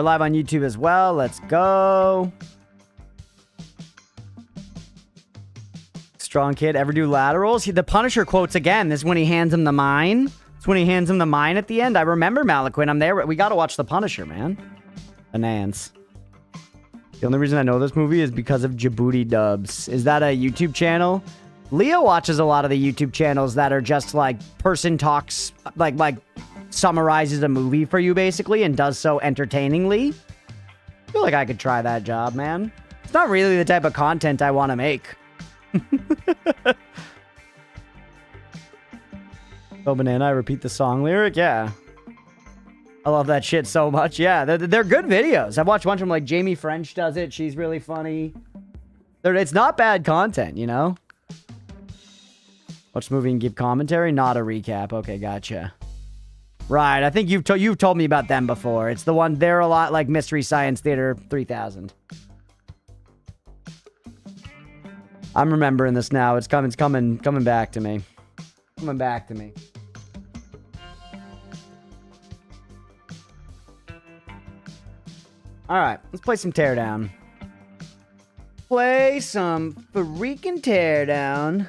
we're live on YouTube as well. Let's go. Strong kid. Ever do laterals? The Punisher quotes again. This is when he hands him the mine. It's when he hands him the mine at the end. I remember Malaquin. I'm there. We got to watch The Punisher, man. Bananas. The only reason I know this movie is because of Djibouti Dubs. Is that a YouTube channel? Leo watches a lot of the YouTube channels that are just like person talks, like summarizes a movie for you basically and does so entertainingly. I feel like I could try that job, man. It's not really the type of content I want to make. Oh, banana, I repeat the song lyric? Yeah. I love that shit so much. Yeah, they're good videos. I've watched a bunch of them, like Jamie French does it. She's really funny. It's not bad content, you know? Watch the movie and give commentary, not a recap. Okay, gotcha. Right, I think you've told me about them before. It's the one, they're a lot like Mystery Science Theater 3000. I'm remembering this now. It's coming back to me. Coming back to me. All right, let's play some Teardown. Play some freaking Teardown.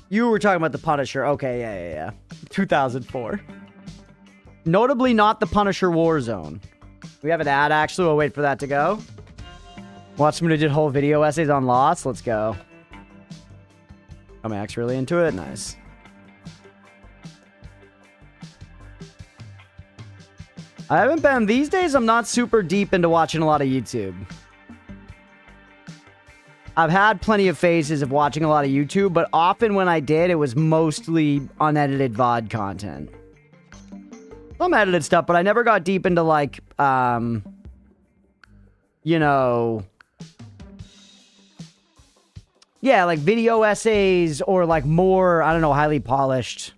You were talking about The Punisher. Okay, yeah. 2004. Notably not The Punisher Warzone. We have an ad, actually. We'll wait for that to go. Watch somebody did whole video essays on Lost. Let's go. I'm actually really into it. Nice. I haven't been... These days, I'm not super deep into watching a lot of YouTube. I've had plenty of phases of watching a lot of YouTube, but often when I did, it was mostly unedited VOD content. Some edited stuff, but I never got deep into, like, you know... Yeah, like video essays or, like, more, I don't know, highly polished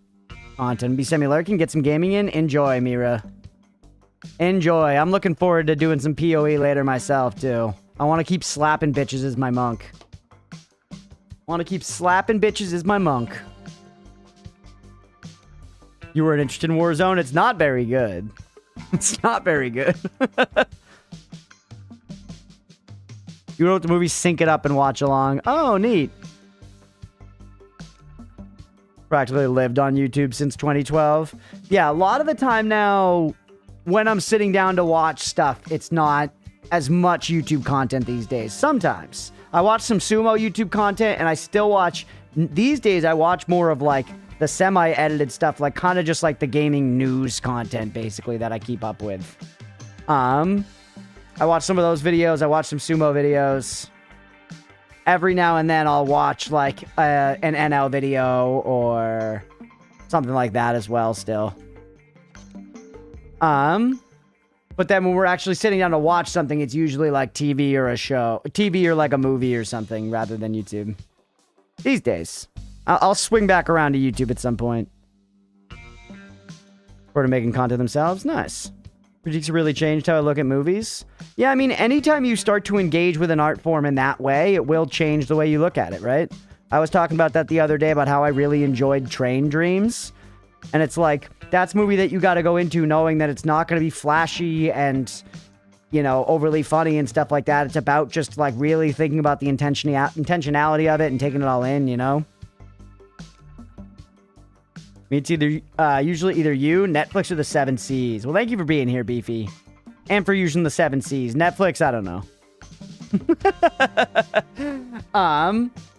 content. Be similar. Can get some gaming in. Enjoy, Mira. Enjoy. I'm looking forward to doing some PoE later myself, too. I want to keep slapping bitches as my monk. You weren't interested in Warzone? It's not very good. It's not very good. You wrote the movie, sync it up and watch along. Oh, neat. Practically lived on YouTube since 2012. Yeah, a lot of the time now, when I'm sitting down to watch stuff, it's not as much YouTube content these days. Sometimes. I watch some sumo YouTube content, and I still watch... These days, I watch more of, like, the semi-edited stuff, like, kind of just like the gaming news content, basically, that I keep up with. I watch some of those videos. I watch some sumo videos. Every now and then, I'll watch, like, an NL video or something like that as well, still. But then when we're actually sitting down to watch something, it's usually like TV or a show. TV or like a movie or something rather than YouTube. These days. I'll swing back around to YouTube at some point. Or to making content themselves. Nice. Critiques have really changed how I look at movies. Yeah, I mean, anytime you start to engage with an art form in that way, it will change the way you look at it, right? I was talking about that the other day about how I really enjoyed Train Dreams. And it's like... That's a movie that you got to go into knowing that it's not going to be flashy and, you know, overly funny and stuff like that. It's about just, like, really thinking about the intentionality of it and taking it all in, you know? It's either, usually either you, Netflix, or the 7 Cs. Well, thank you for being here, Beefy. And for using the 7 Cs. Netflix, I don't know.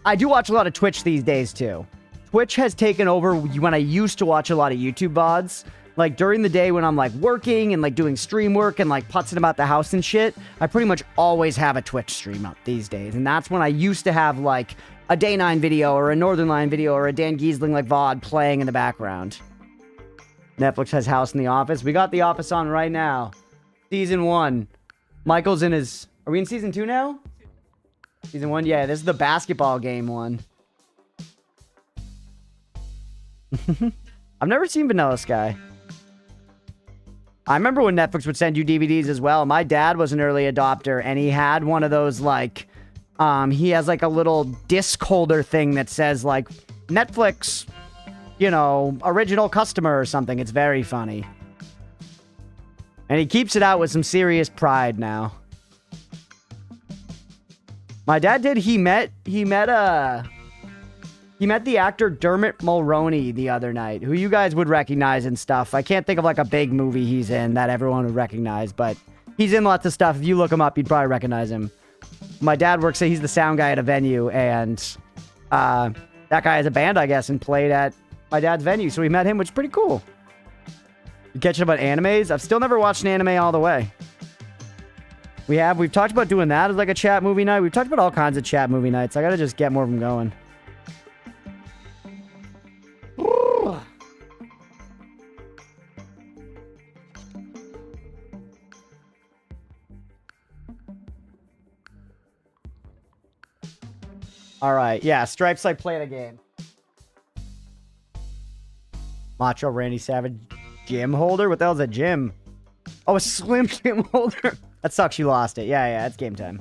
I do watch a lot of Twitch these days, too. Twitch has taken over when I used to watch a lot of YouTube VODs. Like, during the day when I'm, like, working and, like, doing stream work and, like, putzing about the house and shit, I pretty much always have a Twitch stream up these days. And that's when I used to have, like, a Day 9 video or a Northern Line video or a Dan Giesling, like, VOD playing in the background. Netflix has House in the Office. We got The Office on right now. Season 1. Michael's in his... Are we in Season 2 now? Season 1? Yeah, this is the basketball game one. I've never seen Vanilla Sky. I remember when Netflix would send you DVDs as well. My dad was an early adopter, and he had one of those, like, he has, like, a little disc holder thing that says, like, Netflix you know, original customer or something. It's very funny. And he keeps it out with some serious pride now. My dad did. He met the actor Dermot Mulroney the other night, who you guys would recognize and stuff. I can't think of like a big movie he's in that everyone would recognize, but he's in lots of stuff. If you look him up, you'd probably recognize him. My dad works, he's the sound guy at a venue, and that guy has a band, I guess, and played at my dad's venue, so we met him, which is pretty cool. You catching up on animes? I've still never watched an anime all the way. We've talked about doing that as like a chat movie night. We've talked about all kinds of chat movie nights. I gotta just get more of them going. All right, yeah, Stripes like playing a game. Macho Randy Savage gym holder? What the hell's a gym? Oh, a Slim Jim holder. That sucks you lost it. Yeah, it's game time.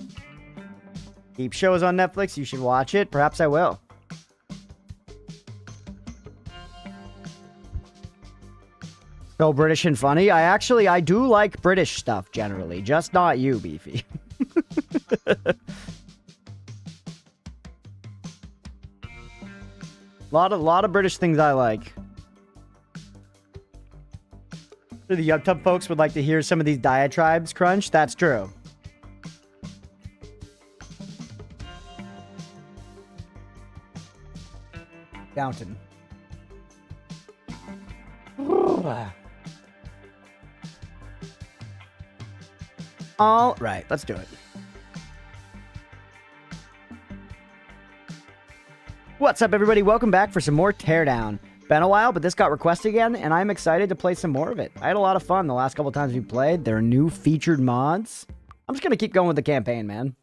Keep shows on Netflix. You should watch it. Perhaps I will. So British and funny. I do like British stuff generally. Just not you, Beefy. lot of British things I like. The Yugtub folks would like to hear some of these diatribes, Crunch. That's true. Downton. All right, let's do it. What's up, everybody? Welcome back for some more Teardown. Been a while, but this got requested again, and I'm excited to play some more of it. I had a lot of fun the last couple times we played. There are new featured mods. I'm just going to keep going with the campaign, man.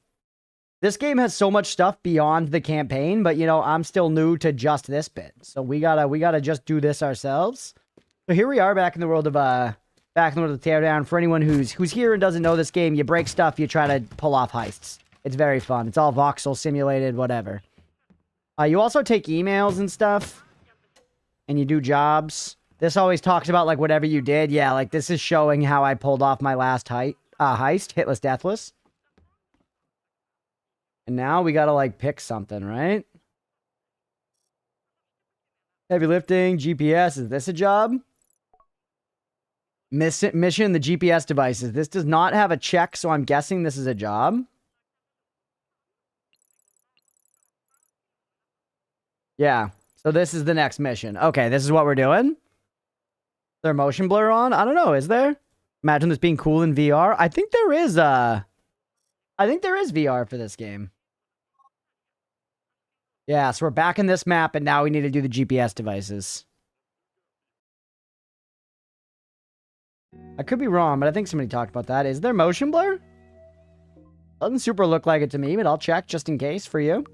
This game has so much stuff beyond the campaign, but, you know, I'm still new to just this bit. So we gotta just do this ourselves. So here we are back in the world of Teardown. For anyone who's here and doesn't know this game, you break stuff, you try to pull off heists. It's very fun. It's all voxel simulated, whatever. You also take emails and stuff. And you do jobs. This always talks about, like, whatever you did. Yeah, like, this is showing how I pulled off my last heist, hitless, deathless. And now we gotta, like, pick something, right? Heavy lifting, GPS. Is this a job? Mission, the GPS devices. This does not have a check, so I'm guessing this is a job. Yeah. So this is the next mission. Okay, this is what we're doing. Is there motion blur on? I don't know. Is there? Imagine this being cool in VR. I think there is VR for this game. Yeah, so we're back in this map, and now we need to do the GPS devices. I could be wrong, but I think somebody talked about that. Is there motion blur? Doesn't super look like it to me, but I'll check just in case for you.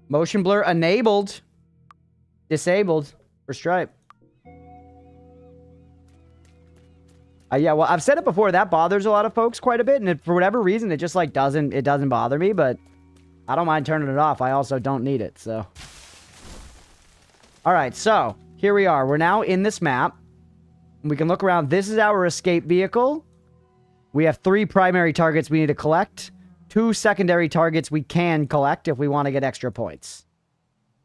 Motion blur enabled. Disabled for Stripe. Yeah, well, I've said it before. That bothers a lot of folks quite a bit. And for whatever reason, it just, like, doesn't bother me. But I don't mind turning it off. I also don't need it, so. All right, so here we are. We're now in this map. We can look around. This is our escape vehicle. We have 3 primary targets we need to collect. 2 secondary targets we can collect if we want to get extra points.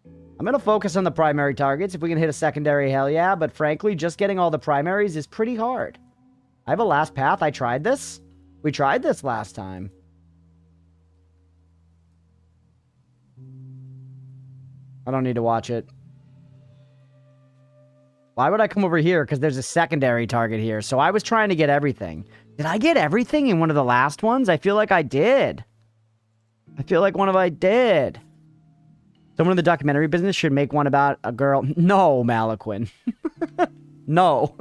I'm going to focus on the primary targets. If we can hit a secondary, hell yeah. But frankly, just getting all the primaries is pretty hard. I have a last path. I tried this. We tried this last time. I don't need to watch it. Why would I come over here? Because there's a secondary target here. So I was trying to get everything. Did I get everything in one of the last ones? I feel like I did. I feel like I did. Someone in the documentary business should make one about a girl. No, Malaquin. No.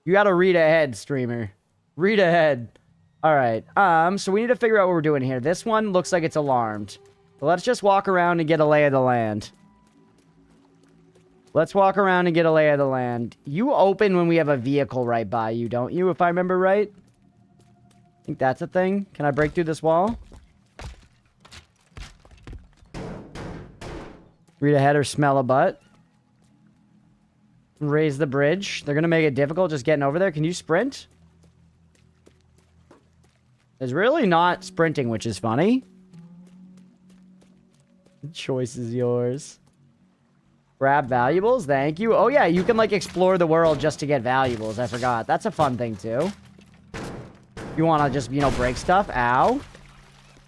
You gotta read ahead, streamer. Read ahead. Alright. So we need to figure out what we're doing here. This one looks like it's alarmed. So let's just walk around and get a lay of the land. Let's walk around and get a lay of the land. You open when we have a vehicle right by you, don't you? If I remember right. I think that's a thing. Can I break through this wall? Read a head or smell a butt. Raise the bridge. They're going to make it difficult just getting over there. Can you sprint? It's really not sprinting, which is funny. The choice is yours. Grab valuables. Thank you. Oh, yeah. You can, like, explore the world just to get valuables. I forgot. That's a fun thing, too. You want to just, you know, break stuff. Ow.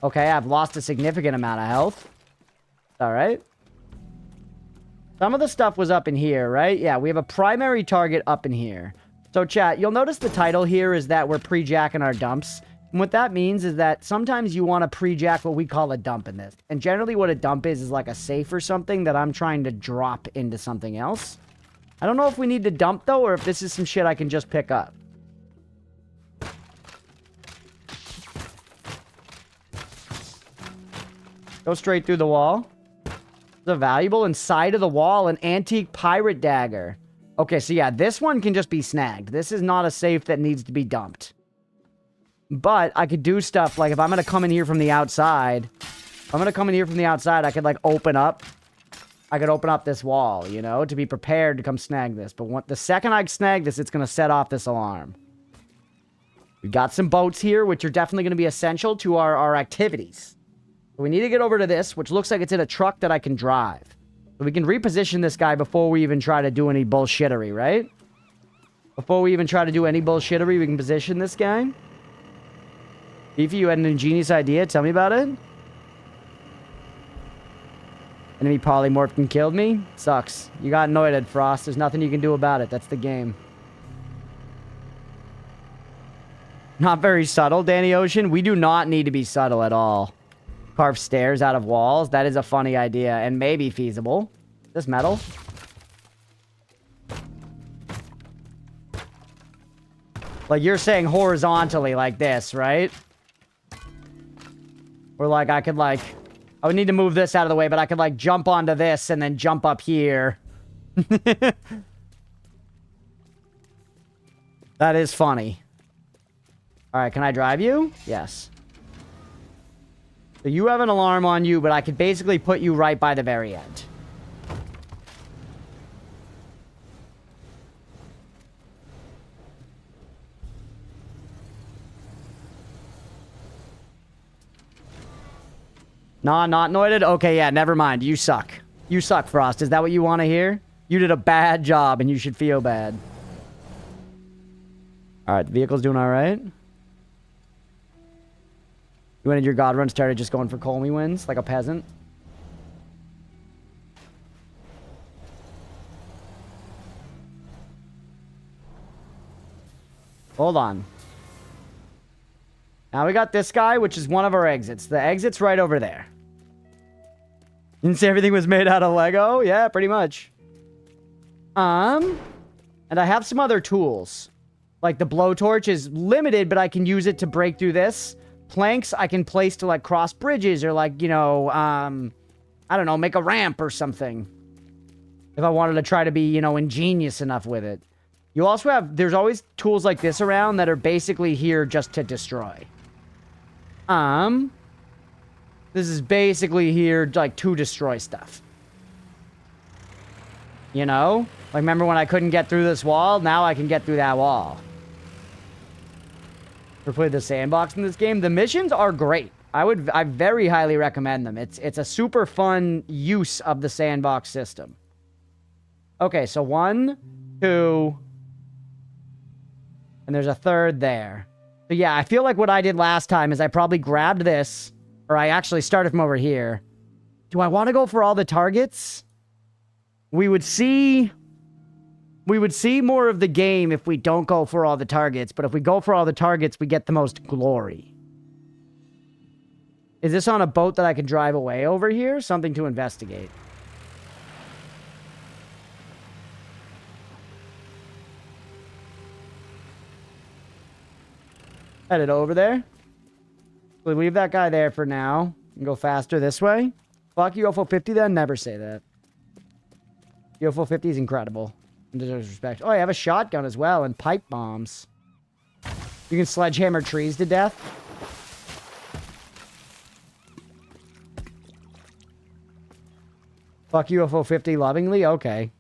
Okay, I've lost a significant amount of health. All right. Some of the stuff was up in here, right? Yeah, we have a primary target up in here. So, chat, you'll notice the title here is that we're pre-jacking our dumps. And what that means is that sometimes you want to pre-jack what we call a dump in this. And generally what a dump is like a safe or something that I'm trying to drop into something else. I don't know if we need to dump, though, or if this is some shit I can just pick up. Go straight through the wall. The valuable inside of the wall, an antique pirate dagger. Okay, so yeah, this one can just be snagged. This is not a safe that needs to be dumped. But I could do stuff like if I'm going to come in here from the outside, I could like open up. I could open up this wall, you know, to be prepared to come snag this. But the second I snag this, it's going to set off this alarm. We've got some boats here, which are definitely going to be essential to our activities. We need to get over to this, which looks like it's in a truck that I can drive. So we can reposition this guy before we even try to do any bullshittery, right? Before we even try to do any bullshittery, we can position this guy. Beefy, you had an ingenious idea. Tell me about it. Enemy polymorphed and killed me. Sucks. You got anointed, Frost. There's nothing you can do about it. That's the game. Not very subtle, Danny Ocean. We do not need to be subtle at all. Carve stairs out of walls. That is a funny idea and maybe feasible. Is this metal? Like you're saying horizontally like this, right? Or like I could like... I would need to move this out of the way, but I could like jump onto this and then jump up here. That is funny. Alright, can I drive you? Yes. So you have an alarm on you, but I could basically put you right by the very end. Nah, not anointed? Okay, yeah, never mind. You suck. You suck, Frost. Is that what you want to hear? You did a bad job, and you should feel bad. Alright, the vehicle's doing alright. You ended your god run, started just going for Colmy wins, like a peasant. Hold on. Now we got this guy, which is one of our exits. The exit's right over there. You didn't say everything was made out of Lego? Yeah, pretty much. And I have some other tools. Like the blowtorch is limited, but I can use it to break through this. Planks I can place to like cross bridges or like, you know, I don't know, make a ramp or something. If I wanted to try to be, you know, ingenious enough with it. You also have, there's always tools like this around that are basically here just to destroy. This is basically here like to destroy stuff. You know? Like remember when I couldn't get through this wall? Now I can get through that wall. Ever played the sandbox in this game? The missions are great. I very highly recommend them. It's a super fun use of the sandbox system. Okay, so 1, 2, and there's a third there. So yeah, I feel like what I did last time is I probably grabbed this, or I actually started from over here. Do I want to go for all the targets? We would see more of the game if we don't go for all the targets, but if we go for all the targets, we get the most glory. Is this on a boat that I can drive away over here? Something to investigate. Headed over there. We'll leave that guy there for now and go faster this way. Fuck UFO 50 then? Never say that. UFO 50 is incredible. Deserves respect. Oh, I have a shotgun as well and pipe bombs. You can sledgehammer trees to death. Fuck UFO 50 lovingly? Okay.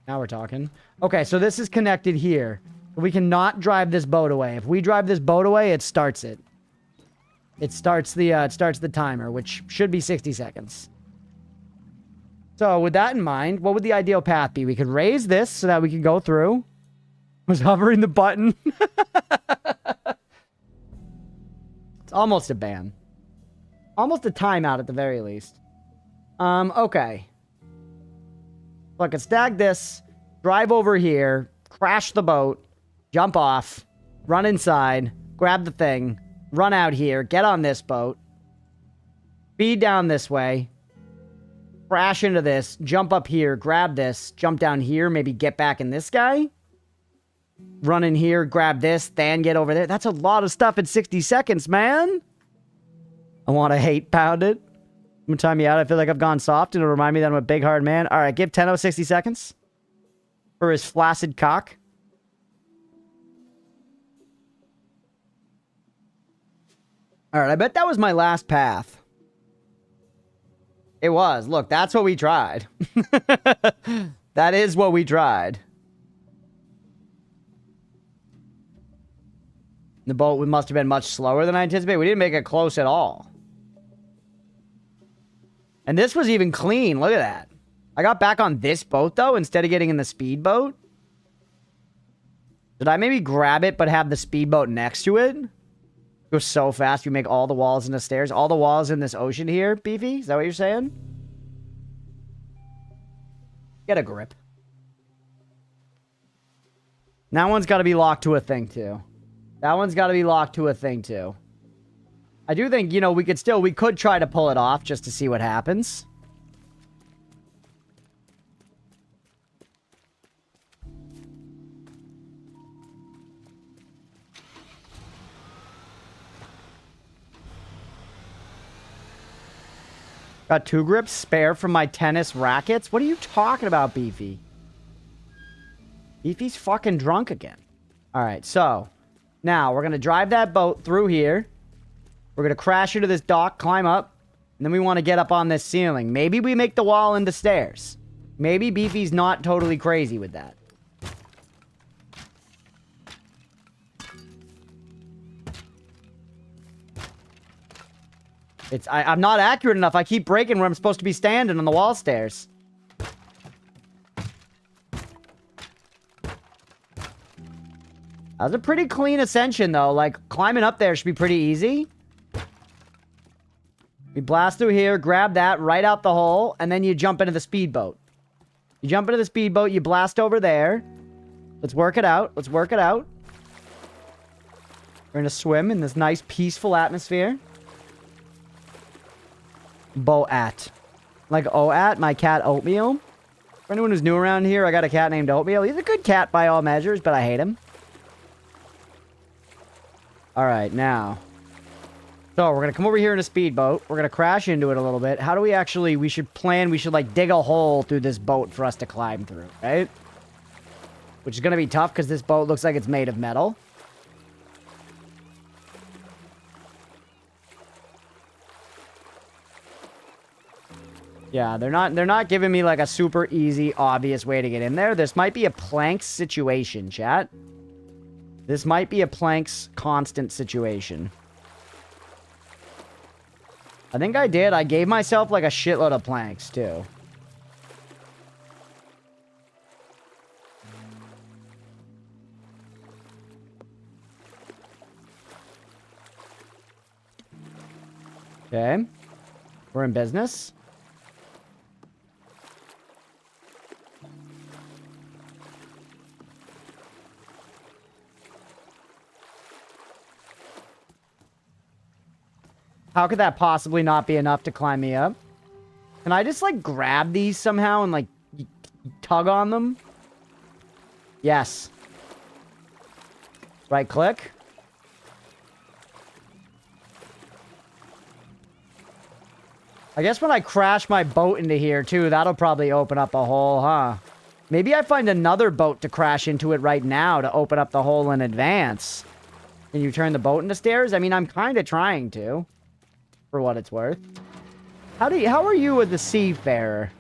Now we're talking. Okay, so this is connected here. We cannot drive this boat away. If we drive this boat away, it starts it. It starts the timer, which should be 60 seconds. So with that in mind, what would the ideal path be? We could raise this so that we could go through. I was hovering the button. It's almost a ban. Almost a timeout at the very least. Okay. So I could stag this, drive over here, crash the boat, jump off, run inside, grab the thing, run out here, get on this boat, speed down this way, crash into this, jump up here, grab this, jump down here, maybe get back in this guy, run in here, grab this, then get over there. That's a lot of stuff in 60 seconds, man. I want to hate pound it. I'm gonna time me out. I feel like I've gone soft and it'll remind me that I'm a big hard man. All right, give Tenno 60 seconds for his flaccid cock. All right, I bet that was my last path. It was. Look, that's what we tried. That is what we tried. The boat must have been much slower than I anticipated. We didn't make it close at all. And this was even clean. Look at that. I got back on this boat, though, instead of getting in the speedboat. Did I maybe grab it but have the speedboat next to it? Go so fast, you make all the walls into stairs. All the walls in this ocean here, Beefy? Is that what you're saying? Get a grip. That one's got to be locked to a thing, too. That one's got to be locked to a thing, too. I do think, you know, we could try to pull it off just to see what happens. Got 2 grips spare from my tennis rackets? What are you talking about, Beefy? Beefy's fucking drunk again. Alright, so now we're going to drive that boat through here. We're going to crash into this dock, climb up, and then we want to get up on this ceiling. Maybe we make the wall into stairs. Maybe Beefy's not totally crazy with that. I'm not accurate enough. I keep breaking where I'm supposed to be standing on the wall stairs. That was a pretty clean ascension, though. Like, climbing up there should be pretty easy. We blast through here, grab that right out the hole, and then you jump into the speedboat. You jump into the speedboat, you blast over there. Let's work it out. Let's work it out. We're gonna swim in this nice, peaceful atmosphere. Bo-at. Like O-at, my cat Oatmeal. For anyone who's new around here, I got a cat named Oatmeal. He's a good cat by all measures, but I hate him. Alright, now. So, we're going to come over here in a speedboat. We're going to crash into it a little bit. How do we actually... We should like, dig a hole through this boat for us to climb through, right? Which is going to be tough, because this boat looks like it's made of metal. Yeah, they're not giving me, like, a super easy, obvious way to get in there. This might be a planks situation, chat. This might be a planks constant situation. I think I did. I gave myself, like, a shitload of planks, too. Okay. We're in business. How could that possibly not be enough to climb me up? Can I just, like, grab these somehow and, like, tug on them? Yes. Right click. I guess when I crash my boat into here, too, that'll probably open up a hole, huh? Maybe I find another boat to crash into it right now to open up the hole in advance. Can you turn the boat into stairs? I mean, I'm kind of trying to. For what it's worth. How are you with the seafarer?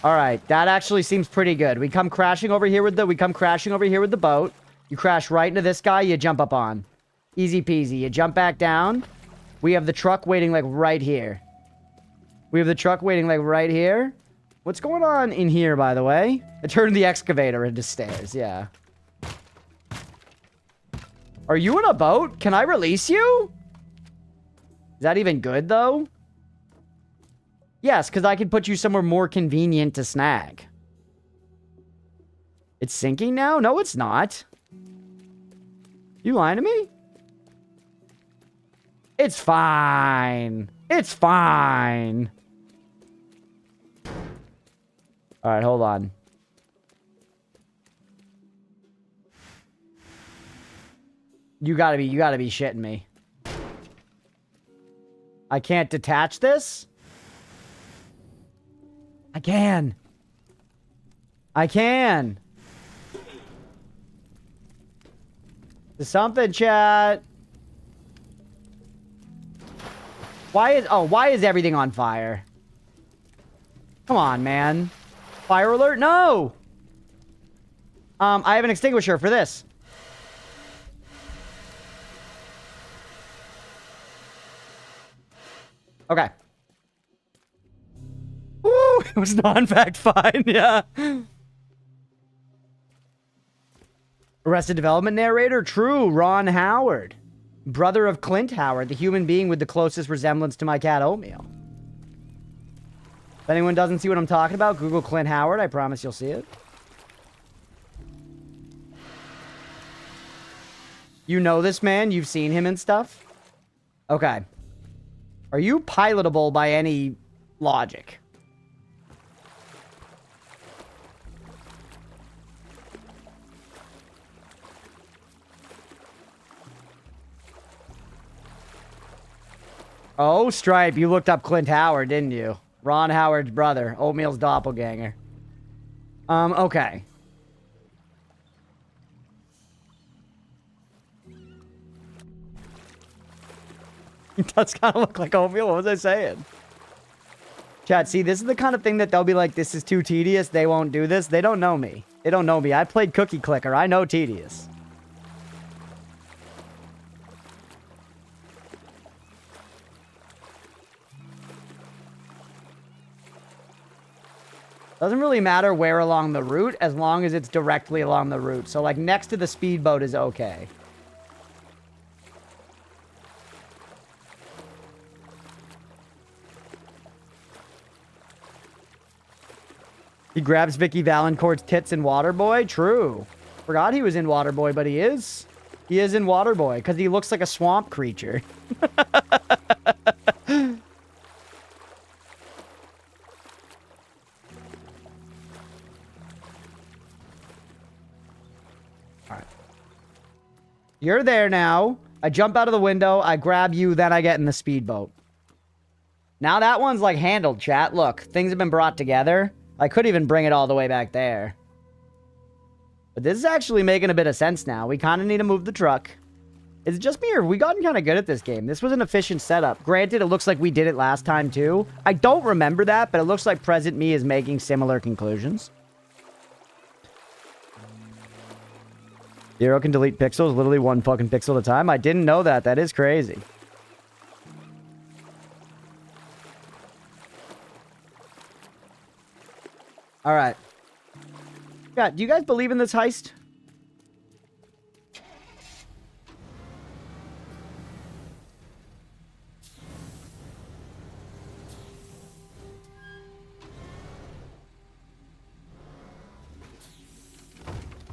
All right, that actually seems pretty good. We come crashing over here with the boat. You crash right into this guy, you jump up on. Easy peasy. You jump back down. We have the truck waiting like right here. What's going on in here, by the way? I turned the excavator into stairs, yeah. Are you in a boat? Can I release you? Is that even good, though? Yes, because I can put you somewhere more convenient to snag. It's sinking now? No, it's not. You lying to me? It's fine. It's fine. All right, hold on. You gotta be shitting me. I can't detach this? I can. There's something, chat. Why is everything on fire? Come on, man. Fire alert? No! I have an extinguisher for this. Okay. Woo! It was not, in fact, fine. Yeah. Arrested Development narrator? True. Ron Howard. Brother of Clint Howard, the human being with the closest resemblance to my cat Oatmeal. If anyone doesn't see what I'm talking about, Google Clint Howard. I promise you'll see it. You know this man? You've seen him and stuff? Okay. Are you pilotable by any logic? Oh, Stripe, you looked up Clint Howard, didn't you? Ron Howard's brother, Oatmeal's doppelganger. Okay. He does kind of look like Oatmeal. What was I saying? Chat, see, this is the kind of thing that they'll be like, this is too tedious. They won't do this. They don't know me. I played Cookie Clicker. I know tedious. Doesn't really matter where along the route, as long as it's directly along the route. So, like, next to the speedboat is okay. He grabs Vicky Valancourt's tits in Waterboy? True. Forgot he was in Waterboy, but he is. He is in Waterboy, because he looks like a swamp creature. You're there now. I jump out of the window. I grab you. Then I get in the speedboat. Now that one's like handled, chat. Look, things have been brought together. I could even bring it all the way back there. But this is actually making a bit of sense now. We kind of need to move the truck. Is it just me or have we gotten kind of good at this game? This was an efficient setup. Granted, it looks like we did it last time too. I don't remember that, but it looks like present me is making similar conclusions. Zero can delete pixels, literally one fucking pixel at a time. I didn't know that. That is crazy. All right. Yeah, do you guys believe in this heist?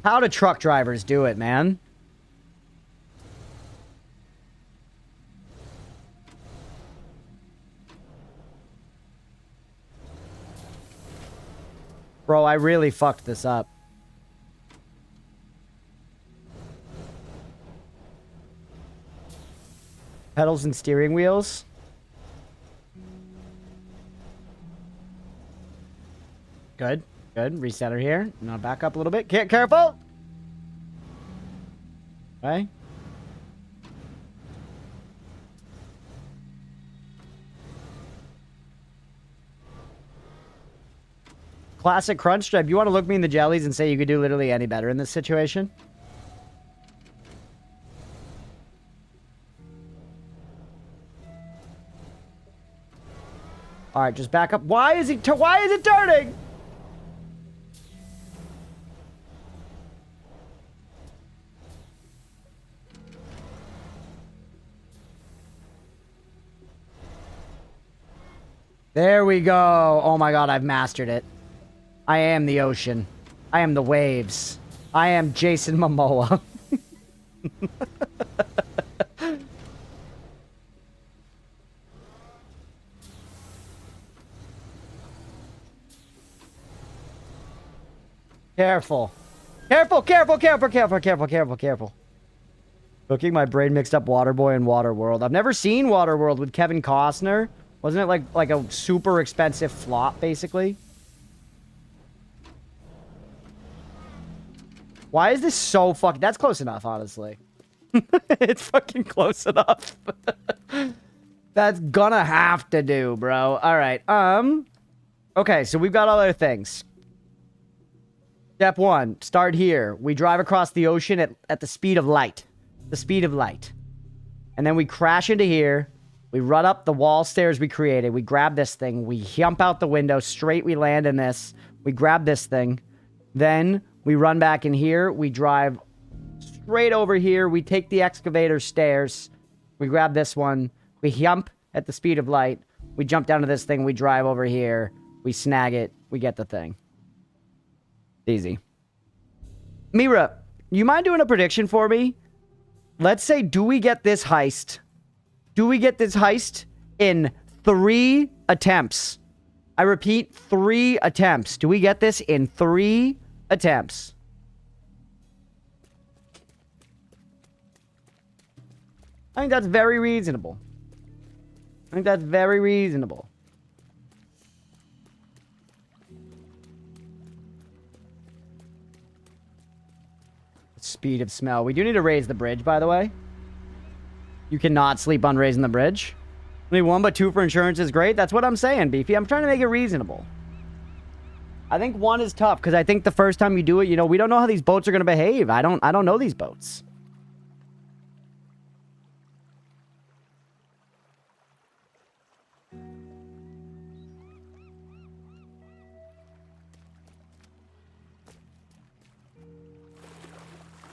How do truck drivers do it, man? Bro, I really fucked this up. Pedals and steering wheels. Good. Good. Reset her here. Now back up a little bit. Careful! Okay. Classic Crunchpuff. You want to look me in the jellies and say you could do literally any better in this situation? All right, just back up. Why is it turning? There we go. Oh my god, I've mastered it. I am the ocean. I am the waves. I am Jason Momoa. Careful. Careful, careful, careful, careful, careful, careful, careful. Cooking, my brain mixed up Waterboy and Waterworld. I've never seen Waterworld with Kevin Costner. Wasn't it like a super expensive flop, basically? Why is this so fucking... That's close enough, honestly. It's fucking close enough. That's gonna have to do, bro. All right. Okay, so we've got other things. Step 1, start here. We drive across the ocean at the speed of light. The speed of light. And then we crash into here. We run up the wall stairs we created. We grab this thing. We jump out the window. Straight we land in this. We grab this thing. Then we run back in here. We drive straight over here. We take the excavator stairs. We grab this one. We jump at the speed of light. We jump down to this thing. We drive over here. We snag it. We get the thing. Easy. Mira, you mind doing a prediction for me? Let's say, do we get this heist? Do we get this heist in 3 attempts? I repeat, 3 attempts. Do we get this in 3 attempts? I think that's very reasonable. I think that's very reasonable. Speed of smell. We do need to raise the bridge, by the way. You cannot sleep on raising the bridge. Only 1 but 2 for insurance is great. That's what I'm saying, Beefy. I'm trying to make it reasonable. I think 1 is tough because I think the first time you do it, you know, we don't know how these boats are going to behave. I don't know these boats.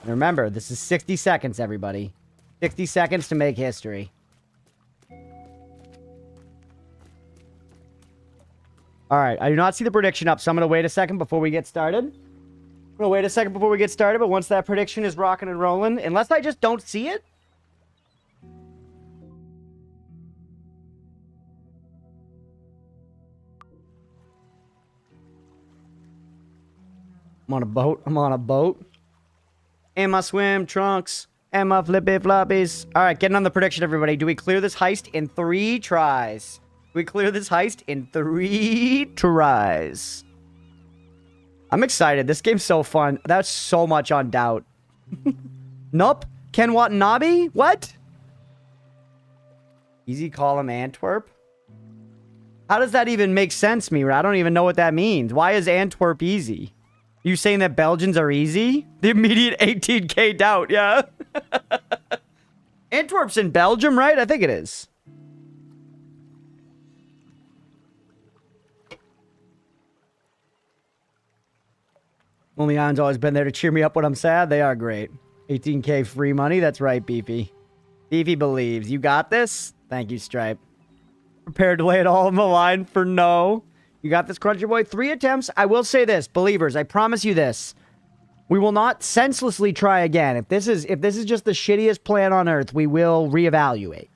And remember, this is 60 seconds, everybody. 60 seconds to make history. Alright, I do not see the prediction up, so I'm going to wait a second before we get started. I'm going to wait a second before we get started, but once that prediction is rocking and rolling, unless I just don't see it. I'm on a boat. I'm on a boat. And my swim trunks. And my flippy floppies. Alright, getting on the prediction, everybody. Do we clear this heist in 3 tries? Do we clear this heist in 3 tries? I'm excited. This game's so fun. That's so much on doubt. Nope. Ken Watanabe? What? Easy column Antwerp? How does that even make sense, Mira? I don't even know what that means. Why is Antwerp easy? You saying that Belgians are easy? The immediate 18k doubt, yeah. Antwerp's in Belgium, right? I think it is. Only On's always been there to cheer me up when I'm sad. They are great. 18k free money. That's right, Beefy. Beefy believes. You got this? Thank you, Stripe. Prepared to lay it all on the line for no. You got this, Crunchy Boy. 3 attempts. I will say this, believers. I promise you this. We will not senselessly try again. If this is just the shittiest plan on earth, we will reevaluate.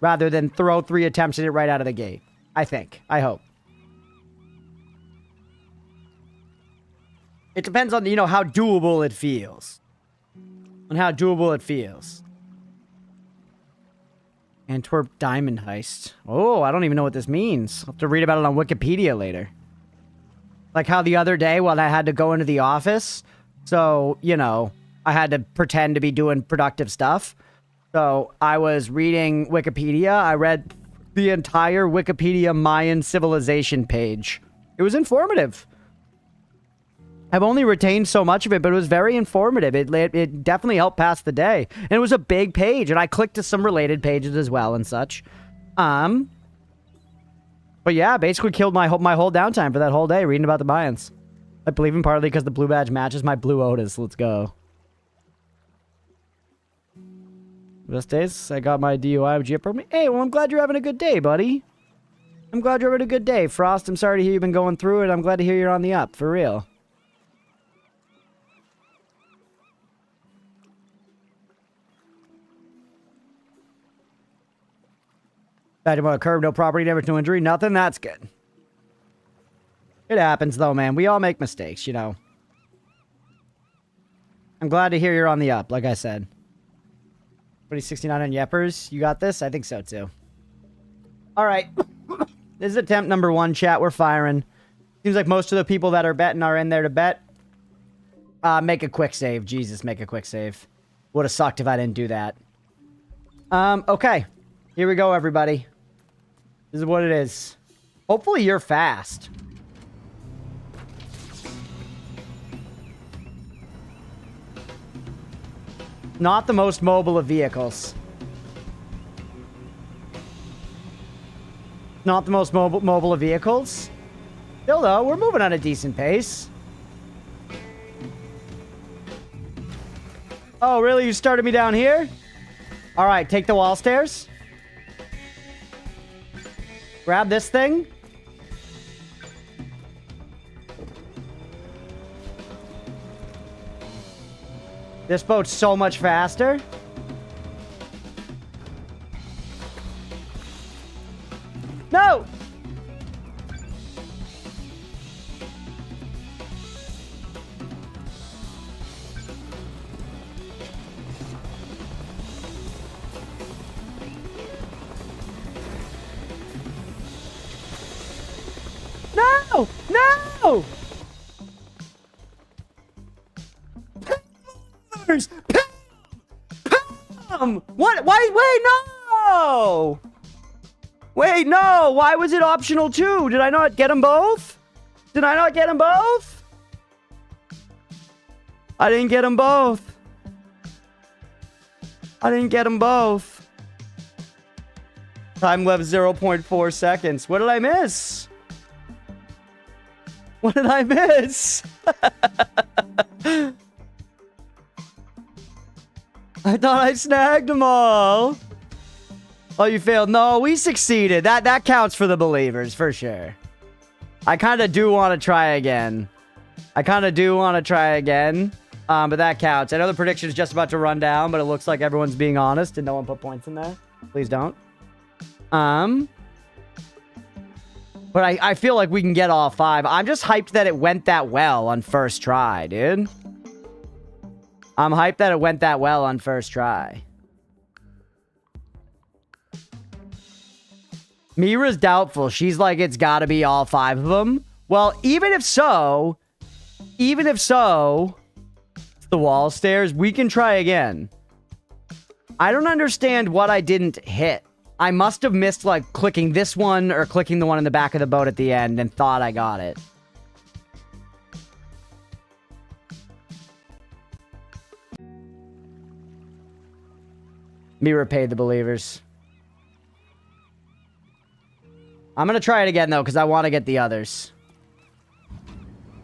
Rather than throw 3 attempts at it right out of the gate. I think. I hope. It depends on, you know, how doable it feels. On how doable it feels. Antwerp Diamond Heist. Oh, I don't even know what this means. I'll have to read about it on Wikipedia later. Like how the other day when I had to go into the office. So, you know, I had to pretend to be doing productive stuff. So I was reading Wikipedia. I read the entire Wikipedia Mayan civilization page. It was informative. I've only retained so much of it, but it was very informative. It definitely helped pass the day. And it was a big page, and I clicked to some related pages as well and such. But yeah, basically killed my whole downtime for that whole day reading about the buy-ins. I believe in partly because the blue badge matches my blue Otis. Let's go. Best days, I got my DUI with GF program. Hey, well, I'm glad you're having a good day, buddy. I'm glad you're having a good day. Frost, I'm sorry to hear you've been going through it. I'm glad to hear you're on the up, for real. Bad about a curb, no property damage, no injury, nothing. That's good. It happens, though, man. We all make mistakes, you know. I'm glad to hear you're on the up, like I said. 2069 on Yeppers. You got this? I think so, too. All right. This is attempt number 1, chat. We're firing. Seems like most of the people that are betting are in there to bet. Make a quick save. Jesus, make a quick save. Would have sucked if I didn't do that. Okay. Here we go, everybody. This is what it is. Hopefully you're fast. Not the most mobile of vehicles. Not the most mobile of vehicles. Still, though, we're moving at a decent pace. Oh, really? You started me down here? All right, take the wall stairs. Grab this thing. This boat's so much faster. No! No! No! What? Why? Wait, no! Wait, no! Why was it optional too? Did I not get them both? Did I not get them both? I didn't get them both. I didn't get them both. Time left 0.4 seconds. What did I miss? What did I miss? I thought I snagged them all. Oh, you failed. No, we succeeded. That counts for the believers, for sure. I kind of do want to try again. But that counts. I know the prediction is just about to run down, but it looks like everyone's being honest and no one put points in there. Please don't. But I feel like we can get all 5. I'm just hyped that it went that well on first try, dude. I'm hyped that it went that well on first try. Mira's doubtful. She's like, it's got to be all 5 of them. Well, even if so, it's the wall stairs, we can try again. I don't understand what I didn't hit. I must have missed, like, clicking this one or clicking the one in the back of the boat at the end and thought I got it. Mira paid the believers. I'm going to try it again, though, because I want to get the others.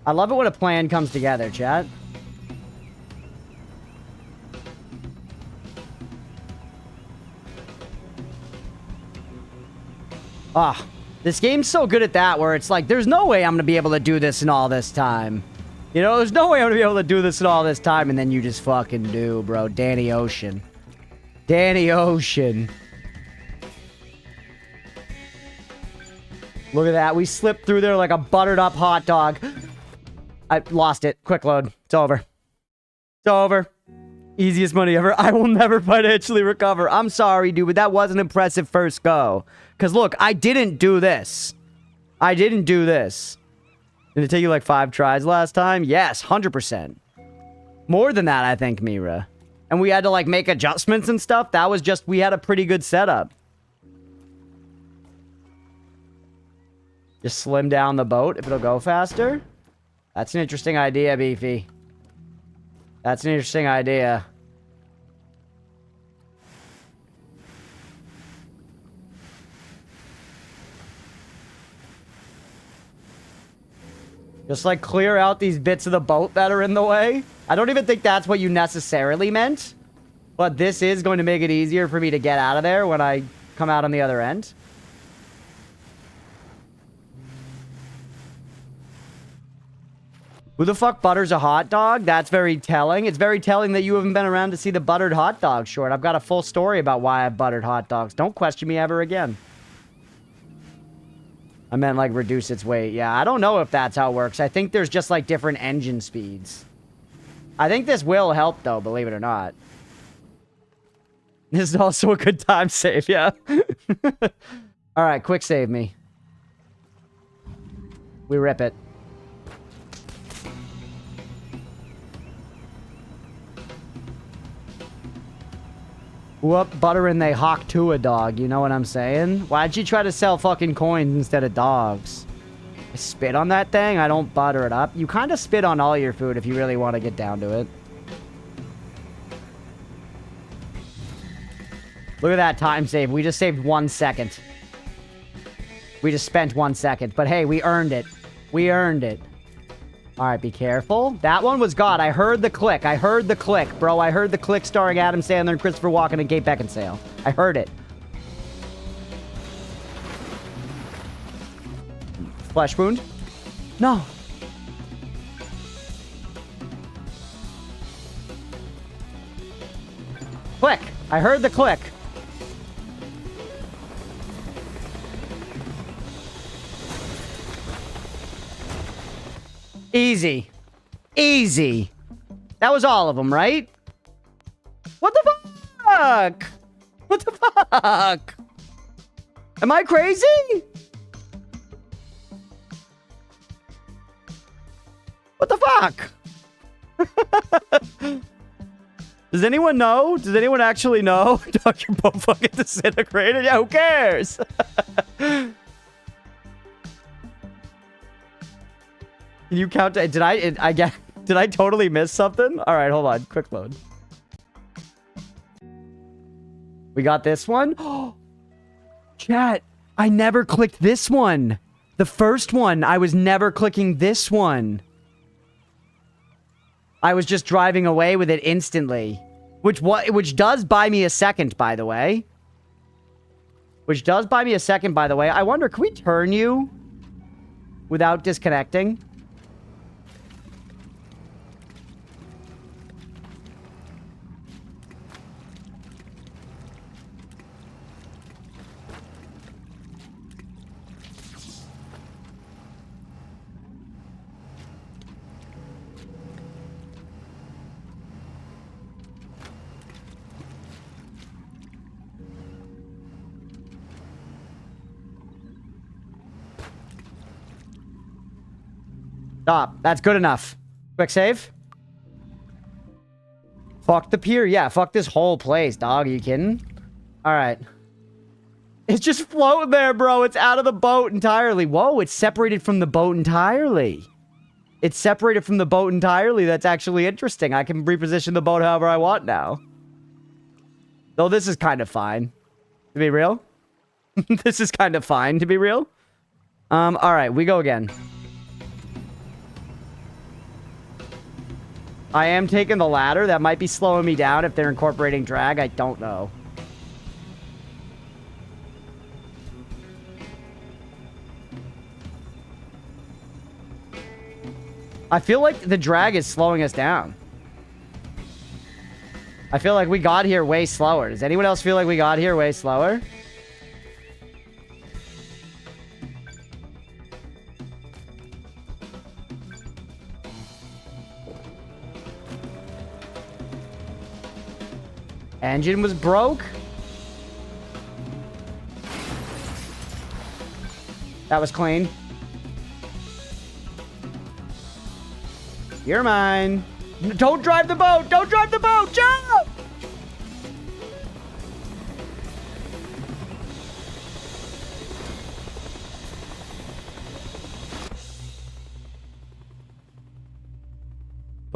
I love it when a plan comes together, chat. Ah, this game's so good at that, where it's like, there's no way I'm going to be able to do this in all this time. You know, there's no way I'm going to be able to do this in all this time, and then you just fucking do, bro. Danny Ocean. Danny Ocean. Look at that. We slipped through there like a buttered up hot dog. I lost it. Quick load. It's over. It's over. Easiest money ever. I will never financially recover. I'm sorry, dude, but that was an impressive first go. Because look, I didn't do this. Did it take you like 5 tries last time? Yes, 100%. More than that, I think, Mira. And we had to like make adjustments and stuff. That was just, we had a pretty good setup. Just slim down the boat if it'll go faster. That's an interesting idea, Beefy. That's an interesting idea. Just, like, clear out these bits of the boat that are in the way. I don't even think that's what you necessarily meant. But this is going to make it easier for me to get out of there when I come out on the other end. Who the fuck butters a hot dog? That's very telling. It's very telling that you haven't been around to see the buttered hot dog short. I've got a full story about why I've buttered hot dogs. Don't question me ever again. I meant, like, reduce its weight. Yeah, I don't know if that's how it works. I think there's just, like, different engine speeds. I think this will help, though, believe it or not. This is also a good time save, yeah. Alright, quick save me. We rip it. Whoop, buttering they hawk to a dog, you know what I'm saying? Why'd you try to sell fucking coins instead of dogs? I spit on that thing, I don't butter it up. You kind of spit on all your food if you really want to get down to it. Look at that time save. We just saved 1 second. We just spent 1 second. But hey, we earned it. We earned it. Alright, be careful. That one was God. I heard the click. I heard the click, bro. I heard the click starring Adam Sandler and Christopher Walken and Kate Beckinsale. I heard it. Flesh wound? No. Click. I heard the click. Easy. Easy. That was all of them, right? What the fuck? What the fuck? Am I crazy? What the fuck? Does anyone know? Does anyone actually know? Dr. Bo fucking disintegrated? Yeah, who cares? Can you count? Did I totally miss something? All right, hold on. Quick load. We got this one. Chat, I never clicked this one. The first one, I was never clicking this one. I was just driving away with it instantly. Which does buy me a second, by the way. Which does buy me a second, by the way. I wonder, can we turn you without disconnecting? Stop. That's good enough. Quick save. Fuck the pier. Yeah, fuck this whole place, dog. Are you kidding? Alright. It's just floating there, bro. It's out of the boat entirely. Whoa, it's separated from the boat entirely. It's separated from the boat entirely. That's actually interesting. I can reposition the boat however I want now. Though this is kind of fine. To be real. This is kind of fine, to be real. Alright, we go again. I am taking the ladder. That might be slowing me down if they're incorporating drag. I don't know. I feel like the drag is slowing us down. I feel like we got here way slower. Does anyone else feel like we got here way slower? Engine was broke. That was clean. You're mine. Don't drive the boat. Don't drive the boat. Jump!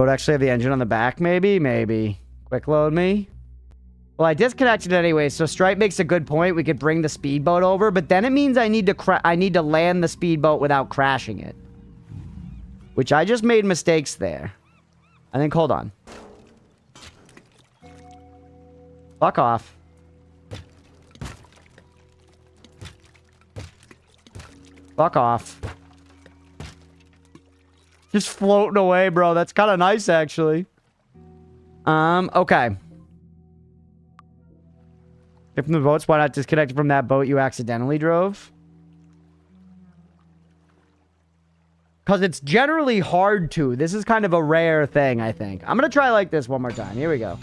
Boat actually have the engine on the back, maybe? Maybe. Quick load me. Well, I disconnected anyway, so Stripe makes a good point. We could bring the speedboat over, but then it means I need to land the speedboat without crashing it. Which I just made mistakes there. I think, hold on. Fuck off. Fuck off. Just floating away, bro. That's kind of nice, actually. Okay. If from the boats, why not disconnect from that boat you accidentally drove? Because it's generally hard to. This is kind of a rare thing, I think. I'm going to try like this one more time. Here we go.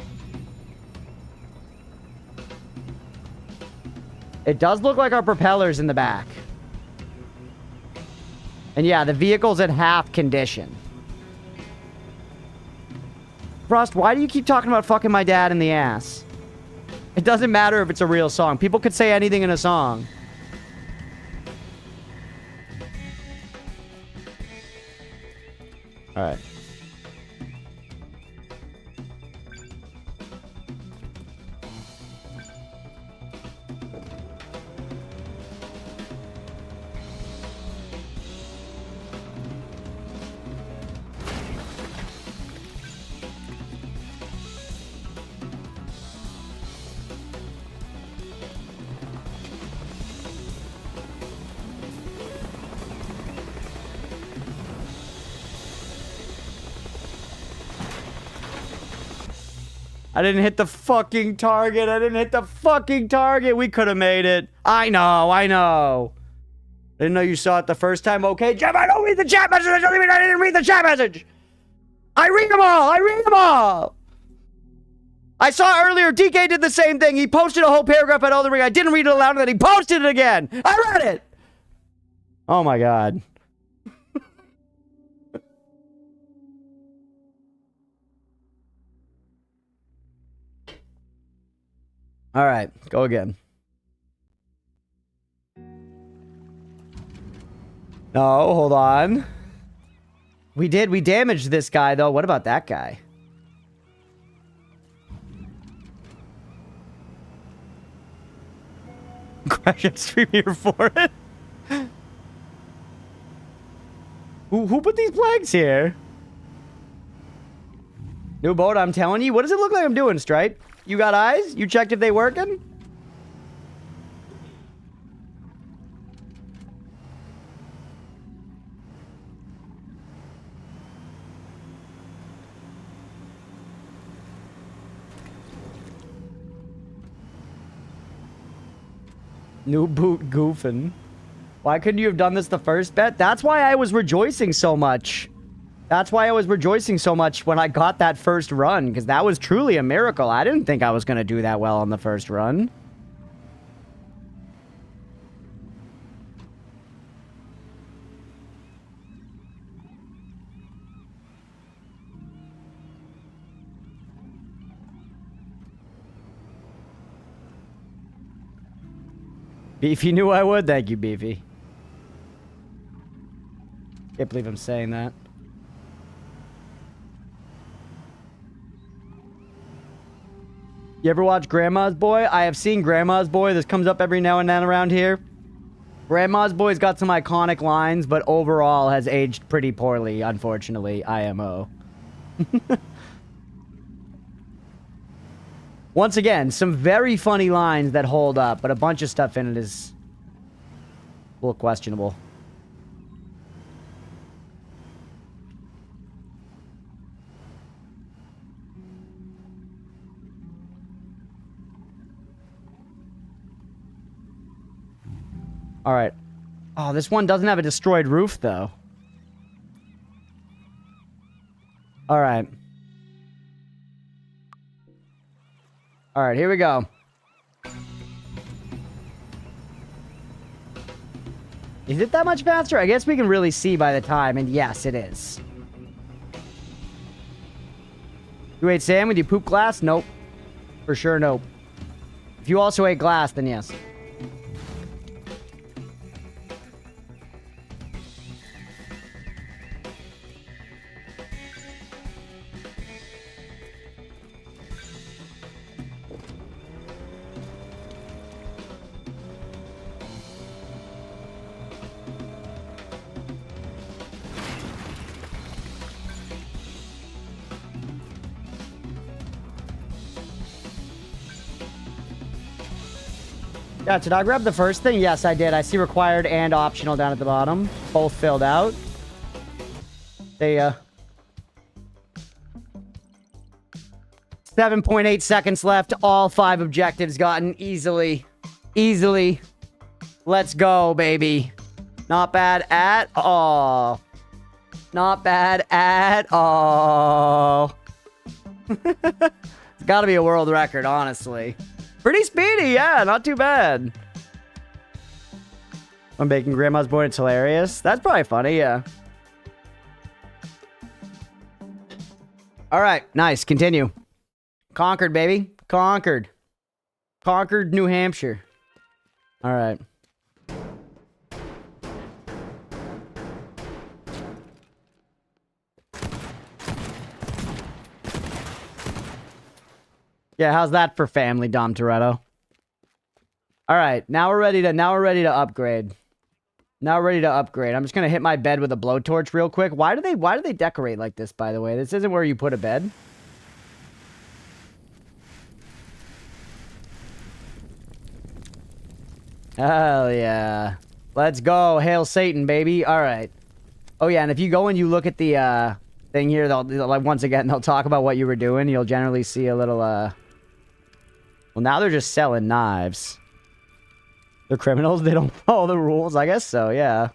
It does look like our propeller's in the back. And yeah, the vehicle's at half condition. Frost, why do you keep talking about fucking my dad in the ass? It doesn't matter if it's a real song. People could say anything in a song. All right. I didn't hit the fucking target. I didn't hit the fucking target. We could have made it. I know. I didn't know you saw it the first time. Okay, Jeff, I don't read the chat message. I didn't read the chat message. I read them all. I saw earlier DK did the same thing. He posted a whole paragraph at Elden Ring. I didn't read it aloud, and then he posted it again. I read it. Oh my god. All right, go again. No, hold on. We damaged this guy, though. What about that guy? Crash and stream here for it. Who put these flags here? New boat, I'm telling you. What does it look like I'm doing, Stripe? You got eyes? You checked if they working? New boot goofing. Why couldn't you have done this the first bet? That's why I was rejoicing so much. That's why I was rejoicing so much when I got that first run, because that was truly a miracle. I didn't think I was going to do that well on the first run. Beefy knew I would. Thank you, Beefy. Can't believe I'm saying that. You ever watch Grandma's Boy? I have seen Grandma's Boy. This comes up every now and then around here. Grandma's Boy's got some iconic lines, but overall has aged pretty poorly, unfortunately. IMO. Once again, some very funny lines that hold up, but a bunch of stuff in it is a little questionable. All right. Oh, this one doesn't have a destroyed roof, though. All right. All right, here we go. Is it that much faster? I guess we can really see by the time, and yes, it is. You ate Sam with your poop glass? Nope. For sure, nope. If you also ate glass, then yes. Yeah, did I grab the first thing? Yes, I did. I see required and optional down at the bottom. Both filled out. They, 7.8 seconds left. All 5 objectives gotten easily. Easily. Let's go, baby. Not bad at all. Not bad at all. It's got to be a world record, honestly. Pretty speedy, yeah. Not too bad. When baking grandma's board, it's hilarious. That's probably funny, yeah. All right, nice. Continue. Concord, baby. Concord. Concord, New Hampshire. All right. Yeah, how's that for family, Dom Toretto? All right, now we're ready to upgrade. Now we're ready to upgrade. I'm just gonna hit my bed with a blowtorch real quick. Why do they decorate like this, by the way? This isn't where you put a bed. Hell yeah. Let's go. Hail Satan, baby. All right. Oh yeah, and if you go and you look at the thing here, they'll like once again they'll talk about what you were doing. You'll generally see a little well, now they're just selling knives. They're criminals. They don't follow the rules. I guess so, yeah.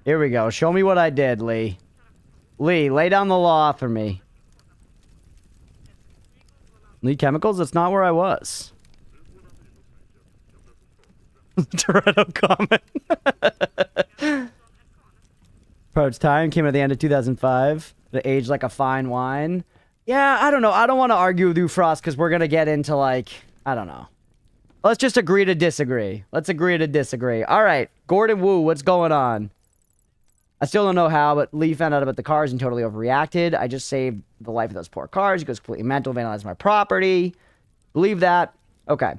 Here we go. Show me what I did, Lee. Lee, lay down the law for me. Lee Chemicals? That's not where I was. Toretto comment. Approach time came at the end of 2005. It aged like a fine wine. Yeah, I don't know. I don't want to argue with you, Frost, because we're going to get into, like, I don't know. Let's just agree to disagree. Let's agree to disagree. All right. Gordon Wu, what's going on? I still don't know how, but Lee found out about the cars and totally overreacted. I just saved the life of those poor cars. He goes completely mental, vandalized my property. Believe that? Okay.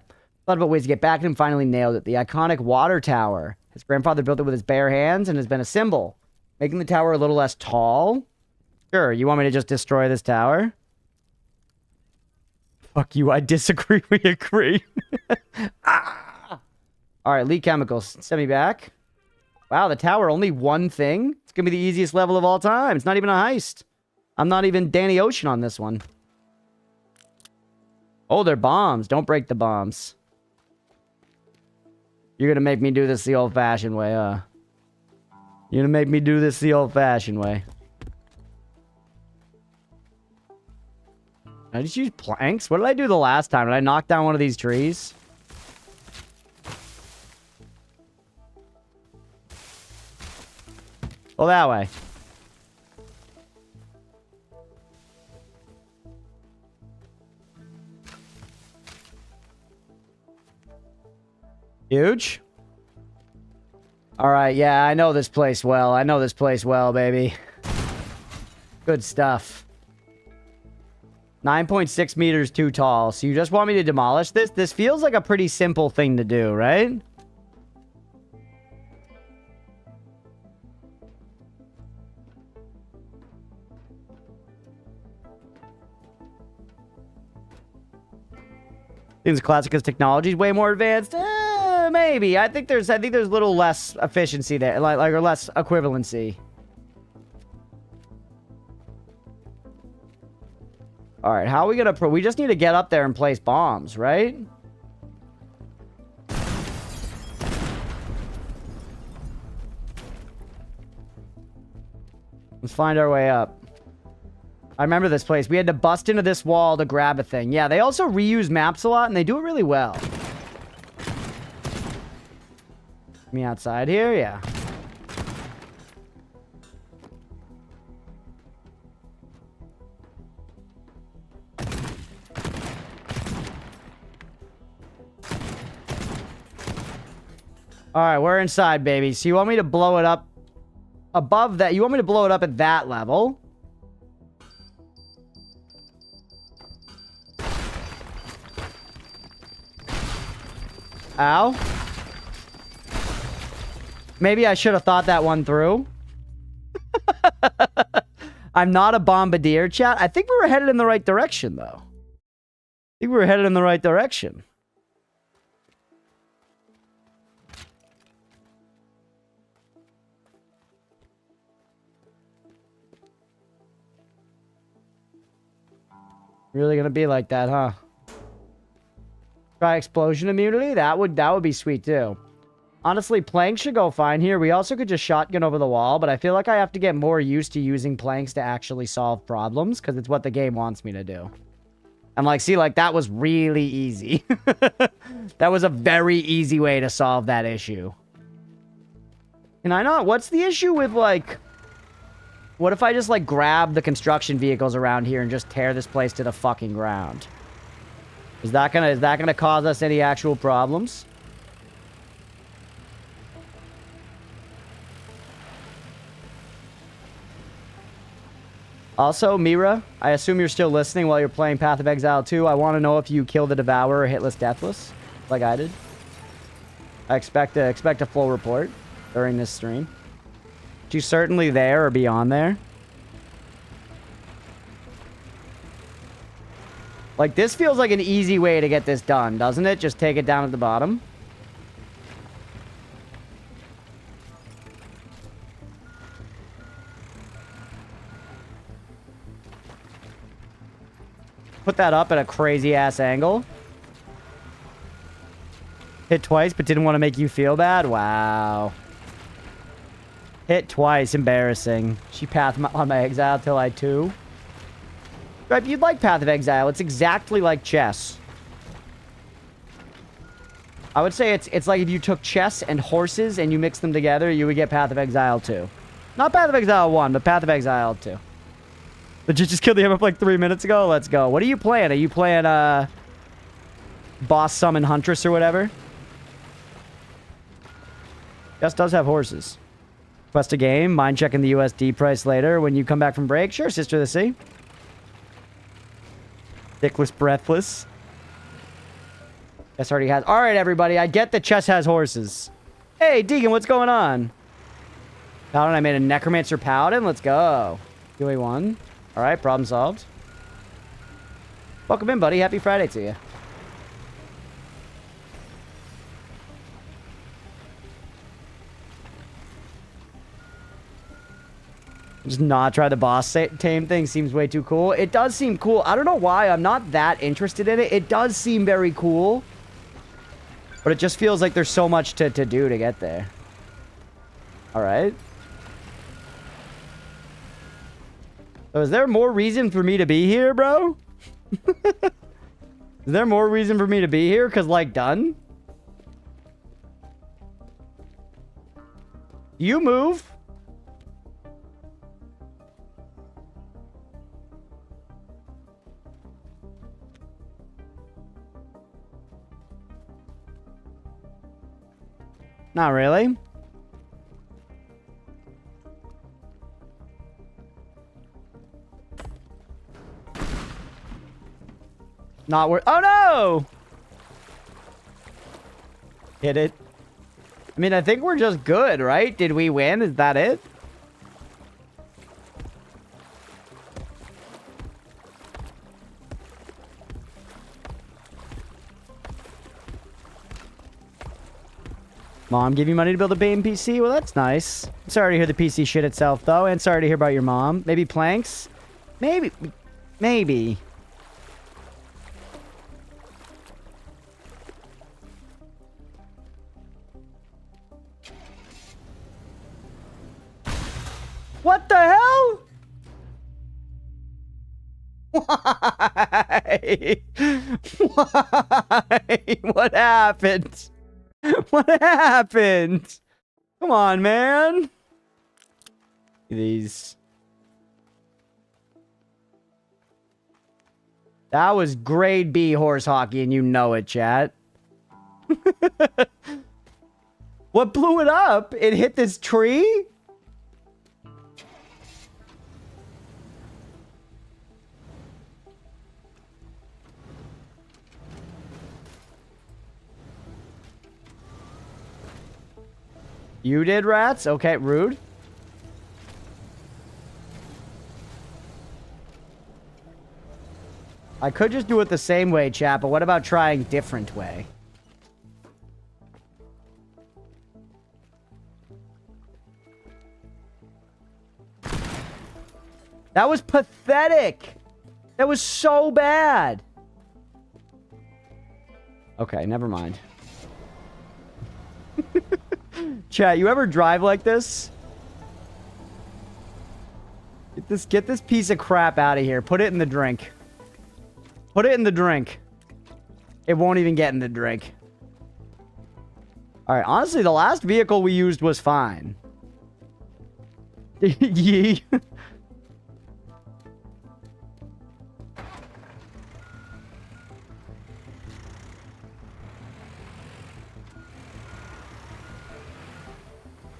Thought about ways to get back at him, finally nailed it. The iconic water tower. His grandfather built it with his bare hands and has been a symbol. Making the tower a little less tall? Sure, you want me to just destroy this tower? Fuck you, I disagree, we agree. Ah! Alright, Lee Chemicals, send me back. Wow, the tower, only one thing? It's gonna be the easiest level of all time. It's not even a heist. I'm not even Danny Ocean on this one. Oh, they're bombs. Don't break the bombs. You're gonna make me do this the old-fashioned way, You're gonna make me do this the old-fashioned way. I just use planks? What did I do the last time? Did I knock down one of these trees? Well, that way. Huge? Alright, yeah, I know this place well. I know this place well, baby. Good stuff. 9.6 meters too tall. So you just want me to demolish this? This feels like a pretty simple thing to do, right? Seems classic because technology is way more advanced. Maybe. I think there's a little less efficiency there, like or less equivalency. All right, how are we gonna? We just need to get up there and place bombs, right? Let's find our way up. I remember this place. We had to bust into this wall to grab a thing. Yeah, they also reuse maps a lot, and they do it really well. Me outside here? Yeah. Alright, we're inside, baby. So you want me to blow it up above that? You want me to blow it up at that level? Ow. Maybe I should have thought that one through. I'm not a bombardier, chat. I think we were headed in the right direction, though. I think we were headed in the right direction. Really gonna be like that, huh? Try explosion immunity? That would be sweet too. Honestly, planks should go fine here. We also could just shotgun over the wall, but I feel like I have to get more used to using planks to actually solve problems, because it's what the game wants me to do. I'm like, see, like, that was really easy. That was a very easy way to solve that issue. Can I not? What's the issue with, like... What if I just, like, grab the construction vehicles around here and just tear this place to the fucking ground? Is that gonna cause us any actual problems? Also, Mira, I assume you're still listening while you're playing Path of Exile 2. I want to know if you kill the Devourer hitless deathless, like I did. I expect a full report during this stream. She's certainly there or beyond there. Like, this feels like an easy way to get this done, doesn't it? Just take it down at the bottom. Put that up at a crazy-ass angle. Hit twice, but didn't want to make you feel bad? Wow. Hit twice. Embarrassing. She pathed on my exile till I 2. Right, you'd like Path of Exile. It's exactly like chess. I would say it's like if you took chess and horses and you mixed them together, you would get Path of Exile 2. Not Path of Exile 1, but Path of Exile 2. Did you just kill the MF like 3 minutes ago? Let's go. What are you playing? Are you playing, Boss Summon Huntress or whatever? Yes, does have horses. Quest a game. Mind checking the USD price later when you come back from break. Sure, Sister of the Sea. Dickless Breathless. Chess already has... Alright, everybody. I get that chess has horses. Hey, Deegan, what's going on? Paladin, I made a Necromancer Paladin. Let's go. QA1. Alright, problem solved. Welcome in, buddy. Happy Friday to you. Just not try the boss tame thing. Seems way too cool. It does seem cool. I don't know why. I'm not that interested in it. It does seem very cool. But it just feels like there's so much to do to get there. Alright. So is there more reason for me to be here, bro? Is there more reason for me to be here? Because, like, done? You move. Not really. Not worth... Oh, no! Hit it. I mean, I think we're just good, right? Did we win? Is that it? Mom give you money to build a game PC? Well, that's nice. Sorry to hear the PC shit itself, though. And sorry to hear about your mom. Maybe planks? Maybe. Maybe. What the hell? Why? Why? What happened? What happened? Come on, man. These. That was grade B horse hockey, and you know it, chat. What blew it up? It hit this tree? You did, rats? Okay, rude. I could just do it the same way, chat, but what about trying different way? That was pathetic. That was so bad. Okay, never mind. Chat, you ever drive like this? Get this piece of crap out of here. Put it in the drink. Put it in the drink. It won't even get in the drink. Alright, honestly, the last vehicle we used was fine. Yee.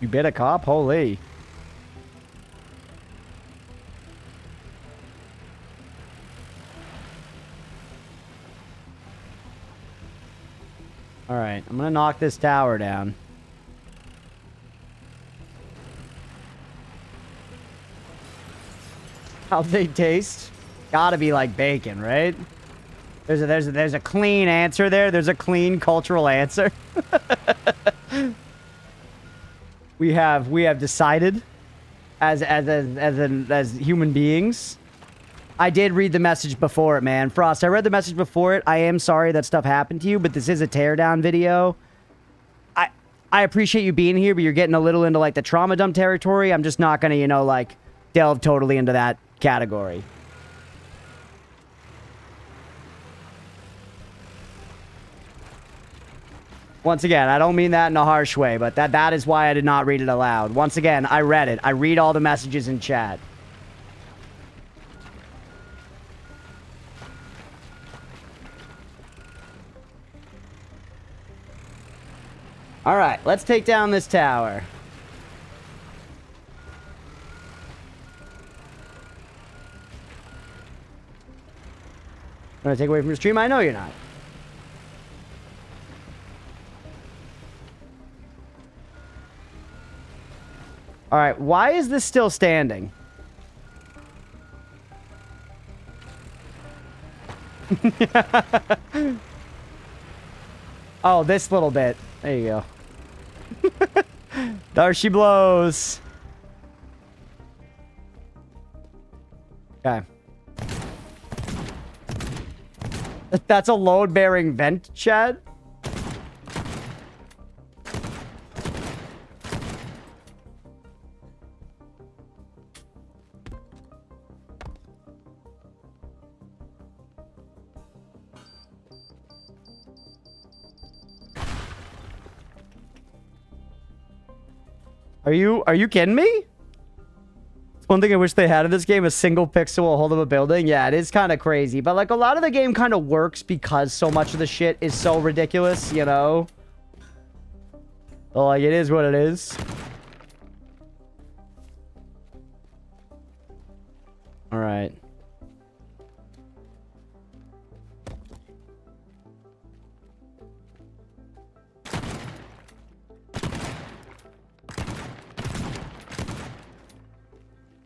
You bit a cop? Holy. Alright, I'm gonna knock this tower down. How'd they taste? Gotta be like bacon, right? There's a clean answer there. There's a clean cultural answer. We have decided as human beings. I did read the message before it, man. Frost, I read the message before it. I am sorry that stuff happened to you, but this is a teardown video. I appreciate you being here, but you're getting a little into like the trauma dump territory. I'm just not gonna, you know, like delve totally into that category. Once again, I don't mean that in a harsh way, but that is why I did not read it aloud. Once again, I read it. I read all the messages in chat. Alright, let's take down this tower. I'm gonna take away from your stream? I know you're not. Alright, why is this still standing? Oh, this little bit. There you go. There she blows. Okay. That's a load-bearing vent, Chad? Are you kidding me? One thing I wish they had in this game, a single pixel will hold up a building. Yeah, it is kind of crazy. But, like, a lot of the game kind of works because so much of the shit is so ridiculous, you know? So, like, it is what it is. Alright.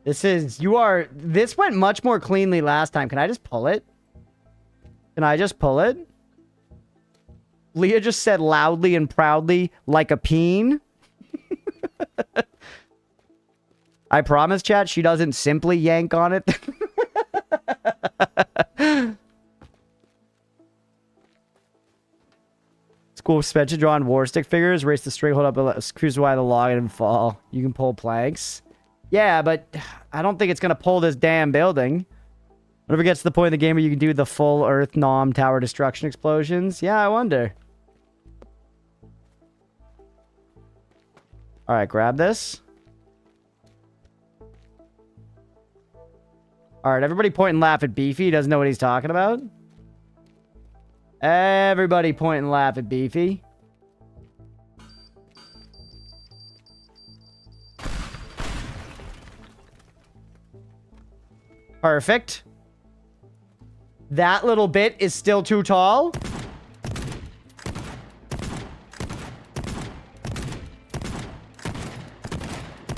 This went much more cleanly last time. Can I just pull it? Can I just pull it? Leah just said loudly and proudly, like a peen. I promise, chat, she doesn't simply yank on it. It's cool. Suspension drawn war stick figures. Race the string, hold up, cruise wide the log and fall. You can pull planks. Yeah, but I don't think it's going to pull this damn building. Whenever it gets to the point in the game where you can do the full Earth Nom tower destruction explosions. Yeah, I wonder. Alright, grab this. Alright, everybody point and laugh at Beefy. He doesn't know what he's talking about. Everybody point and laugh at Beefy. Perfect. That little bit is still too tall.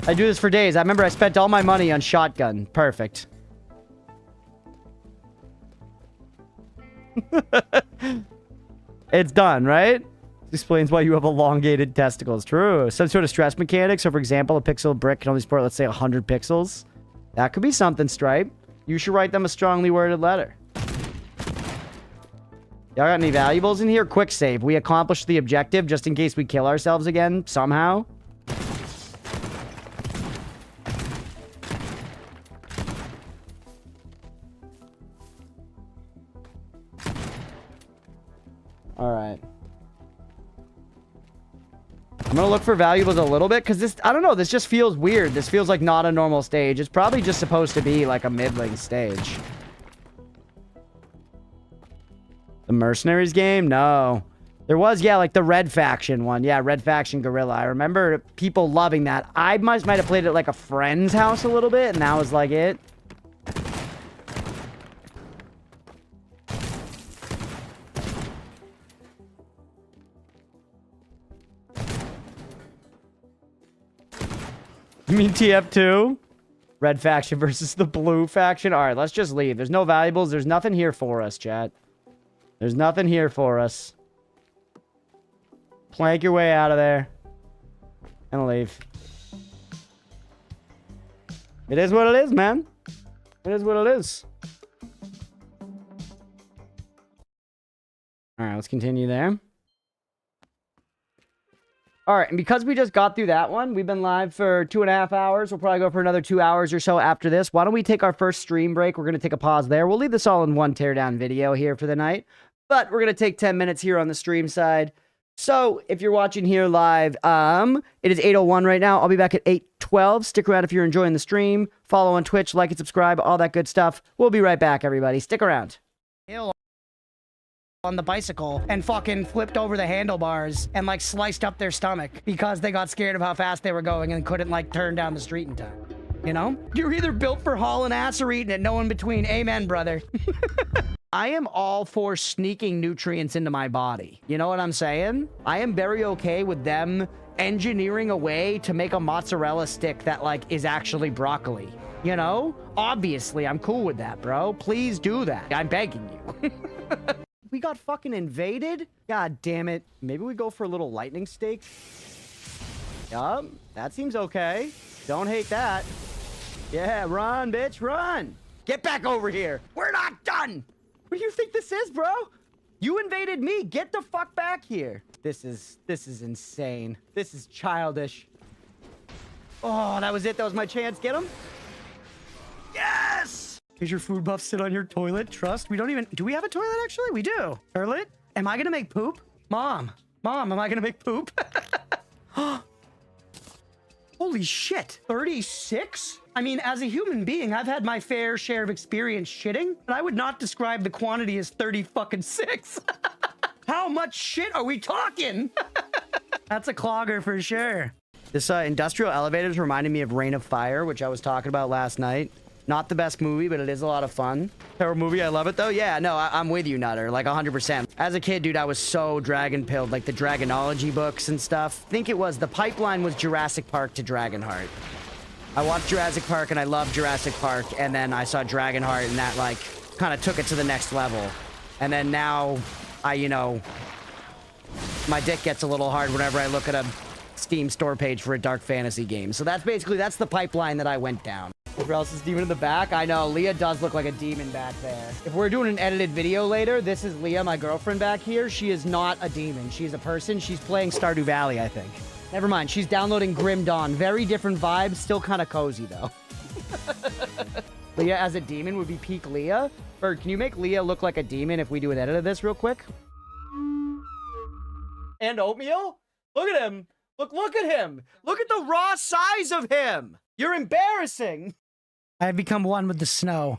I do this for days. I remember I spent all my money on shotgun. Perfect. It's done, right? This explains why you have elongated testicles. True. Some sort of stress mechanic. So, for example, a pixel brick can only support, let's say, 100 pixels. That could be something, Stripe. You should write them a strongly worded letter. Y'all got any valuables in here? Quick save. We accomplished the objective just in case we kill ourselves again somehow. All right. I'm gonna look for valuables a little bit because this, I don't know, this just feels weird. This feels like not a normal stage. It's probably just supposed to be like a middling stage. The Mercenaries game? No. There was, yeah, like the Red Faction one. Yeah, Red Faction Guerrilla. I remember people loving that. I might have played it at like a friend's house a little bit, and that was like it. You mean TF2? Red Faction versus the Blue Faction? All right, let's just leave. There's no valuables. There's nothing here for us, chat. There's nothing here for us. Plank your way out of there. And leave. It is what it is, man. It is what it is. All right, let's continue there. All right, and because we just got through that one, we've been live for 2.5 hours. We'll probably go for another 2 hours or so after this. Why don't we take our first stream break? We're going to take a pause there. We'll leave this all in one teardown video here for the night. But we're going to take 10 minutes here on the stream side. So if you're watching here live, it is 8:01 right now. I'll be back at 8:12. Stick around if you're enjoying the stream. Follow on Twitch, like and subscribe, all that good stuff. We'll be right back, everybody. Stick around. On the bicycle and fucking flipped over the handlebars and like sliced up their stomach because they got scared of how fast they were going and couldn't like turn down the street in time. You know? You're either built for hauling ass or eating it. No in between. Amen, brother. I am all for sneaking nutrients into my body. You know what I'm saying? I am very okay with them engineering a way to make a mozzarella stick that like is actually broccoli. You know? Obviously, I'm cool with that, bro. Please do that. I'm begging you. We got fucking invaded? God damn it. Maybe we go for a little lightning stake? Yup, that seems okay. Don't hate that. Yeah, run, bitch, run. Get back over here. We're not done. What do you think this is, bro? You invaded me. Get the fuck back here. This is insane. This is childish. Oh, that was it. That was my chance. Get him. Yes! Does your food buff sit on your toilet? Trust? We don't even... Do we have a toilet, actually? We do. Toilet? Am I gonna make poop? Mom, am I gonna make poop? Holy shit. 36? I mean, as a human being, I've had my fair share of experience shitting, but I would not describe the quantity as 36. How much shit are we talking? That's a clogger for sure. This industrial elevators reminded me of Reign of Fire, which I was talking about last night. Not the best movie, but it is a lot of fun. Terror movie, I love it though. Yeah, no, I'm with you, Nutter, like 100%. As a kid, dude, I was so dragon-pilled, like the Dragonology books and stuff. I think it was, the pipeline was Jurassic Park to Dragonheart. I watched Jurassic Park and I loved Jurassic Park, and then I saw Dragonheart and that like kind of took it to the next level. And then now, you know, my dick gets a little hard whenever I look at a Steam store page for a dark fantasy game. So that's the pipeline that I went down. Who else is demon in the back? I know, Leah does look like a demon back there. If we're doing an edited video later, this is Leah, my girlfriend back here. She is not a demon. She's a person. She's playing Stardew Valley, I think. Never mind. She's downloading Grim Dawn. Very different vibes. Still kind of cozy, though. Leah as a demon would be peak Leah. Bird, can you make Leah look like a demon if we do an edit of this real quick? And Oatmeal? Look at him. Look at him. Look at the raw size of him. You're embarrassing. I have become one with the snow.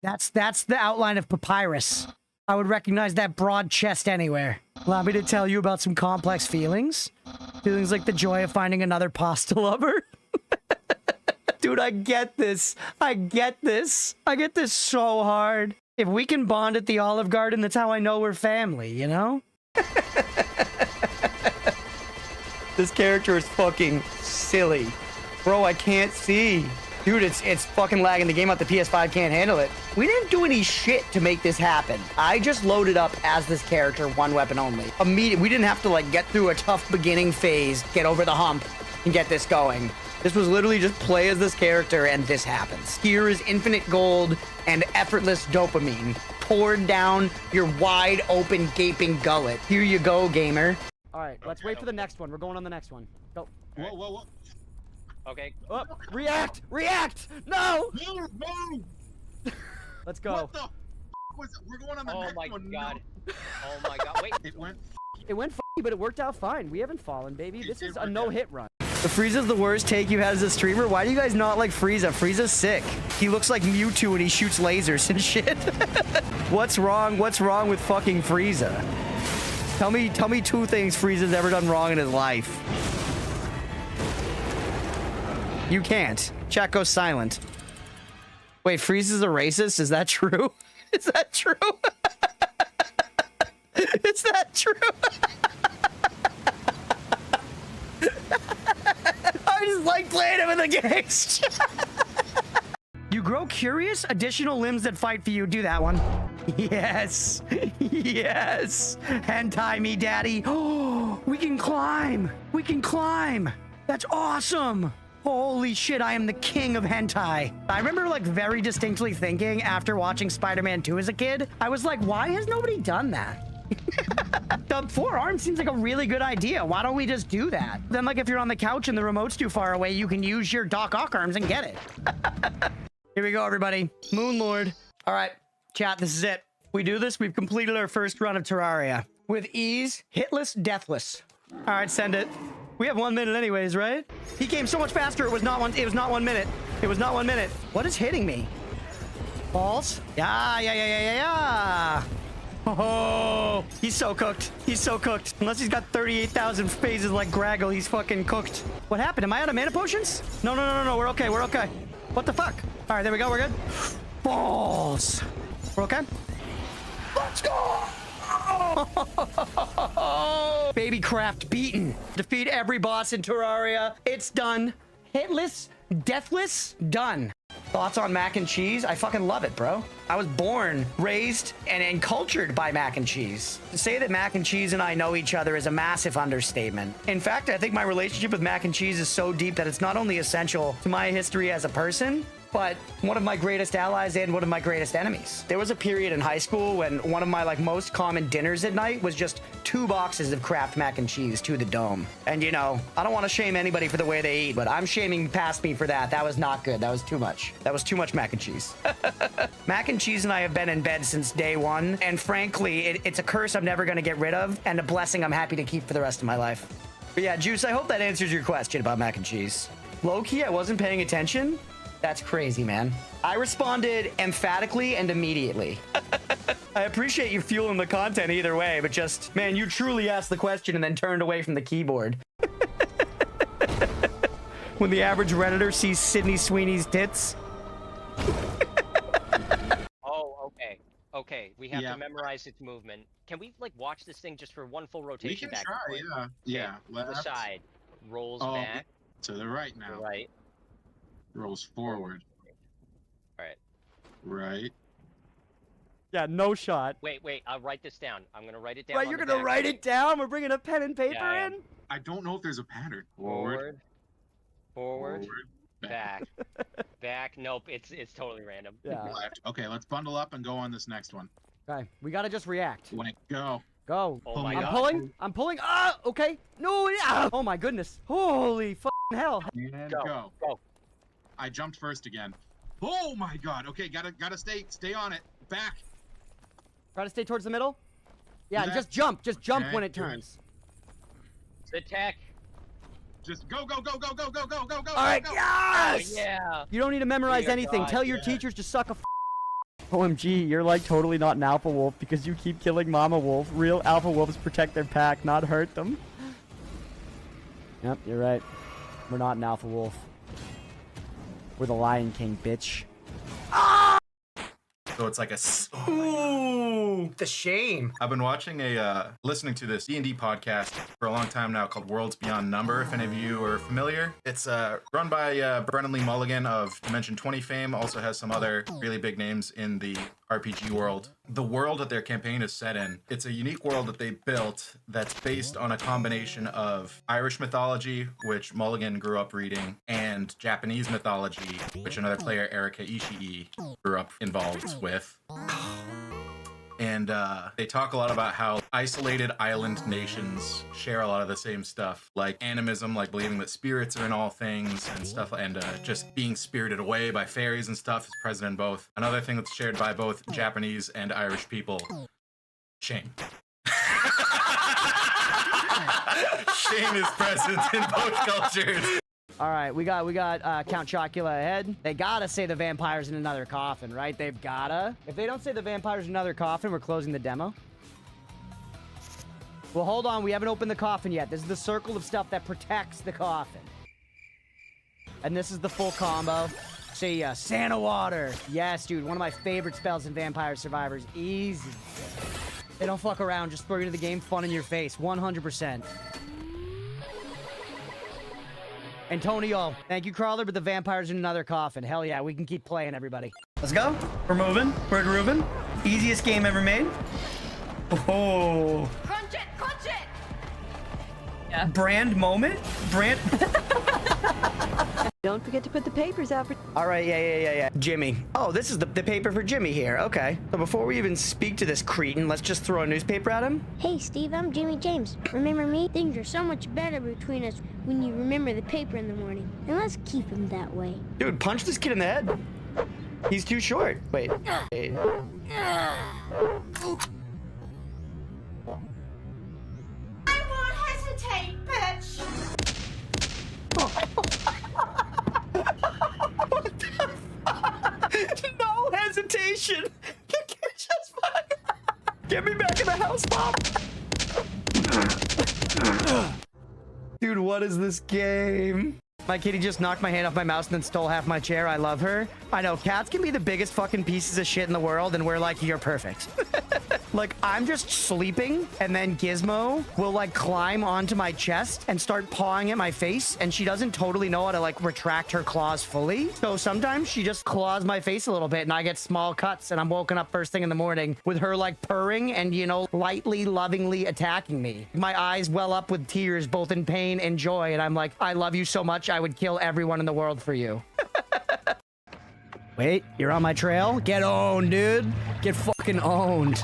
That's the outline of papyrus. I would recognize that broad chest anywhere. Allow me to tell you about some complex feelings. Feelings like the joy of finding another pasta lover. Dude, I get this. I get this. I get this so hard. If we can bond at the Olive Garden, that's how I know we're family, you know? This character is fucking silly. Bro, I can't see. Dude, it's fucking lagging the game out. The PS5 can't handle it. We didn't do any shit to make this happen. I just loaded up as this character, one weapon only. Immediately, we didn't have to like get through a tough beginning phase, get over the hump, and get this going. This was literally just play as this character and this happens. Here is infinite gold and effortless dopamine poured down your wide open gaping gullet. Here you go, gamer. All right, let's wait for the next one. We're going on the next one. Go. Whoa, whoa, whoa. Okay. Oh, react! React! No! Move, move! Let's go. What the f was it? We're going on the next one. Oh my god. No. Oh my god. Wait. It went. It went f***y, but it worked out fine. We haven't fallen, baby. This is a work no-hit run. The Frieza's the worst take you had as a streamer. Why do you guys not like Frieza? Frieza's sick. He looks like Mewtwo and he shoots lasers and shit. What's wrong? What's wrong with fucking Frieza? Tell me 2 things Frieza's ever done wrong in his life. You can't. Chat goes silent. Wait, Frieza's a racist? Is that true? Is that true? Is that true? I just like playing him in the games. You grow curious? Additional limbs that fight for you. Do that one. Yes. Yes. Hentai me, daddy. Oh, we can climb. We can climb. That's awesome. Holy shit, I am the king of hentai. I remember like very distinctly thinking after watching Spider-Man 2 as a kid, I was like, why has nobody done that? The 4 arms seems like a really good idea. Why don't we just do that? Then like if you're on the couch and the remote's too far away, you can use your Doc Ock arms and get it. Here we go, everybody. Moon Lord. All right, chat, this is it. We do this, we've completed our first run of Terraria. With ease, hitless, deathless. All right, send it. We have 1 minute anyways, right? He came so much faster, it was not 1 minute. It was not 1 minute. What is hitting me? Balls? Yeah. Oh, he's so cooked. He's so cooked. Unless he's got 38,000 phases like Graggle, he's fucking cooked. What happened? Am I out of mana potions? No. We're okay. We're okay. What the fuck? All right, there we go. We're good. Balls. We're okay. Let's go. Baby craft beaten. Defeat every boss in Terraria. It's done. Hitless, deathless, done. Thoughts on mac and cheese? I fucking love it, bro. I was born, raised, and cultured by mac and cheese. To say that mac and cheese and I know each other is a massive understatement. In fact, I think my relationship with mac and cheese is so deep that it's not only essential to my history as a person, but one of my greatest allies and one of my greatest enemies. There was a period in high school when one of my like most common dinners at night was just 2 boxes of Kraft mac and cheese to the dome. And you know, I don't want to shame anybody for the way they eat, but I'm shaming past me for that. That was not good. That was too much. That was too much mac and cheese. Mac and cheese and I have been in bed since day 1. And frankly, it's a curse I'm never going to get rid of and a blessing I'm happy to keep for the rest of my life. But yeah, Juice, I hope that answers your question about mac and cheese. Low-key, I wasn't paying attention. That's crazy, man. I responded emphatically and immediately. I appreciate you fueling the content either way, but just, man, you truly asked the question and then turned away from the keyboard. When the average Redditor sees Sydney Sweeney's tits. Oh, okay. Okay, we have to memorize its movement. Can we like watch this thing just for 1 full rotation? We can back try, and yeah. Okay, Yeah. to the side. Rolls Oh, back. to the right now. Right. Rolls forward. Alright. Right. Yeah, no shot. Wait, I'll write this down. I'm gonna write it down. Right, you're gonna write it down? We're bringing a pen and paper in? I don't know if there's a pattern. Forward. Back. Back. Nope, it's totally random. Yeah. Left. Okay, let's bundle up and go on this next one. Okay, we gotta just react. Link, go. Go. Oh my I'm god. I'm pulling. Ah, okay. No, yeah. Oh my goodness. Holy fucking hell. And Go. I jumped first again. Oh my god. Okay, gotta stay on it. Back. Try to stay towards the middle. Yeah, and Left. just jump Okay, when it good. turns. It's attack. Just go. All Alright, yes! Oh, yeah. You don't need to memorize Dear anything. God, Tell your yeah. teachers to suck a OMG, you're like totally not an alpha wolf because you keep killing mama wolf. Real alpha wolves protect their pack, not hurt them. Yep, you're right. We're not an alpha wolf. We're the Lion King, bitch. So it's like a. Ooh, the shame. I've been watching listening to this D&D podcast for a long time now called Worlds Beyond Number. If any of you are familiar, it's run by Brennan Lee Mulligan of Dimension 20 fame. Also has some other really big names in the RPG world. The world that their campaign is set in, it's a unique world that they built that's based on a combination of Irish mythology, which Mulligan grew up reading, and and Japanese mythology, which another player, Erika Ishii, grew up involved with. And they talk a lot about how isolated island nations share a lot of the same stuff, like animism, like believing that spirits are in all things and stuff, and just being spirited away by fairies and stuff is present in both. Another thing that's shared by both Japanese and Irish people, shame. Shame is present in both cultures. All right, we got Count Chocula ahead. They gotta say the vampire's in another coffin, right? They've gotta. If they don't say the vampire's in another coffin, we're closing the demo. Well, hold on. We haven't opened the coffin yet. This is the circle of stuff that protects the coffin. And this is the full combo. See ya. Santa water. Yes, dude. One of my favorite spells in Vampire Survivors. Easy. They don't fuck around. Just throw you into the game. Fun in your face. 100%. Antonio, thank you, Crawler, but the vampire's in another coffin. Hell yeah, we can keep playing, everybody. Let's go. We're moving. We're grooving. Easiest game ever made. Oh. Crunch it! Crunch it! Yeah. Brand moment? Brand... Don't forget to put the papers out for... All right, yeah. Jimmy. Oh, this is the paper for Jimmy here. Okay. So before we even speak to this cretin, let's just throw a newspaper at him. Hey, Steve, I'm Jimmy James. Remember me? Things are so much better between us when you remember the paper in the morning. And let's keep him that way. Dude, punch this kid in the head. He's too short. Wait. I won't hesitate, bitch! No hesitation. Get me back in the house, Pop. Dude, what is this game? My kitty just knocked my hand off my mouse and then stole half my chair. I love her. I know, cats can be the biggest fucking pieces of shit in the world, and we're like, you're perfect. Like, I'm just sleeping, and then Gizmo will, like, climb onto my chest and start pawing at my face, and she doesn't totally know how to, like, retract her claws fully. So sometimes she just claws my face a little bit, and I get small cuts, and I'm woken up first thing in the morning with her, like, purring and, you know, lightly, lovingly attacking me. My eyes well up with tears, both in pain and joy, and I'm like, I love you so much, I would kill everyone in the world for you. Wait, you're on my trail? Get owned, dude. Get fucking owned.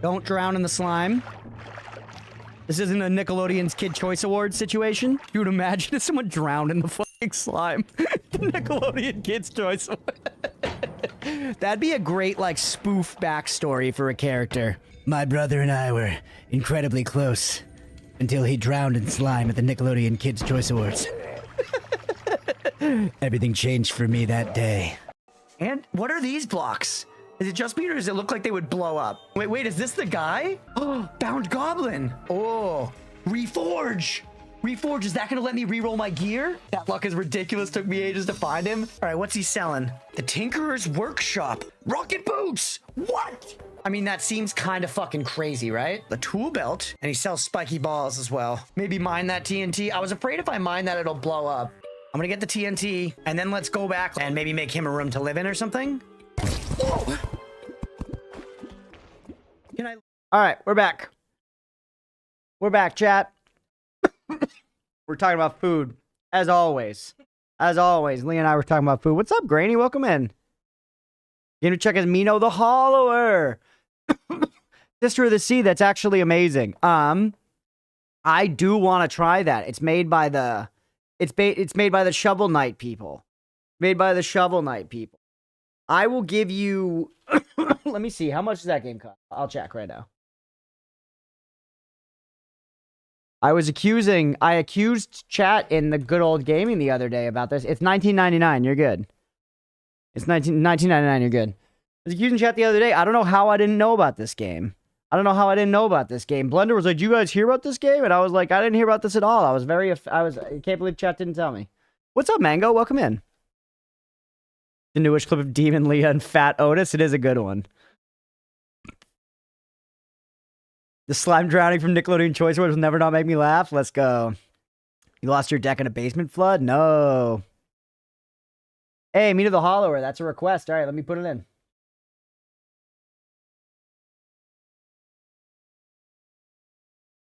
Don't drown in the slime. This isn't a Nickelodeon's Kid Choice Awards situation. Dude, imagine if someone drowned in the fucking slime. Nickelodeon Kids Choice Award. That'd be a great, like, spoof backstory for a character. My brother and I were incredibly close until he drowned in slime at the Nickelodeon Kids Choice Awards. Everything changed for me that day. And what are these blocks? Is it just me or does it look like they would blow up? Wait, is this the guy? Oh, Bound Goblin. Oh, Reforge. Reforge, is that gonna let me reroll my gear? That luck is ridiculous, took me ages to find him. All right, what's he selling? The Tinkerer's Workshop. Rocket boots. What? I mean, that seems kind of fucking crazy, right? The tool belt, and he sells spiky balls as well. Maybe mine that TNT. I was afraid if I mine that, it'll blow up. I'm gonna get the TNT, and then let's go back and maybe make him a room to live in or something. Whoa. Can I? All right, we're back. We're back, chat. We're talking about food, as always. As always, Lee and I were talking about food. What's up, Granny? Welcome in. You gonna check out Mino the Hollower. Sister of the Sea, that's actually amazing. I do want to try that. It's made by the Shovel Knight people. Made by the Shovel Knight people. I will give you let me see, how much does that game cost? I'll check right now. I accused chat in the good old gaming the other day about this. It's $19.99, you're good. It's $19.99, you're good. I was accusing chat the other day. I don't know how I didn't know about this game. Blender was like, "Do you guys hear about this game?" And I was like, "I didn't hear about this at all." I can't believe chat didn't tell me. What's up, Mango? Welcome in. The newish clip of Demon Leah and Fat Otis. It is a good one. The slime drowning from Nickelodeon Choice Awards will never not make me laugh. Let's go. You lost your deck in a basement flood? No. Hey, Meet of the Hollower. That's a request. All right, let me put it in.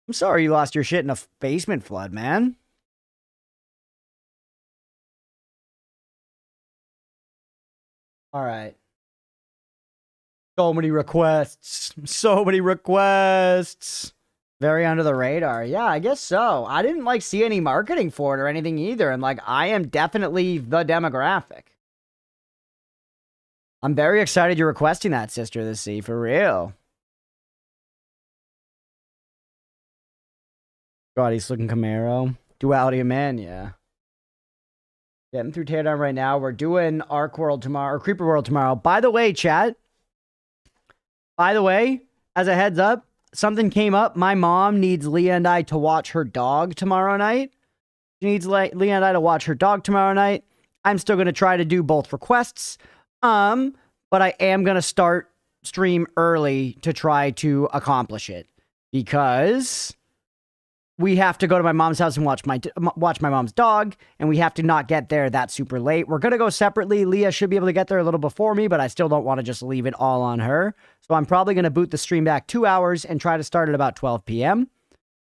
I'm sorry you lost your shit in a basement flood, man. All right. So many requests. So many requests. Very under the radar. Yeah, I guess so. I didn't like see any marketing for it or anything either. And like, I am definitely the demographic. I'm very excited you're requesting that, Sister of the Sea, for real. God, he's looking Camaro. Duality of Man, yeah. Getting through Teardown right now. We're doing Ark World tomorrow, or Creeper World tomorrow. By the way, chat. By the way, as a heads up, something came up. My mom needs Leah and I to watch her dog tomorrow night. She needs Leah and I to watch her dog tomorrow night. I'm still going to try to do both requests. But I am going to start stream early to try to accomplish it. Because we have to go to my mom's house and watch my mom's dog, and we have to not get there that super late. We're going to go separately. Leah should be able to get there a little before me, but I still don't want to just leave it all on her. So I'm probably going to boot the stream back 2 hours and try to start at about 12 p.m.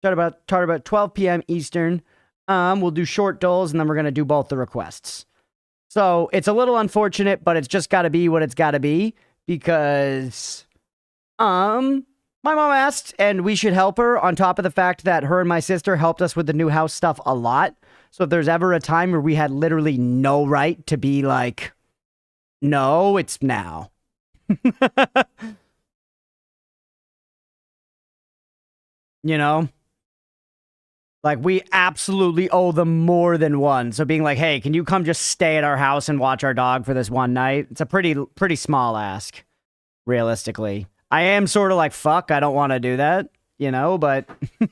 Start about 12 p.m. Eastern. We'll do short doles, and then we're going to do both the requests. So it's a little unfortunate, but it's just got to be what it's got to be, because my mom asked, and we should help her, on top of the fact that her and my sister helped us with the new house stuff a lot. So if there's ever a time where we had literally no right to be like, no, it's now. You know? Like, we absolutely owe them more than one. So being like, hey, can you come just stay at our house and watch our dog for this one night? It's a pretty small ask, realistically. I am sort of like, fuck, I don't want to do that, you know, but...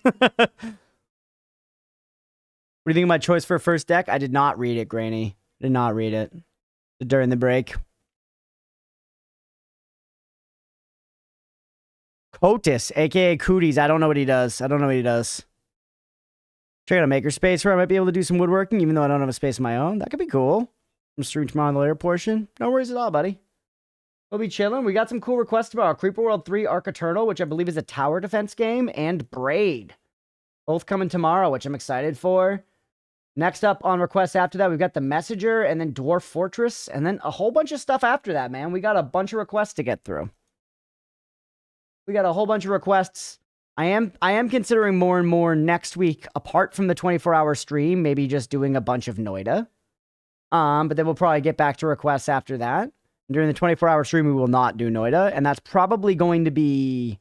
What do you think of my choice for a first deck? I did not read it, Granny. Did not read it during the break. Cotis, a.k.a. Cooties. I don't know what he does. Check out a makerspace where I might be able to do some woodworking, even though I don't have a space of my own. That could be cool. I'm streaming tomorrow on the later portion. No worries at all, buddy. We'll be chilling. We got some cool requests about Creeper World 3 Ark Eternal, which I believe is a tower defense game, and Braid. Both coming tomorrow, which I'm excited for. Next up on requests after that, we've got The Messenger, and then Dwarf Fortress, and then a whole bunch of stuff after that, man. We got a bunch of requests to get through. We got a whole bunch of requests. I am considering more and more next week, apart from the 24-hour stream, maybe just doing a bunch of Noida. But then we'll probably get back to requests after that. During the 24-hour stream, we will not do Noida, and that's probably going to be...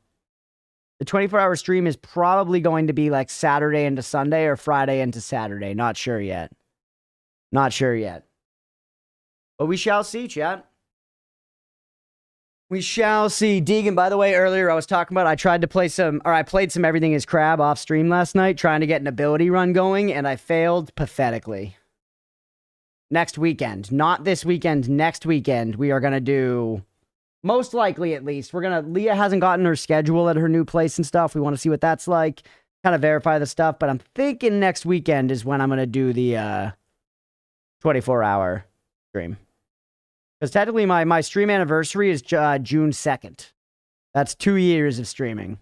The 24-hour stream is probably going to be like Saturday into Sunday or Friday into Saturday. Not sure yet. Not sure yet. But we shall see, chat. We shall see. Deegan, by the way, earlier I was talking about I tried to play some... Or I played some Everything is Crab off stream last night, trying to get an ability run going, and I failed pathetically. Next weekend. Not this weekend. Next weekend. We are going to do... Most likely, at least. Leah hasn't gotten her schedule at her new place and stuff. We want to see what that's like. Kind of verify the stuff. But I'm thinking next weekend is when I'm going to do the 24-hour stream. Because technically my stream anniversary is June 2nd. That's 2 years of streaming.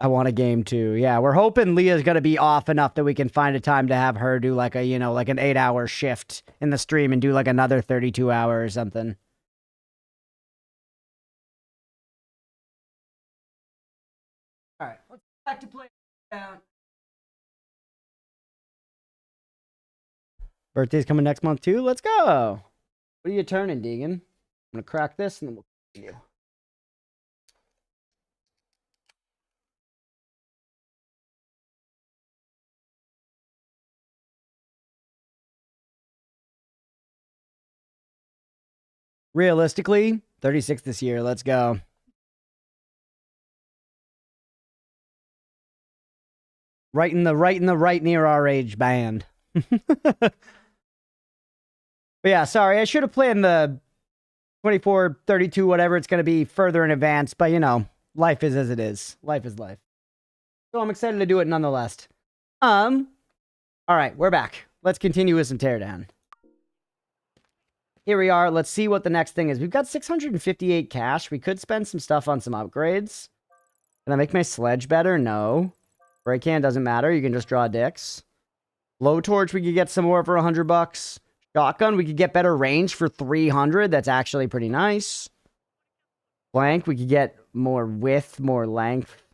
I want a game too. Yeah, we're hoping Leah's going to be off enough that we can find a time to have her do like a, you know, like an 8-hour shift in the stream and do like another 32 hours or something. All right, let's go back to play down. Birthday's coming next month too. Let's go. What are you turning, Deegan? I'm going to crack this and then we'll continue. Realistically, 36 this year. Let's go. Right near our age band. But yeah, sorry. I should have planned the 24, 32, whatever it's going to be further in advance. But, you know, life is as it is. Life is life. So I'm excited to do it nonetheless. All right, we're back. Let's continue with some Teardown. Here we are. Let's see what the next thing is. We've got 658 cash. We could spend some stuff on some upgrades. Can I make my sledge better? No. Break can doesn't matter. You can just draw dicks. Blowtorch, we could get some more for $100. Shotgun, we could get better range for 300. That's actually pretty nice. Flank, we could get more width, more length.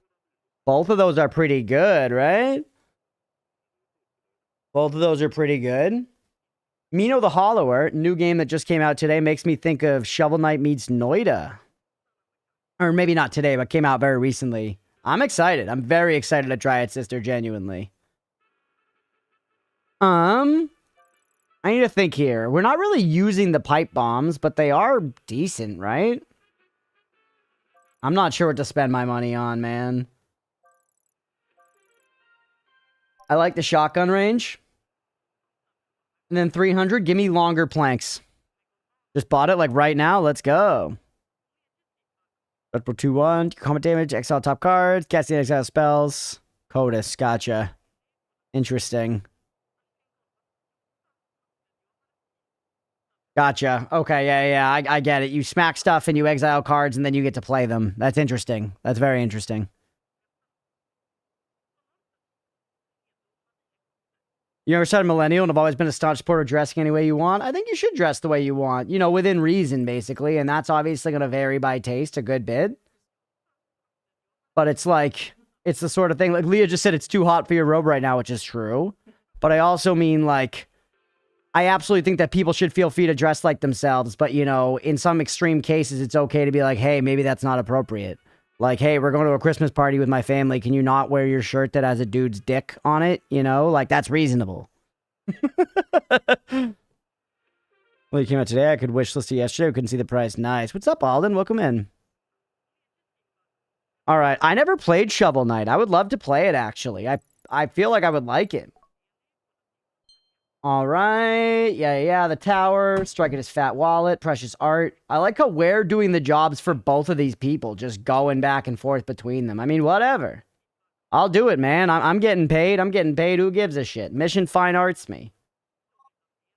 Both of those are pretty good, right? Both of those are pretty good. Mino the Hollower, new game that just came out today, makes me think of Shovel Knight meets Noida. Or maybe not today, but came out very recently. I'm excited. I'm very excited to try it, sister, genuinely. I need to think here. We're not really using the pipe bombs, but they are decent, right? I'm not sure what to spend my money on, man. I like the shotgun range. And then 300, give me longer planks. Just bought it like right now. Let's go. Red Bull 2-1. Combat damage. Exile top cards. Casting exile spells. Codus. Gotcha. Interesting. Gotcha. Okay, yeah. I get it. You smack stuff and you exile cards and then you get to play them. That's interesting. That's very interesting. You ever said a millennial and have always been a staunch supporter of dressing any way you want? I think you should dress the way you want. You know, within reason, basically. And that's obviously going to vary by taste a good bit. But it's like, it's the sort of thing, like Leah just said, it's too hot for your robe right now, which is true. But I also mean, like, I absolutely think that people should feel free to dress like themselves. But, you know, in some extreme cases, it's okay to be like, hey, maybe that's not appropriate. Like, hey, we're going to a Christmas party with my family. Can you not wear your shirt that has a dude's dick on it? You know, like, that's reasonable. Well, you came out today. I could wish list it yesterday. We couldn't see the price. Nice. What's up, Alden? Welcome in. All right. I never played Shovel Knight. I would love to play it, actually. I feel like I would like it. All right. Yeah. The tower. Strike at his fat wallet. Precious art. I like how we're doing the jobs for both of these people. Just going back and forth between them. I mean, whatever. I'll do it, man. I'm getting paid. I'm getting paid. Who gives a shit? Mission Fine Arts me.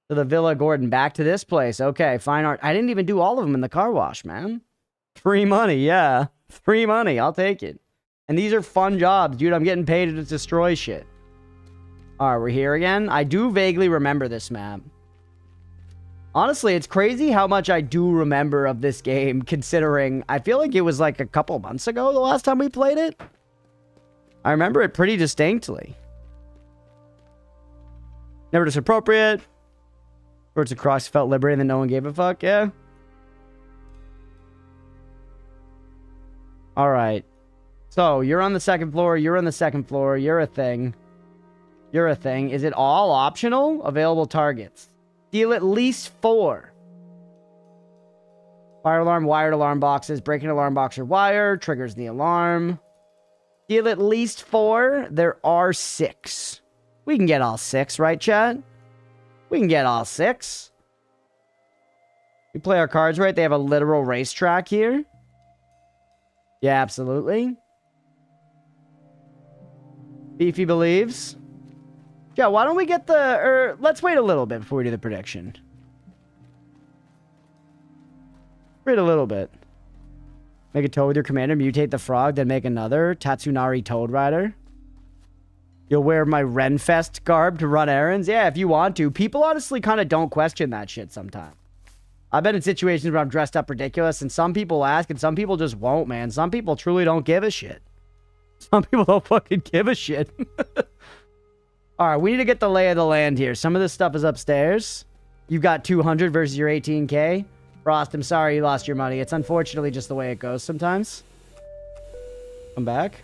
To the Villa Gordon. Back to this place. Okay. Fine art. I didn't even do all of them in the car wash, man. Free money. Yeah. Free money. I'll take it. And these are fun jobs, dude. I'm getting paid to destroy shit. All right, we're here again. I do vaguely remember this map. Honestly, it's crazy how much I do remember of this game, considering I feel like it was like a couple months ago the last time we played it. I remember it pretty distinctly. Never disappropriate. Words across felt liberating that no one gave a fuck, yeah. All right. So, you're on the second floor, you're on the second floor, you're a thing. You're a thing. Is it all optional? Available targets. Deal at least 4. Fire alarm, wired alarm boxes. Breaking alarm box or wire. Triggers the alarm. Deal at least 4. There are 6. We can get all 6, right, chat? We can get all 6. We play our cards right. They have a literal racetrack here. Yeah, absolutely. Beefy believes. Yeah, why don't we get the... let's wait a little bit before we do the prediction. Wait a little bit. Make a toad with your commander, mutate the frog, then make another. Tatsunari Toad Rider. You'll wear my Renfest garb to run errands? Yeah, if you want to. People honestly kind of don't question that shit sometimes. I've been in situations where I'm dressed up ridiculous, and some people ask, and some people just won't, man. Some people truly don't give a shit. Some people don't fucking give a shit. All right, we need to get the lay of the land here. Some of this stuff is upstairs. You've got 200 versus your 18K. Frost, I'm sorry you lost your money. It's unfortunately just the way it goes sometimes. Come back.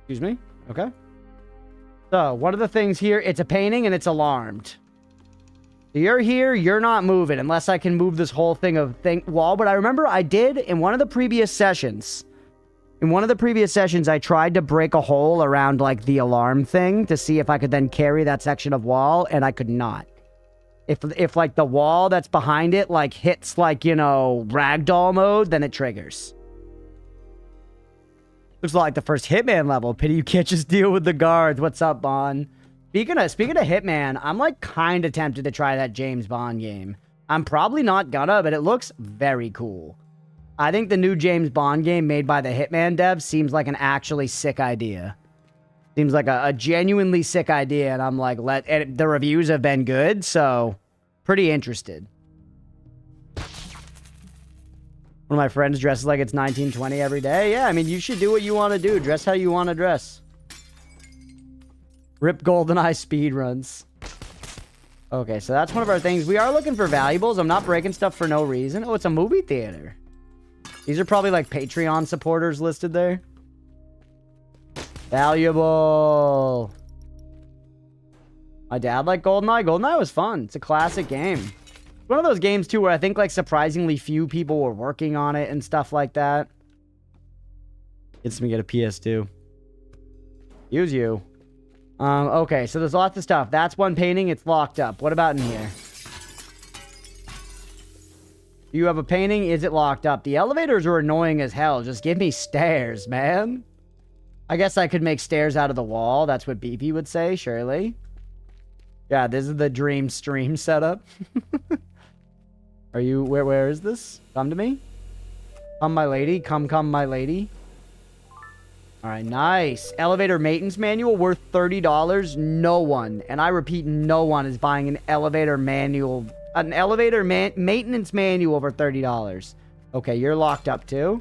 Excuse me? Okay. So, one of the things here, it's a painting and it's alarmed. You're here, you're not moving unless I can move this whole thing of wall. But I remember I did in one of the previous sessions. In one of the previous sessions, I tried to break a hole around like the alarm thing to see if I could then carry that section of wall, and I could not. If like the wall that's behind it like hits like, you know, ragdoll mode, then it triggers. Looks like the first Hitman level. Pity you can't just deal with the guards. What's up, Bond? Speaking of Hitman, I'm like kind of tempted to try that James Bond game. I'm probably not gonna, but it looks very cool. I think the new James Bond game made by the Hitman devs seems like an actually sick idea. Seems like a genuinely sick idea, and I'm like, and the reviews have been good, so pretty interested. One of my friends dresses like it's 1920 every day. Yeah, I mean, you should do what you want to do. Dress how you want to dress. Rip GoldenEye speedruns. Okay, so that's one of our things. We are looking for valuables. I'm not breaking stuff for no reason. Oh, it's a movie theater. These are probably like Patreon supporters listed there. Valuable. My dad liked GoldenEye. GoldenEye was fun. It's a classic game. One of those games, too, where I think, like, surprisingly few people were working on it and stuff like that. Gets me get a PS2. Use you. Okay, so there's lots of stuff. That's one painting. It's locked up. What about in here? You have a painting. Is it locked up? The elevators are annoying as hell. Just give me stairs, man. I guess I could make stairs out of the wall. That's what BP would say, surely. Yeah, this is the dream stream setup. Are you... Where is this? Come to me. Come, my lady. Come, my lady. Alright, nice. Elevator maintenance manual worth $30. No one, and I repeat, no one is buying an elevator manual... An elevator maintenance manual for $30. Okay, you're locked up too.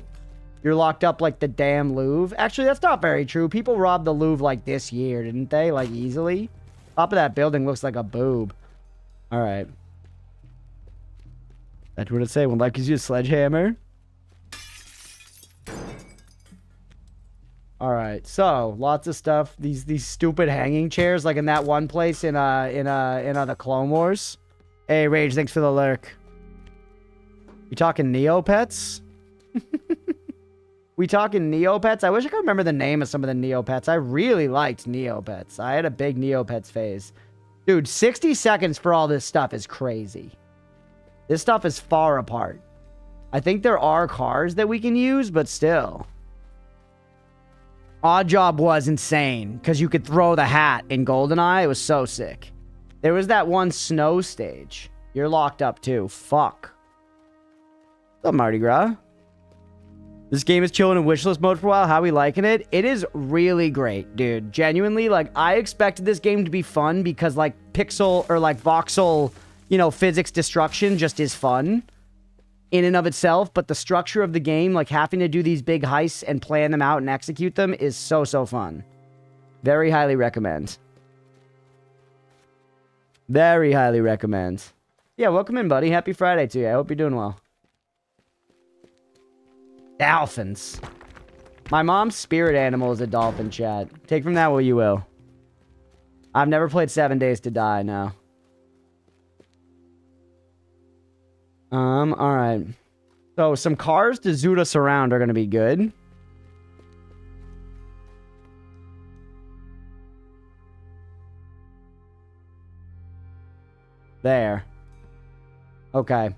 You're locked up like the damn Louvre. Actually, that's not very true. People robbed the Louvre like this year, didn't they? Like easily. Top of that building looks like a boob. Alright. That's what it say. When life gives you a sledgehammer. Alright, so lots of stuff. These stupid hanging chairs, like in that one place in the Clone Wars. Hey, Rage, thanks for the lurk. You talking Neopets? We talking Neopets? I wish I could remember the name of some of the Neopets. I really liked Neopets. I had a big Neopets phase. Dude, 60 seconds for all this stuff is crazy. This stuff is far apart. I think there are cars that we can use, but still. Odd Job was insane, because you could throw the hat in GoldenEye. It was so sick. There was that one snow stage. You're locked up too. Fuck. What's up, Mardi Gras? This game is chilling in wishlist mode for a while. How we liking it? It is really great, dude. Genuinely, like, I expected this game to be fun because, like, pixel or, like, voxel, you know, physics destruction just is fun in and of itself. But the structure of the game, like, having to do these big heists and plan them out and execute them is so, so fun. Very highly recommend. Very highly recommend. Yeah, welcome in, buddy. Happy Friday to you. I hope you're doing well. Dolphins. My mom's spirit animal is a dolphin, chat. Take from that what you will. I've never played 7 Days to Die, no. Alright. So, some cars to zoot us around are going to be good. There. Okay.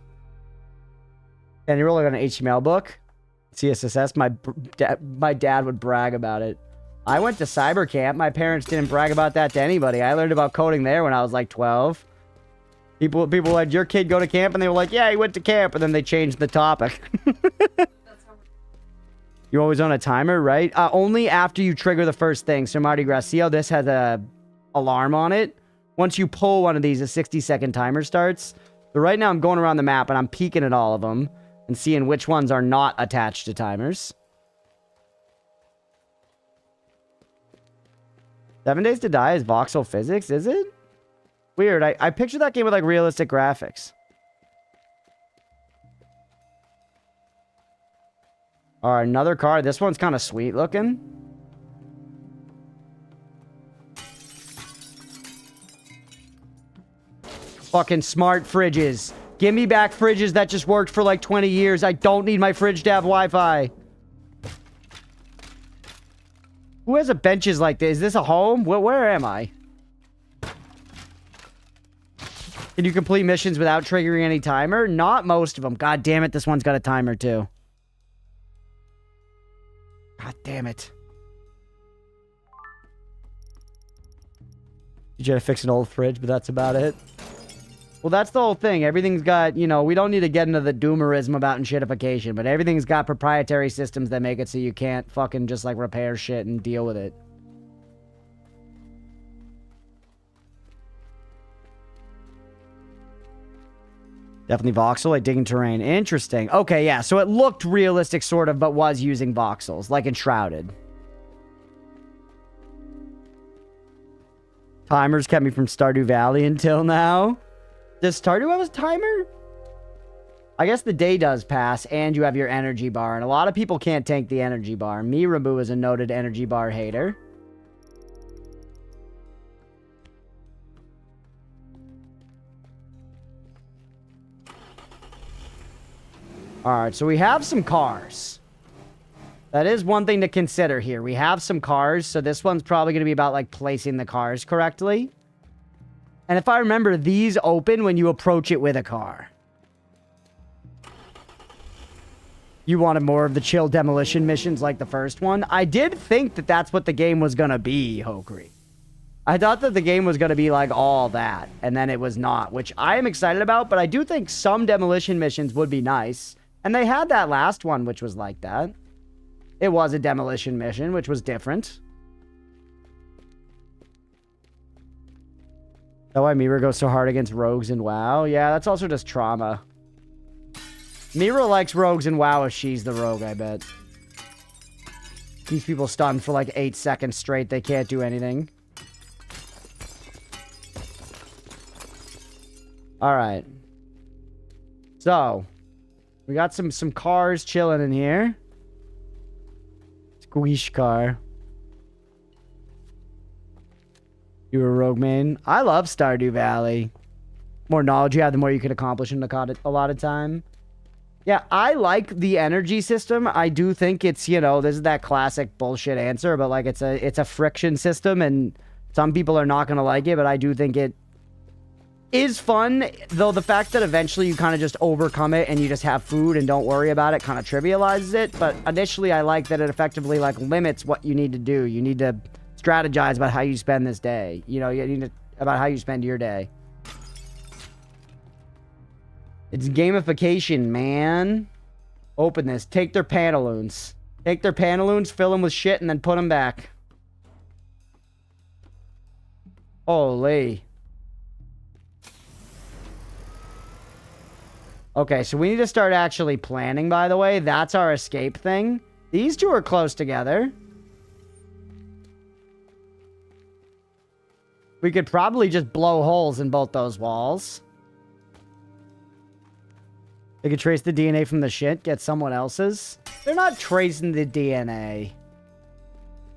And you're rolling on an HTML book? CSSS? My dad would brag about it. I went to cyber camp. My parents didn't brag about that to anybody. I learned about coding there when I was like 12. People were like, your kid go to camp? And they were like, yeah, he went to camp. And then they changed the topic. You're always on a timer, right? Only after you trigger the first thing. So Mardi Gras, see how this has a alarm on it? Once you pull one of these, a 60-second timer starts. So right now I'm going around the map and I'm peeking at all of them and seeing which ones are not attached to timers. 7 Days to Die is voxel physics, is it? Weird. I picture that game with like realistic graphics. Alright, another car. This one's kind of sweet looking. Fucking smart fridges. Give me back fridges that just worked for like 20 years. I don't need my fridge to have Wi-Fi. Who has a benches like this? Is this a home? Where am I? Can you complete missions without triggering any timer? Not most of them. God damn it, this one's got a timer too. God damn it. You gotta fix an old fridge, but that's about it. Well, that's the whole thing. Everything's got, you know, we don't need to get into the doomerism about shitification, but everything's got proprietary systems that make it so you can't fucking just, like, repair shit and deal with it. Definitely voxel, like digging terrain. Interesting. Okay, yeah, so it looked realistic, sort of, but was using voxels, like in Shrouded. Timers kept me from Stardew Valley until now. Does Stardew have a timer? I guess the day does pass, and you have your energy bar, and a lot of people can't tank the energy bar. Mirabu is a noted energy bar hater. Alright, so we have some cars. That is one thing to consider here. We have some cars, so this one's probably going to be about, like, placing the cars correctly. And if I remember, these open when you approach it with a car. You wanted more of the chill demolition missions like the first one? I did think that that's what the game was going to be, Hokri. I thought that the game was going to be like all that, and then it was not, which I am excited about, but I do think some demolition missions would be nice. And they had that last one, which was like that. It was a demolition mission, which was different. Is that why Mira goes so hard against rogues in WoW? Yeah, that's also just trauma. Mira likes rogues in WoW if she's the rogue, I bet. Keeps people stunned for like 8 seconds straight. They can't do anything. Alright. So, we got some cars chilling in here. Squish car. You were a rogue main. I love Stardew Valley. More knowledge you have, the more you can accomplish in a lot of time. Yeah, I like the energy system. I do think it's, you know, this is that classic bullshit answer, but like it's a friction system, and some people are not going to like it, but I do think it is fun, though the fact that eventually you kind of just overcome it and you just have food and don't worry about it kind of trivializes it. But initially I like that it effectively like limits what you need to do. You need to strategize about how you spend this day. You know, you need to, about how you spend your day. It's gamification, man. Open this. Take their pantaloons. Take their pantaloons, fill them with shit, and then put them back. Holy. Okay, so we need to start actually planning, by the way. That's our escape thing. These two are close together. We could probably just blow holes in both those walls. They could trace the DNA from the shit, get someone else's. They're not tracing the DNA.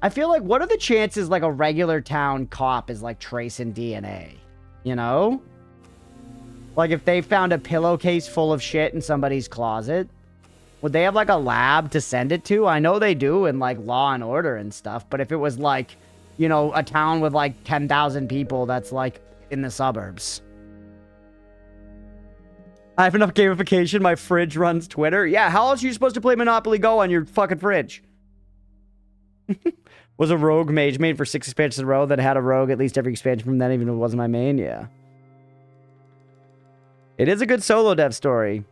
I feel like, what are the chances like a regular town cop is like tracing DNA? You know? Like if they found a pillowcase full of shit in somebody's closet, would they have like a lab to send it to? I know they do in like Law and Order and stuff, but if it was like, you know, a town with like 10,000 people that's like in the suburbs. I have enough gamification, my fridge runs Twitter. Yeah, how else are you supposed to play Monopoly Go on your fucking fridge? Was a rogue mage main for 6 expansions in a row that had a rogue at least every expansion from then, even if it wasn't my main? Yeah. It is a good solo dev story.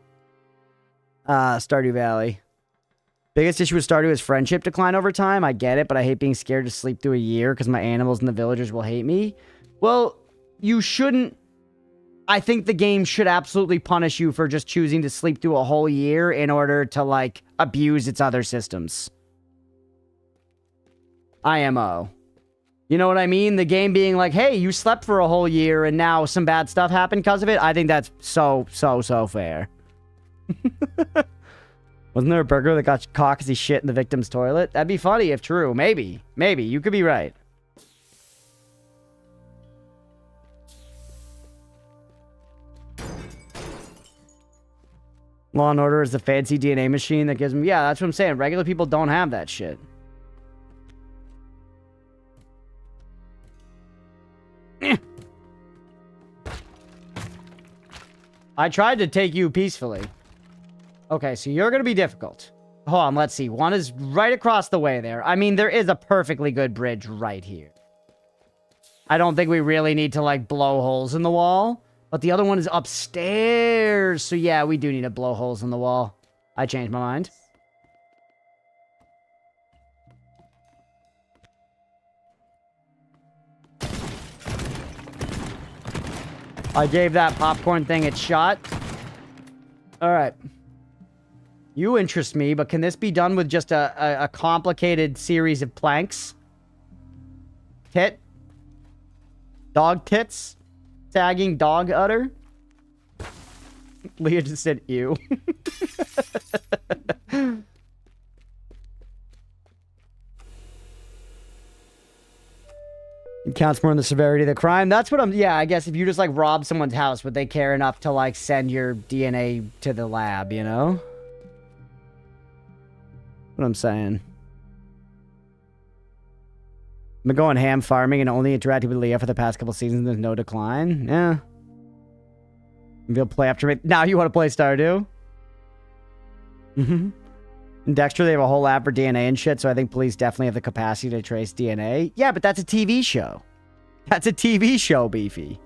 Stardew Valley. Biggest issue with Stardew is friendship decline over time. I get it, but I hate being scared to sleep through a year because my animals and the villagers will hate me. Well, you shouldn't. I think the game should absolutely punish you for just choosing to sleep through a whole year in order to, like, abuse its other systems. IMO. You know what I mean? The game being like, hey, you slept for a whole year and now some bad stuff happened because of it. I think that's so fair. Wasn't there a burglar that got caught because he shit in the victim's toilet? That'd be funny if true. Maybe. Maybe. You could be right. Law and Order is the fancy DNA machine that gives them... Yeah, that's what I'm saying. Regular people don't have that shit. I tried to take you peacefully. Okay, so you're going to be difficult. Hold on, let's see. One is right across the way there. I mean, there is a perfectly good bridge right here. I don't think we really need to, like, blow holes in the wall. But the other one is upstairs. So yeah, we do need to blow holes in the wall. I changed my mind. I gave that popcorn thing its shot. All right. You interest me, but can this be done with just a complicated series of planks? Tit? Dog tits? Tagging dog udder? Leah just said ew. It counts more in the severity of the crime. That's what I'm... Yeah, I guess if you just, like, rob someone's house, would they care enough to, like, send your DNA to the lab, you know? What I'm saying. I've been going ham farming and only interacting with Leah for the past couple seasons. There's no decline. Yeah. Maybe I'll play after me. Now you want to play Stardew? Mm-hmm. In Dexter, they have a whole lab for DNA and shit, so I think police definitely have the capacity to trace DNA. Yeah, but that's a TV show. That's a TV show, Beefy.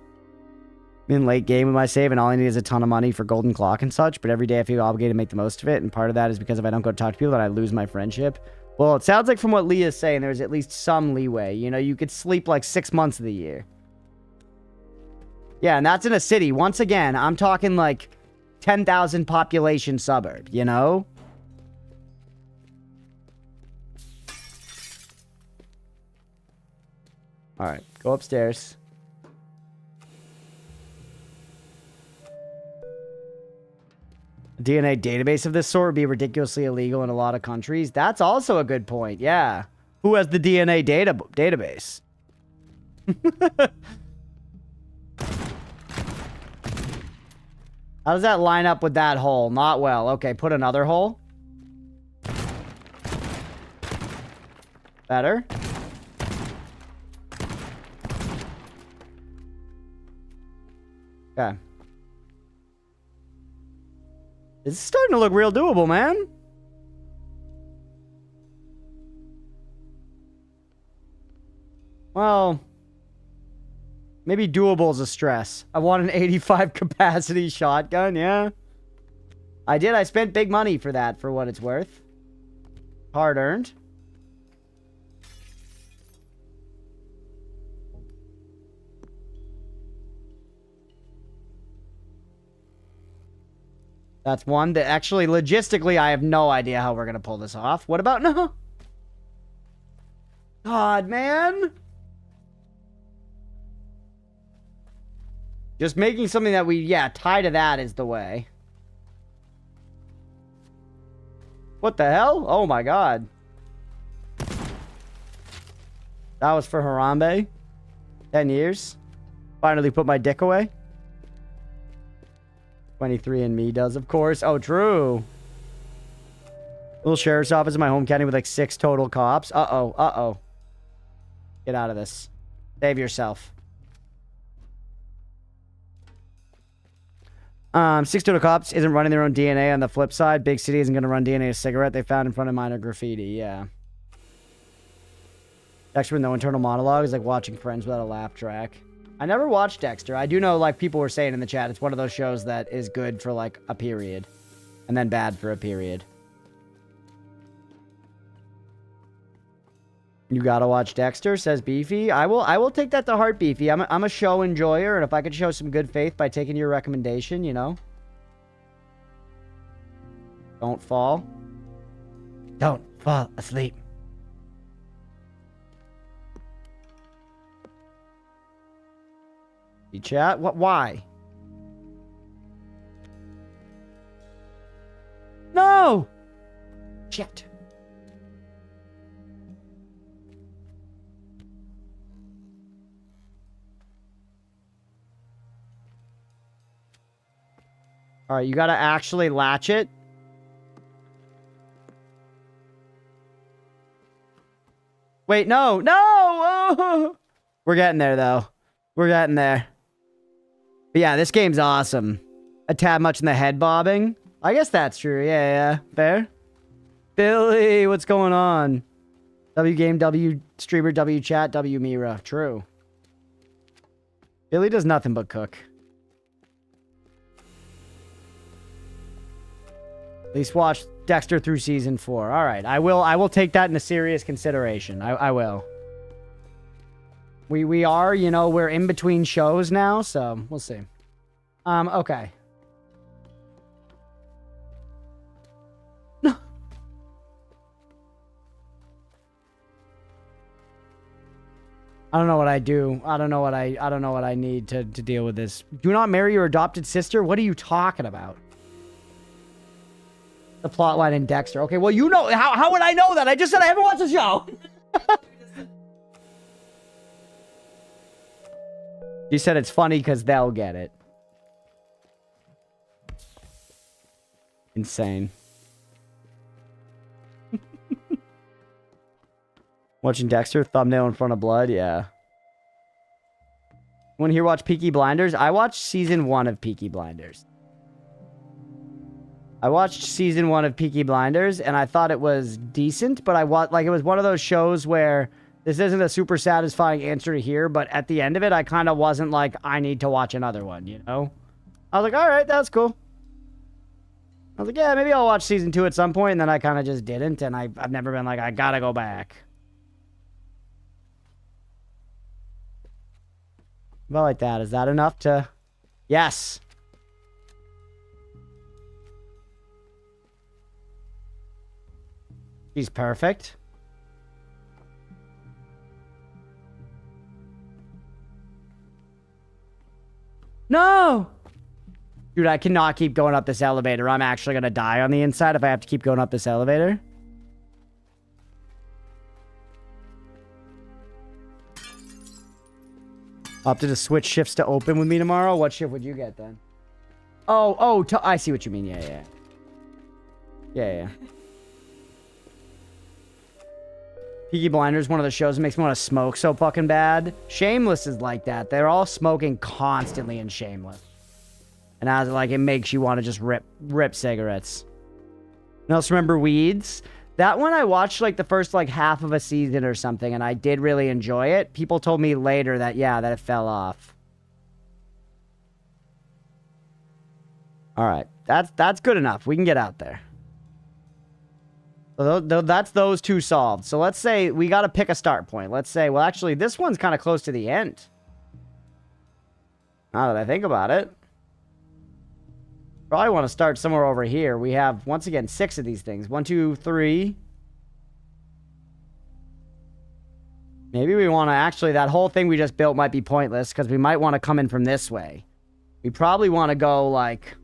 I'm in late game with my save, and all I need is a ton of money for golden clock and such, but every day I feel obligated to make the most of it, and part of that is because if I don't go talk to people, then I lose my friendship. Well, it sounds like from what Leah's saying, there's at least some leeway. You know, you could sleep like 6 months of the year. Yeah, and that's in a city. Once again, I'm talking like 10,000 population suburb, you know? All right, go upstairs. A DNA database of this sort would be ridiculously illegal in a lot of countries. That's also a good point, yeah. Who has the DNA database? How does that line up with that hole? Not well. Okay, put another hole. Better. Okay. This is starting to look real doable, man. Well, maybe doable is a stress. I want an 85 capacity shotgun, yeah. I did. I spent big money for that, for what it's worth. Hard earned. That's one that actually, logistically, I have no idea how we're going to pull this off. What about no? God, man. Just making something that we, yeah, tie to that is the way. What the hell? Oh my god. That was for Harambe. 10 years. Finally put my dick away. 23andMe does, of course. Oh, true. Little sheriff's office in my home county with like 6 total cops. Uh-oh, uh-oh. Get out of this. Save yourself. 6 total cops isn't running their own DNA. On the flip side, big city isn't going to run DNA a cigarette they found in front of minor graffiti. Yeah. Dexter with no internal monologue is like watching Friends without a laugh track. I never watched Dexter. I do know, like people were saying in the chat, it's one of those shows that is good for like a period. And then bad for a period. You gotta watch Dexter, says Beefy. I will take that to heart, Beefy. I'm a show enjoyer, and if I could show some good faith by taking your recommendation, you know. Don't fall. Don't fall asleep. You chat? What? Why? No! Shit. All right, you gotta actually latch it. Wait, no, no! Oh! We're getting there, though. We're getting there. But yeah, this game's awesome. A tad much in the head bobbing. I guess that's true. Yeah. Fair. Billy, what's going on? W game, W streamer, W chat, W Mira. True. Billy does nothing but cook. At least watch Dexter through season 4. All right, I will take that into serious consideration. I will. We are, you know, we're in between shows now, so we'll see. Okay. I don't know what I do. I don't know what I need to deal with this. Do not marry your adopted sister? What are you talking about? The plot line in Dexter. Okay, well, you know, how would I know that? I just said I haven't watched the show. You said it's funny because they'll get it. Insane. Watching Dexter, thumbnail in front of blood, yeah. Want to hear watch Peaky Blinders? I watched season 1 of Peaky Blinders. I watched season 1 of Peaky Blinders, and I thought it was decent, but like it was one of those shows where this isn't a super satisfying answer to hear, but at the end of it, I kind of wasn't like, I need to watch another one, you know? I was like, all right, that's cool. I was like, yeah, maybe I'll watch season 2 at some point, and then I kind of just didn't, and I've never been like, I gotta go back. About like that. Is that enough to... Yes. She's perfect. No! Dude, I cannot keep going up this elevator. I'm actually going to die on the inside if I have to keep going up this elevator. Opted to switch shifts to open with me tomorrow. What shift would you get then? Oh, I see what you mean. Yeah. Peaky Blinders, one of the shows that makes me want to smoke so fucking bad. Shameless is like that. They're all smoking constantly in Shameless. And I was like, it makes you want to just rip cigarettes. And also remember Weeds? That one I watched like the first like half of a season or something, and I did really enjoy it. People told me later that, yeah, that it fell off. All right. That's good enough. We can get out there. So that's those two solved. So let's say we got to pick a start point. Let's say, well, actually, this one's kind of close to the end. Now that I think about it. Probably want to start somewhere over here. We have, once again, 6 of these things. 1, 2, 3. Maybe we want to actually, that whole thing we just built might be pointless because we might want to come in from this way. We probably want to go like,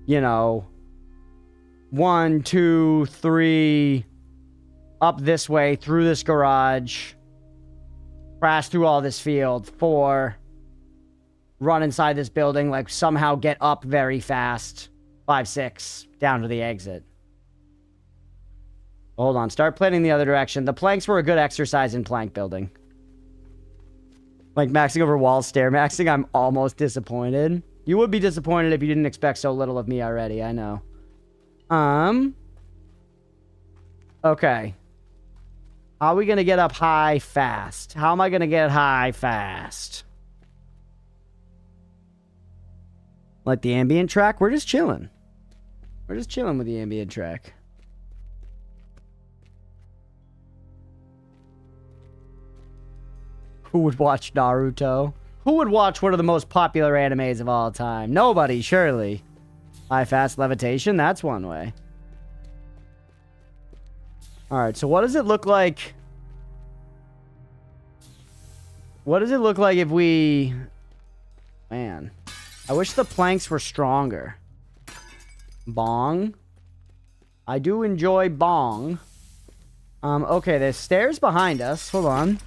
you know, 1, 2, 3, up this way, through this garage, crash through all this field, 4, run inside this building, like somehow get up very fast, 5, 6, down to the exit. Hold on, start planning the other direction. The planks were a good exercise in plank building. Like maxing over walls, stair maxing, I'm almost disappointed. You would be disappointed if you didn't expect so little of me already, I know. Okay. How are we gonna get up high fast? How am I gonna get high fast? Like the ambient track? We're just chilling. We're just chilling with the ambient track. Who would watch Naruto? Who would watch one of the most popular animes of all time? Nobody, surely. High fast levitation? That's one way. Alright, so what does it look like? What does it look like if we... Man. I wish the planks were stronger. Bong. I do enjoy bong. Okay, there's stairs behind us. Hold on.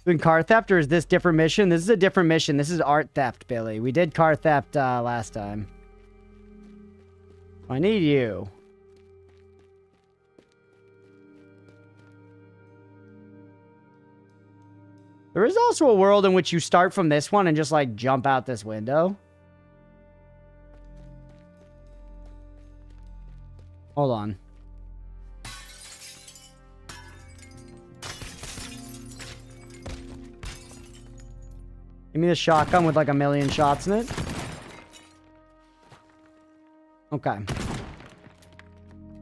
Doing car theft, or is this different mission? This is a different mission. This is art theft, Billy. We did car theft last time. I need you. There is also a world in which you start from this one and just, like, jump out this window. Hold on. Give me the shotgun with, like, 1,000,000 shots in it. Okay.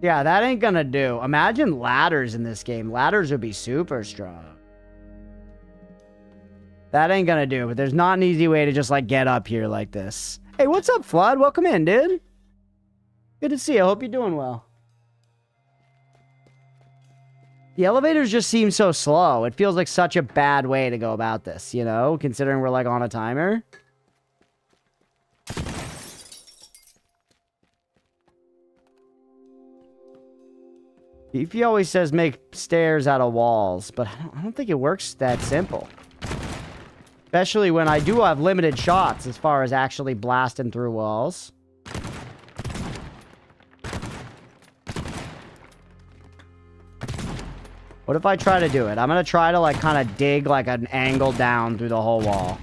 Yeah, that ain't gonna do. Imagine ladders in this game. Ladders would be super strong. That ain't gonna do, but there's not an easy way to just, like, get up here like this. Hey, what's up, Flood? Welcome in, dude. Good to see you. I hope you're doing well. The elevators just seem so slow. It feels like such a bad way to go about this, you know? Considering we're, like, on a timer. Beefy always says make stairs out of walls, but I don't think it works that simple. Especially when I do have limited shots as far as actually blasting through walls. What if I try to do it? I'm gonna try to, like, kind of dig, like, an angle down through the whole wall.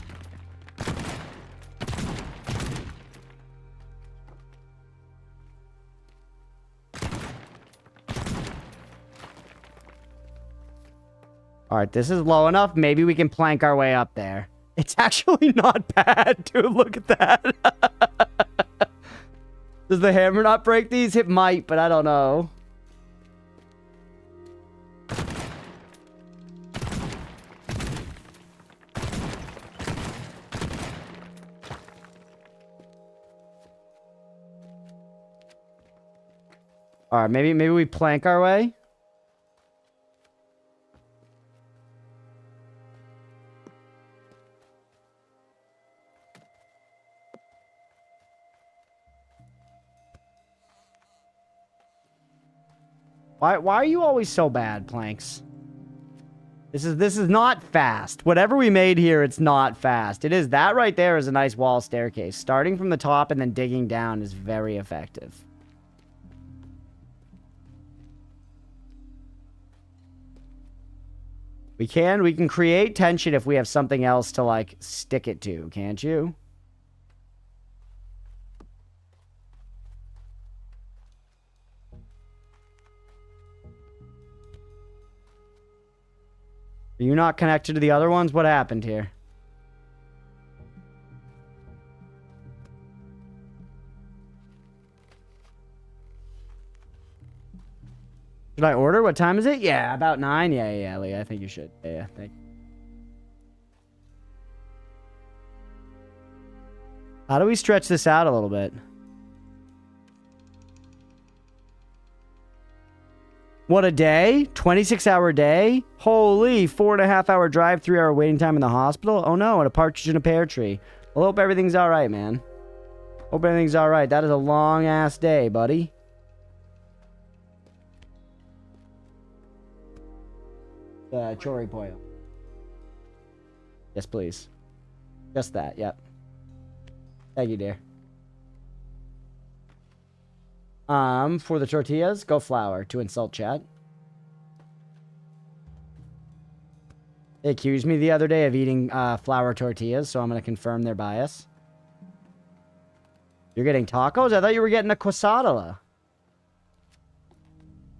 Alright, this is low enough. Maybe we can plank our way up there. It's actually not bad, dude. Look at that. Does the hammer not break these? It might, but I don't know. Alright, maybe we plank our way. Why are you always so bad, Planks? This is not fast. Whatever we made here, it's not fast. It is. That right there is a nice wall staircase. Starting from the top and then digging down is very effective. We can create tension if we have something else to, like, stick it to, can't you? Are you not connected to the other ones? What happened here? Should I order? What time is it? Yeah, about 9. Yeah, Lee, I think you should. Yeah, thank you. How do we stretch this out a little bit? What a day? 26-hour day? Holy, 4.5-hour drive, 3-hour waiting time in the hospital? Oh no, and a partridge in a pear tree. Well, hope everything's alright, man. Hope everything's alright. That is a long-ass day, buddy. Chori Poyo. Yes, please. Just that, yep. Thank you, dear. For the tortillas, go flour to insult chat. They accused me the other day of eating flour tortillas, so I'm going to confirm their bias. You're getting tacos? I thought you were getting a quesadilla.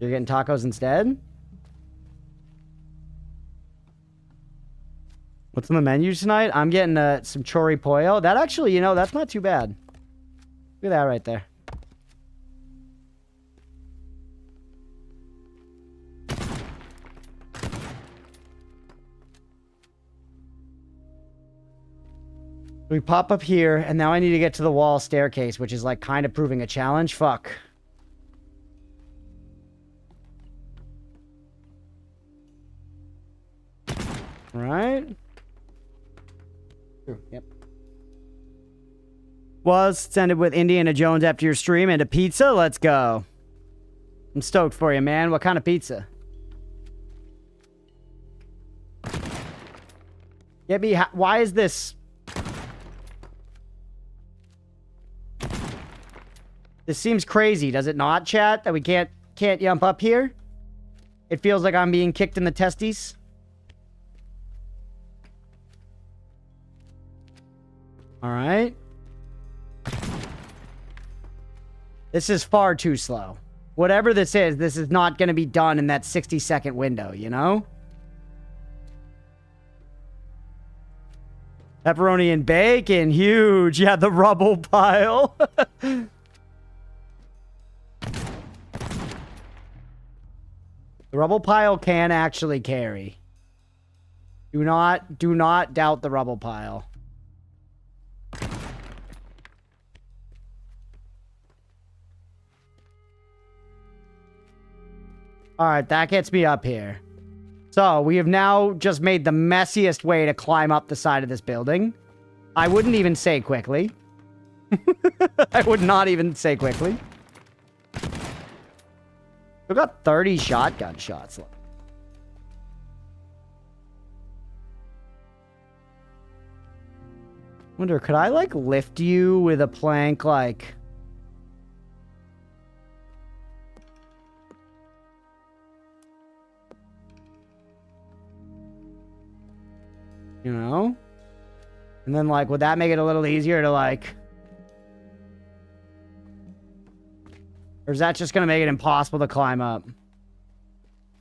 You're getting tacos instead? What's on the menu tonight? I'm getting some chori pollo. That actually, you know, that's not too bad. Look at that right there. We pop up here, and now I need to get to the wall staircase, which is, like, kind of proving a challenge. Fuck. Right? True, yep. Was ended with Indiana Jones after your stream and a pizza? Let's go. I'm stoked for you, man. What kind of pizza? Get me... Why is this... This seems crazy, does it not, chat? That we can't jump up here? It feels like I'm being kicked in the testes. Alright. This is far too slow. Whatever this is not going to be done in that 60-second window, you know? Pepperoni and bacon, huge. Yeah, the rubble pile. The rubble pile can actually carry. Do not doubt the rubble pile. All right, that gets me up here. So we have now just made the messiest way to climb up the side of this building. I wouldn't even say quickly. I would not even say quickly. We've got 30 shotgun shots left. Wonder, could I, like, lift you with a plank, like... You know? And then, like, would that make it a little easier to, like... Or is that just gonna make it impossible to climb up?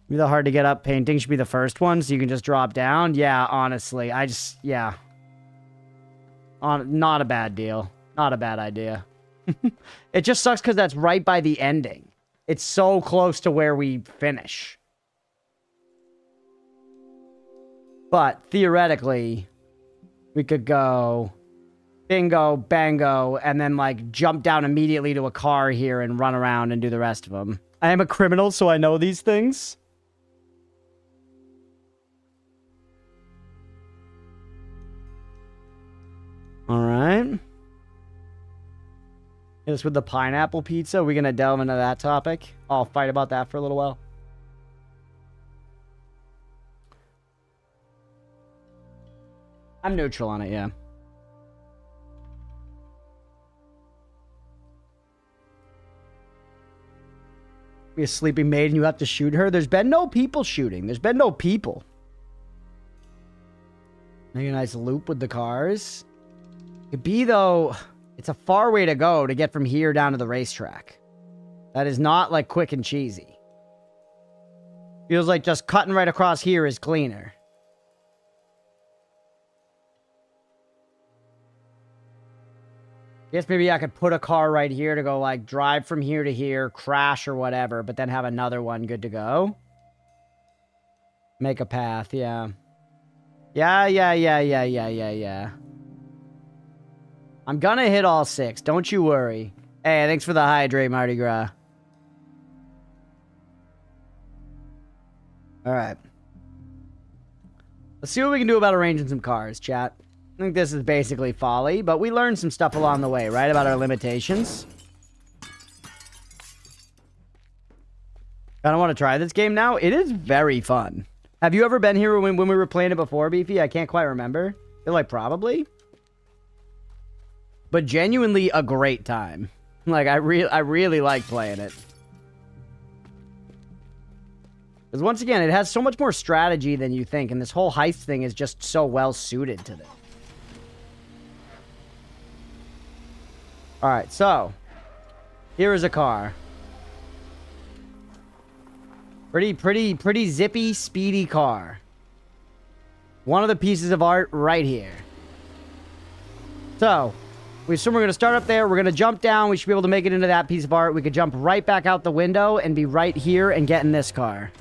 Maybe the hard to get up painting should be the first one, so you can just drop down? Yeah, honestly. Yeah. Not a bad deal. Not a bad idea. It just sucks because that's right by the ending. It's so close to where we finish. But, theoretically, we could go... bingo, bango, and then, like, jump down immediately to a car here and run around and do the rest of them. I am a criminal, so I know these things. Alright. Hit us with the pineapple pizza. Are we gonna delve into that topic? I'll fight about that for a little while. I'm neutral on it, yeah. Be a sleeping maid and you have to shoot her? There's been no people shooting. There's been no people. Make a nice loop with the cars. Could be, though, it's a far way to go to get from here down to the racetrack. That is not, like, quick and cheesy. Feels like just cutting right across here is cleaner. Guess maybe I could put a car right here to go, like, drive from here to here, crash or whatever, but then have another one good to go. Make a path, yeah. Yeah. I'm gonna hit all 6, don't you worry. Hey, thanks for the hydrate, Mardi Gras. Alright. Let's see what we can do about arranging some cars, chat. I think this is basically folly, but we learned some stuff along the way, right? About our limitations. Kinda want to try this game now. It is very fun. Have you ever been here when we were playing it before, Beefy? I can't quite remember. I feel like probably. But genuinely a great time. Like, I really like playing it. Because once again, it has so much more strategy than you think, and this whole heist thing is just so well suited to this. Alright, so here is a car. Pretty zippy, speedy car. One of the pieces of art right here. So, we assume we're going to start up there. We're going to jump down. We should be able to make it into that piece of art. We could jump right back out the window and be right here and get in this car.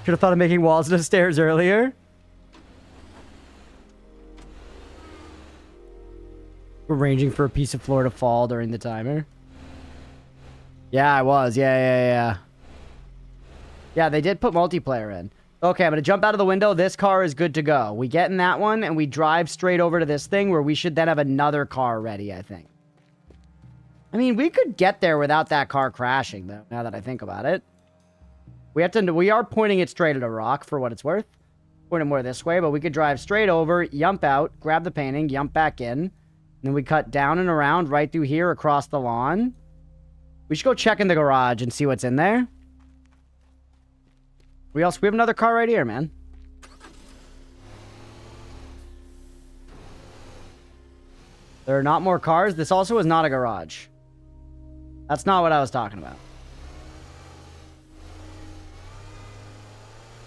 Should have thought of making walls and stairs earlier. Arranging for a piece of floor to fall during the timer. Yeah, I was. Yeah. Yeah, they did put multiplayer in. Okay, I'm going to jump out of the window. This car is good to go. We get in that one, and we drive straight over to this thing where we should then have another car ready, I think. I mean, we could get there without that car crashing, though, now that I think about it. We are pointing it straight at a rock, for what it's worth. Point it more this way, but we could drive straight over, yump out, grab the painting, yump back in. Then we cut down and around right through here across the lawn. We should go check in the garage and see what's in there. We have another car right here, man. There are not more cars. This also is not a garage. That's not what I was talking about.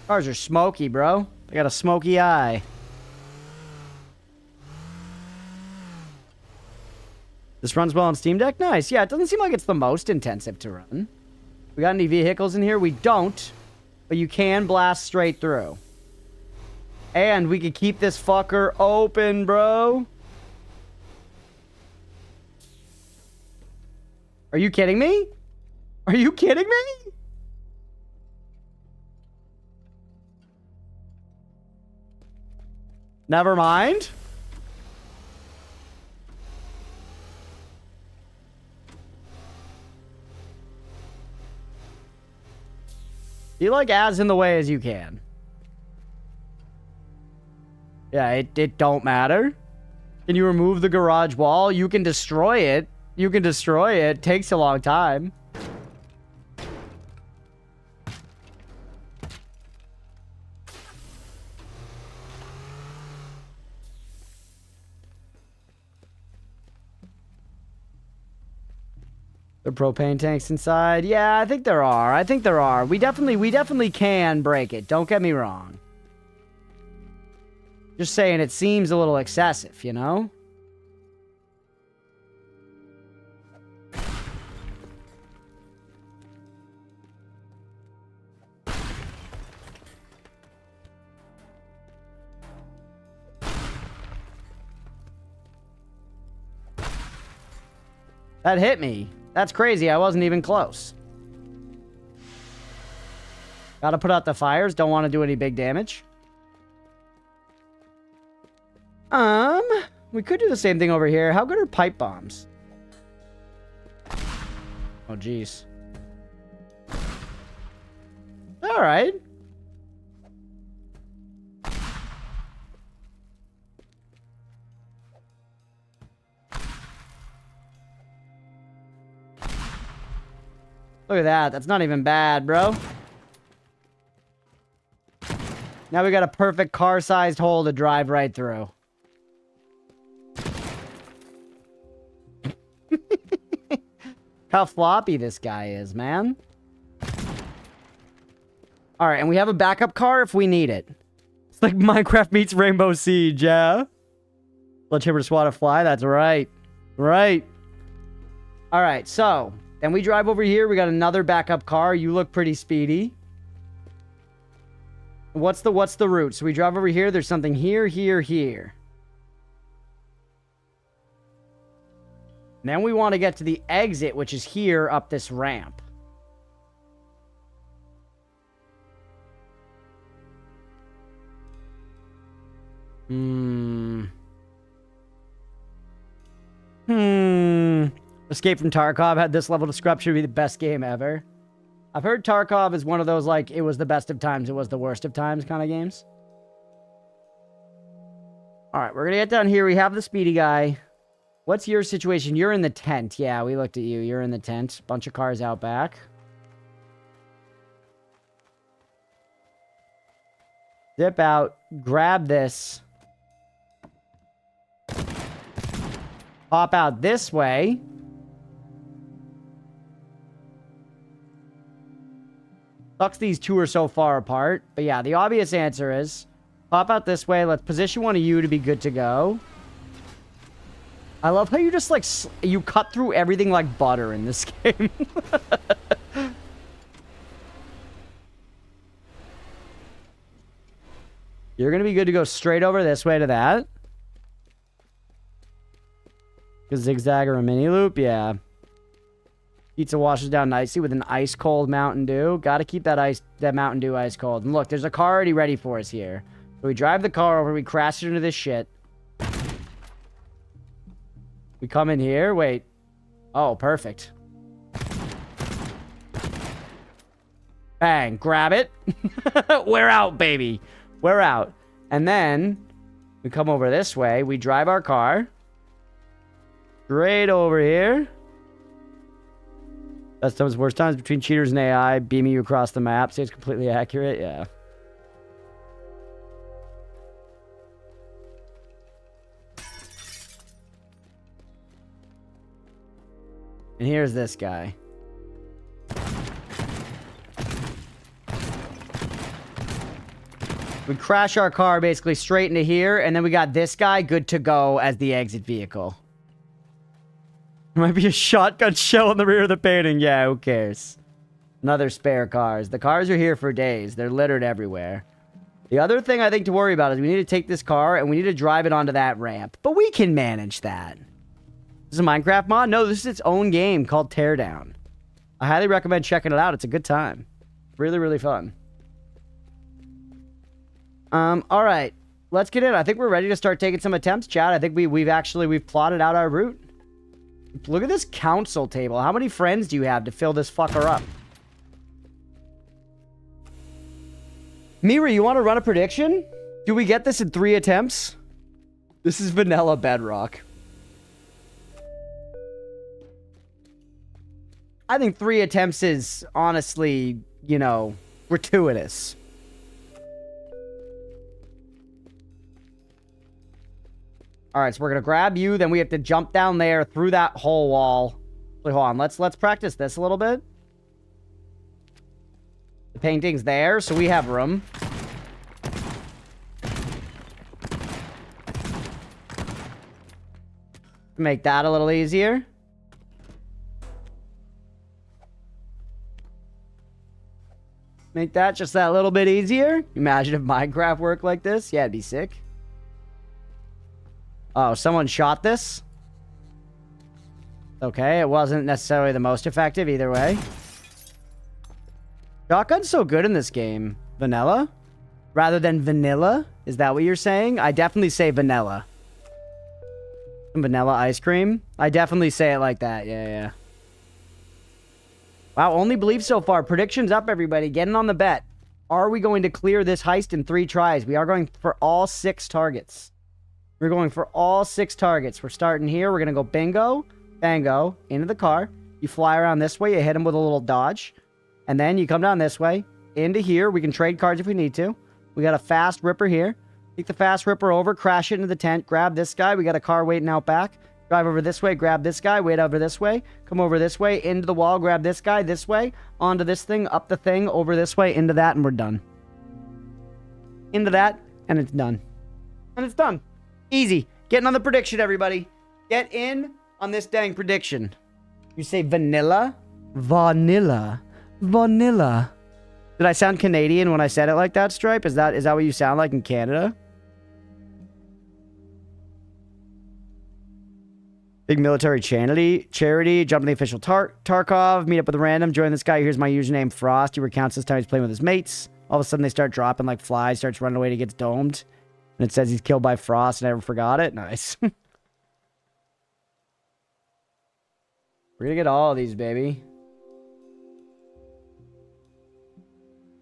Cars are smoky, bro. They got a smoky eye. This runs well on Steam Deck? Nice. Yeah, it doesn't seem like it's the most intensive to run. We got any vehicles in here? We don't. but you can blast straight through. And we could keep this fucker open, bro. Are you kidding me? Are you kidding me? Never mind. Be like as in the way as you can. Yeah, it don't matter. Can you remove the garage wall? You can destroy it. You can destroy it. Takes a long time. The propane tanks inside. Yeah, I think there are. I think there are. We definitely can break it. Don't get me wrong. Just saying it seems a little excessive, you know? That hit me. That's crazy. I wasn't even close. Gotta put out the fires. Don't want to do any big damage. We could do the same thing over here. How good are pipe bombs? Oh, jeez. All right. Look at that. That's not even bad, bro. Now we got a perfect car-sized hole to drive right through. How floppy this guy is, man. All right, and we have a backup car if we need it. It's like Minecraft meets Rainbow Siege, yeah? Sledgehammer to swat a fly, that's right. Right. All right, so... then we drive over here. We got another backup car. You look pretty speedy. What's the route? So we drive over here. There's something here, here, here. And then we want to get to the exit, which is here up this ramp. Escape from Tarkov had this level of scrub should be the best game ever. I've heard Tarkov is one of those, like, it was the best of times, it was the worst of times kind of games. Alright, we're gonna get down here. We have the speedy guy. What's your situation? You're in the tent. Yeah, we looked at you. You're in the tent. Bunch of cars out back. Zip out. Grab this. Pop out this way. Sucks these two are so far apart. But yeah, the obvious answer is pop out this way. Let's position one of you to be good to go. I love how you just, like, you cut through everything like butter in this game. You're going to be good to go straight over this way to that. A zigzag or a mini loop, yeah. Pizza washes down nicely with an ice cold Mountain Dew. Got to keep that Mountain Dew ice cold. And look, there's a car already ready for us here. So we drive the car over, we crash it into this shit. We come in here, wait. Oh, perfect. Bang, grab it. We're out, baby. We're out. And then we come over this way. We drive our car. Straight over here. Best times, worst times between cheaters and AI. Beaming you across the map. Say it's completely accurate. Yeah. And here's this guy. We crash our car basically straight into here, and then we got this guy good to go as the exit vehicle. There might be a shotgun shell in the rear of the painting. Yeah, who cares? Another spare cars. The cars are here for days. They're littered everywhere. The other thing I think to worry about is we need to take this car and we need to drive it onto that ramp. But we can manage that. This is a Minecraft mod? No, this is its own game called Teardown. I highly recommend checking it out. It's a good time. Really, really fun. All right. Let's get in. I think we're ready to start taking some attempts, chat. I think we've plotted out our route. Look at this council table. How many friends do you have to fill this fucker up? Miri, you want to run a prediction? Do we get this in 3 attempts? This is vanilla bedrock. I think 3 attempts is honestly, you know, gratuitous. All right, so we're going to grab you. Then we have to jump down there through that whole wall. Wait, hold on. Let's practice this a little bit. The painting's there, so we have room. Make that a little easier. Make that just that little bit easier. Imagine if Minecraft worked like this. Yeah, it'd be sick. Oh, someone shot this? Okay, it wasn't necessarily the most effective either way. Shotgun's so good in this game. Vanilla? Rather than vanilla? Is that what you're saying? I definitely say vanilla. Vanilla ice cream? I definitely say it like that. Yeah. Wow, only believe so far. Predictions up, everybody. Getting on the bet. Are we going to clear this heist in 3 tries? We are going for all 6 targets. We're going for all 6 targets. We're starting here. We're going to go bingo, bango, into the car. You fly around this way. You hit him with a little dodge. And then you come down this way. Into here. We can trade cards if we need to. We got a fast ripper here. Take the fast ripper over. Crash it into the tent. Grab this guy. We got a car waiting out back. Drive over this way. Grab this guy. Wait over this way. Come over this way. Into the wall. Grab this guy. This way. Onto this thing. Up the thing. Over this way. Into that. And we're done. Into that. And it's done. And it's done. Easy. Getting on the prediction, everybody. Get in on this dang prediction. You say vanilla? Vanilla. Vanilla. Did I sound Canadian when I said it like that, Stripe? Is that what you sound like in Canada? Big military charity. Jump in the official Tarkov. Meet up with a random. Join this guy. Here's my username, Frost. He recounts this time he's playing with his mates. All of a sudden, they start dropping like flies. Starts running away and he gets domed. And it says he's killed by Frost and I never forgot it. Nice. We're gonna get all of these, baby.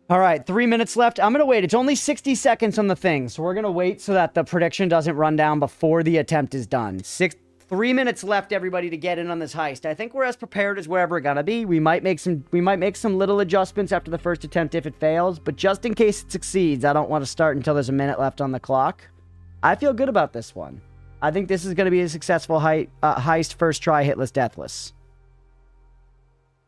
All right, 3 minutes left. I'm gonna wait. It's only 60 seconds on the thing. So we're gonna wait so that the prediction doesn't run down before the attempt is done. 3 minutes left, everybody, to get in on this heist. I think we're as prepared as we're ever gonna be. We might make some little adjustments after the first attempt if it fails, but just in case it succeeds, I don't want to start until there's a minute left on the clock. I feel good about this one. I think this is gonna be a successful heist, first try, hitless, deathless.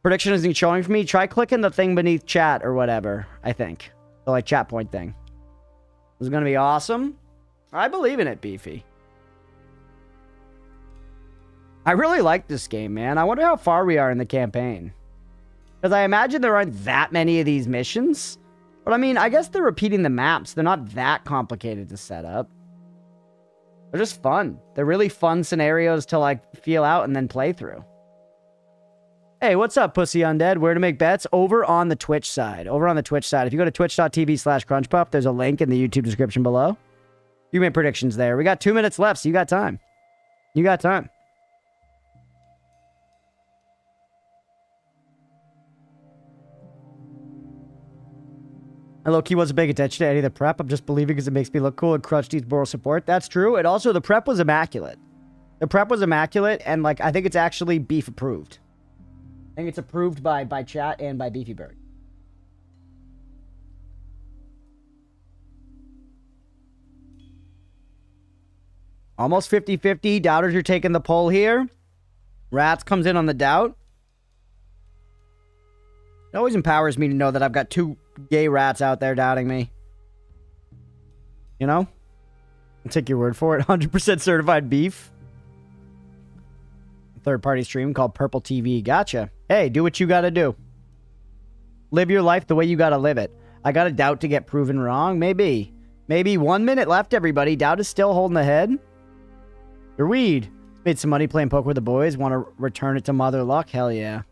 Prediction isn't showing for me. Try clicking the thing beneath chat or whatever, I think. The like chat point thing. This is gonna be awesome. I believe in it, Beefy. I really like this game, man. I wonder how far we are in the campaign. Because I imagine there aren't that many of these missions. But I mean, I guess they're repeating the maps. They're not that complicated to set up. They're just fun. They're really fun scenarios to like feel out and then play through. Hey, what's up, Pussy Undead? Where to make bets? Over on the Twitch side. Over on the Twitch side. If you go to twitch.tv/Crunchpuff, there's a link in the YouTube description below. You make predictions there. We got 2 minutes left, so you got time. You got time. I low-key wasn't paying attention to any of the prep. I'm just believing because it makes me look cool and Crunch needs moral support. That's true. And also, the prep was immaculate. The prep was immaculate, and like I think it's actually beef approved. I think it's approved by chat and by Beefyberg. Almost 50-50. Doubters are taking the poll here. Rats comes in on the doubt. It always empowers me to know that I've got 2 gay rats out there doubting me. You know? I'll take your word for it. 100% certified beef. Third-party stream called Purple TV. Gotcha. Hey, do what you gotta do. Live your life the way you gotta live it. I got a doubt to get proven wrong. Maybe. Maybe 1 minute left, everybody. Doubt is still holding the head. Your weed. Made some money playing poker with the boys. Want to return it to Mother Luck? Hell yeah.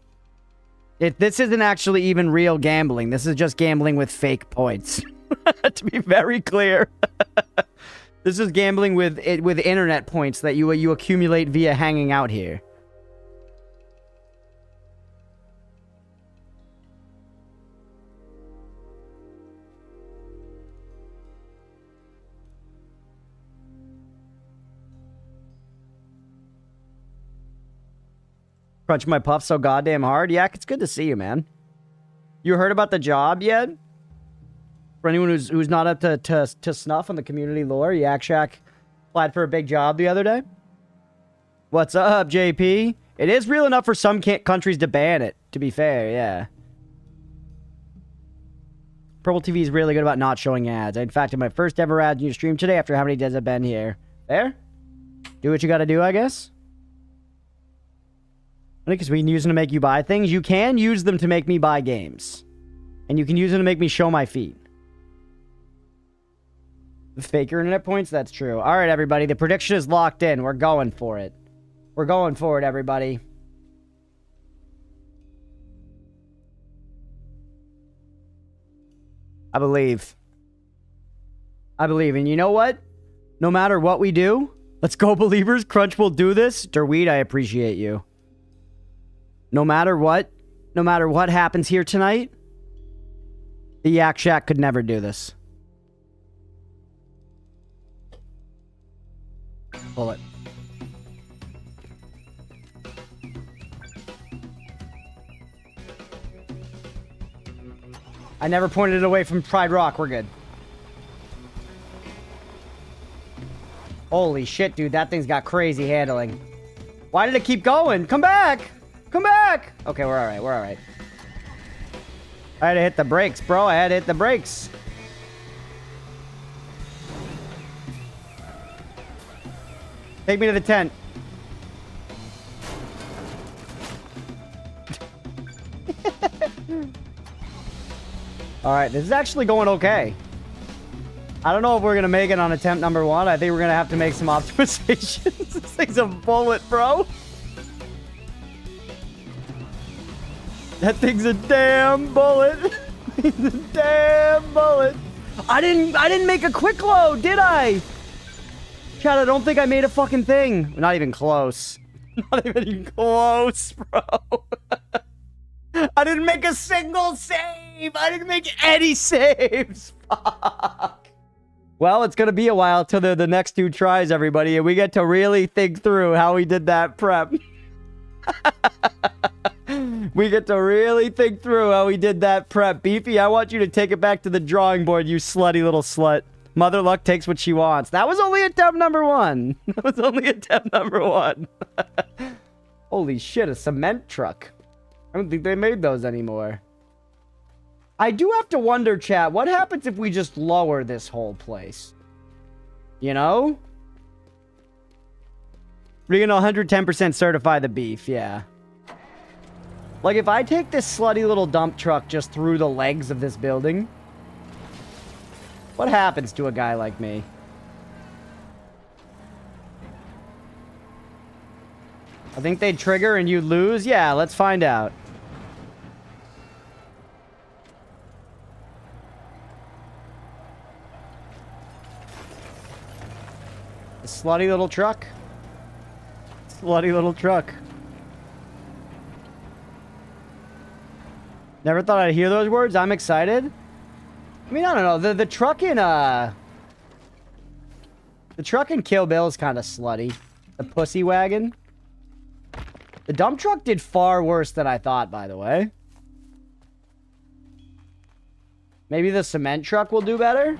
This isn't actually even real gambling. This is just gambling with fake points. To be very clear. This is gambling with internet points that you accumulate via hanging out here. Crunch my puff so goddamn hard. Yak, it's good to see you, man. You heard about the job yet? For anyone who's not up to snuff on the community lore, Yak Shack applied for a big job the other day. What's up, JP? It is real enough for some countries to ban it, to be fair, yeah. Purple TV is really good about not showing ads. In fact, in my first ever ad you stream today after how many days I've been here. There? Do what you gotta do, I guess. Because we can use them to make you buy things. You can use them to make me buy games. And you can use them to make me show my feet. Fake your internet points? That's true. Alright, everybody. The prediction is locked in. We're going for it. We're going for it, everybody. I believe. I believe. And you know what? No matter what we do, let's go, believers. Crunch will do this. Derweed, I appreciate you. No matter what happens here tonight, the Yak Shack could never do this. Pull it. I never pointed it away from Pride Rock. We're good. Holy shit, dude. That thing's got crazy handling. Why did it keep going? Come back! Come back! Okay, we're alright. We're alright. I had to hit the brakes, bro. I had to hit the brakes. Take me to the tent. Alright, this is actually going okay. I don't know if we're going to make it on attempt number 1. I think we're going to have to make some optimizations. This thing's a bullet, bro. That thing's a damn bullet. It's a damn bullet. I didn't make a quick load, did I? Chad, I don't think I made a fucking thing. Not even close. Not even close, bro. I didn't make a single save. I didn't make any saves. Fuck. Well, it's gonna be a while till the next 2 tries, everybody, and we get to really think through how we did that prep. We get to really think through how we did that prep. Beefy, I want you to take it back to the drawing board, you slutty little slut. Mother Luck takes what she wants. That was only attempt number 1. That was only attempt number 1. Holy shit, a cement truck. I don't think they made those anymore. I do have to wonder, chat, what happens if we just lower this whole place? You know? We're gonna 110% certify the beef, yeah. Like, if I take this slutty little dump truck just through the legs of this building, what happens to a guy like me? I think they'd trigger and you'd lose? Yeah, let's find out. The slutty little truck. Slutty little truck. Never thought I'd hear those words. I'm excited. I mean, I don't know. The truck in the truck in Kill Bill is kind of slutty. The pussy wagon. The dump truck did far worse than I thought, by the way. Maybe the cement truck will do better?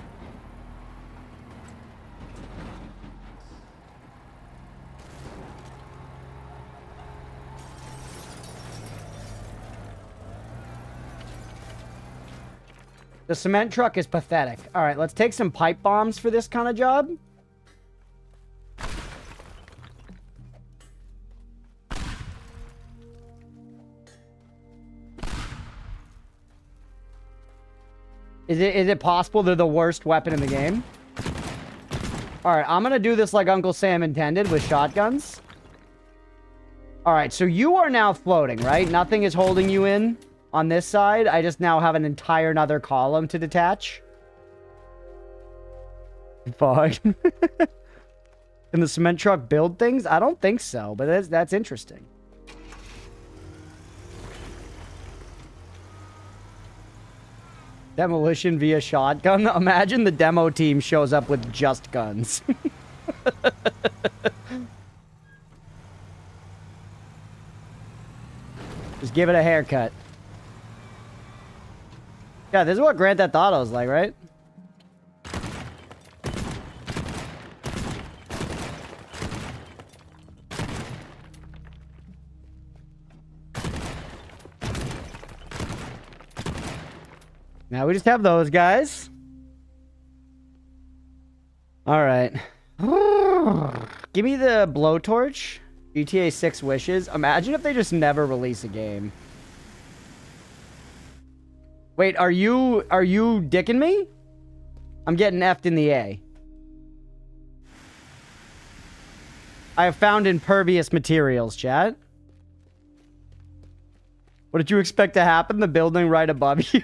The cement truck is pathetic. All right, let's take some pipe bombs for this kind of job. Is it possible they're the worst weapon in the game? Alright, I'm gonna do this like Uncle Sam intended with shotguns. Alright, so you are now floating, right? Nothing is holding you in on this side. I just now have an entire another column to detach. Fuck. Can the cement truck build things? I don't think so, but that's interesting. Demolition via shotgun. Imagine the demo team shows up with just guns. Just give it a haircut. Yeah, this is what Grand Theft Auto is like, right? Now we just have those guys. All right. Give me the blowtorch. GTA 6 wishes. Imagine if they just never release a game. Wait, are you dicking me? I'm getting F'd in the A. I have found impervious materials, chat. What did you expect to happen? The building right above you?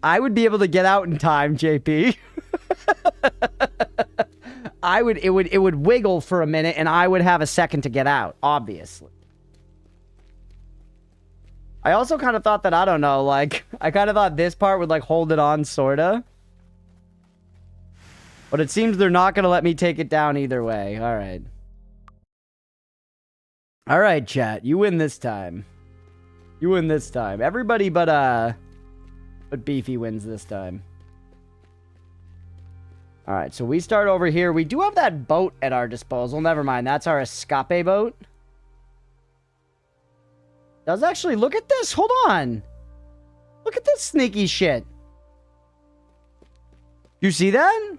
I would be able to get out in time, JP. It would wiggle for a minute and I would have a second to get out, obviously. I also kind of thought that, I don't know, like, I kind of thought this part would, like, hold it on, sorta. But it seems they're not going to let me take it down either way. All right. All right, chat. You win this time. You win this time. Everybody but Beefy wins this time. All right, so we start over here. We do have that boat at our disposal. Never mind. That's our escape boat. Does actually, look at this. Hold on. Look at this sneaky shit. You see that?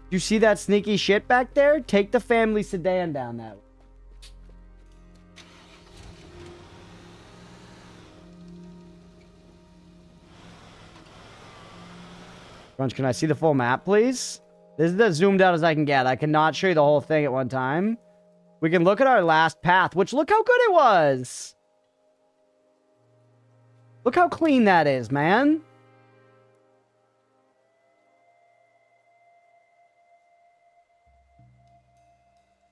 You see that sneaky shit back there? Take the family sedan down that way. Crunch, can I see the full map, please? This is as zoomed out as I can get. I cannot show you the whole thing at one time. We can look at our last path, which look how good it was. Look how clean that is, man.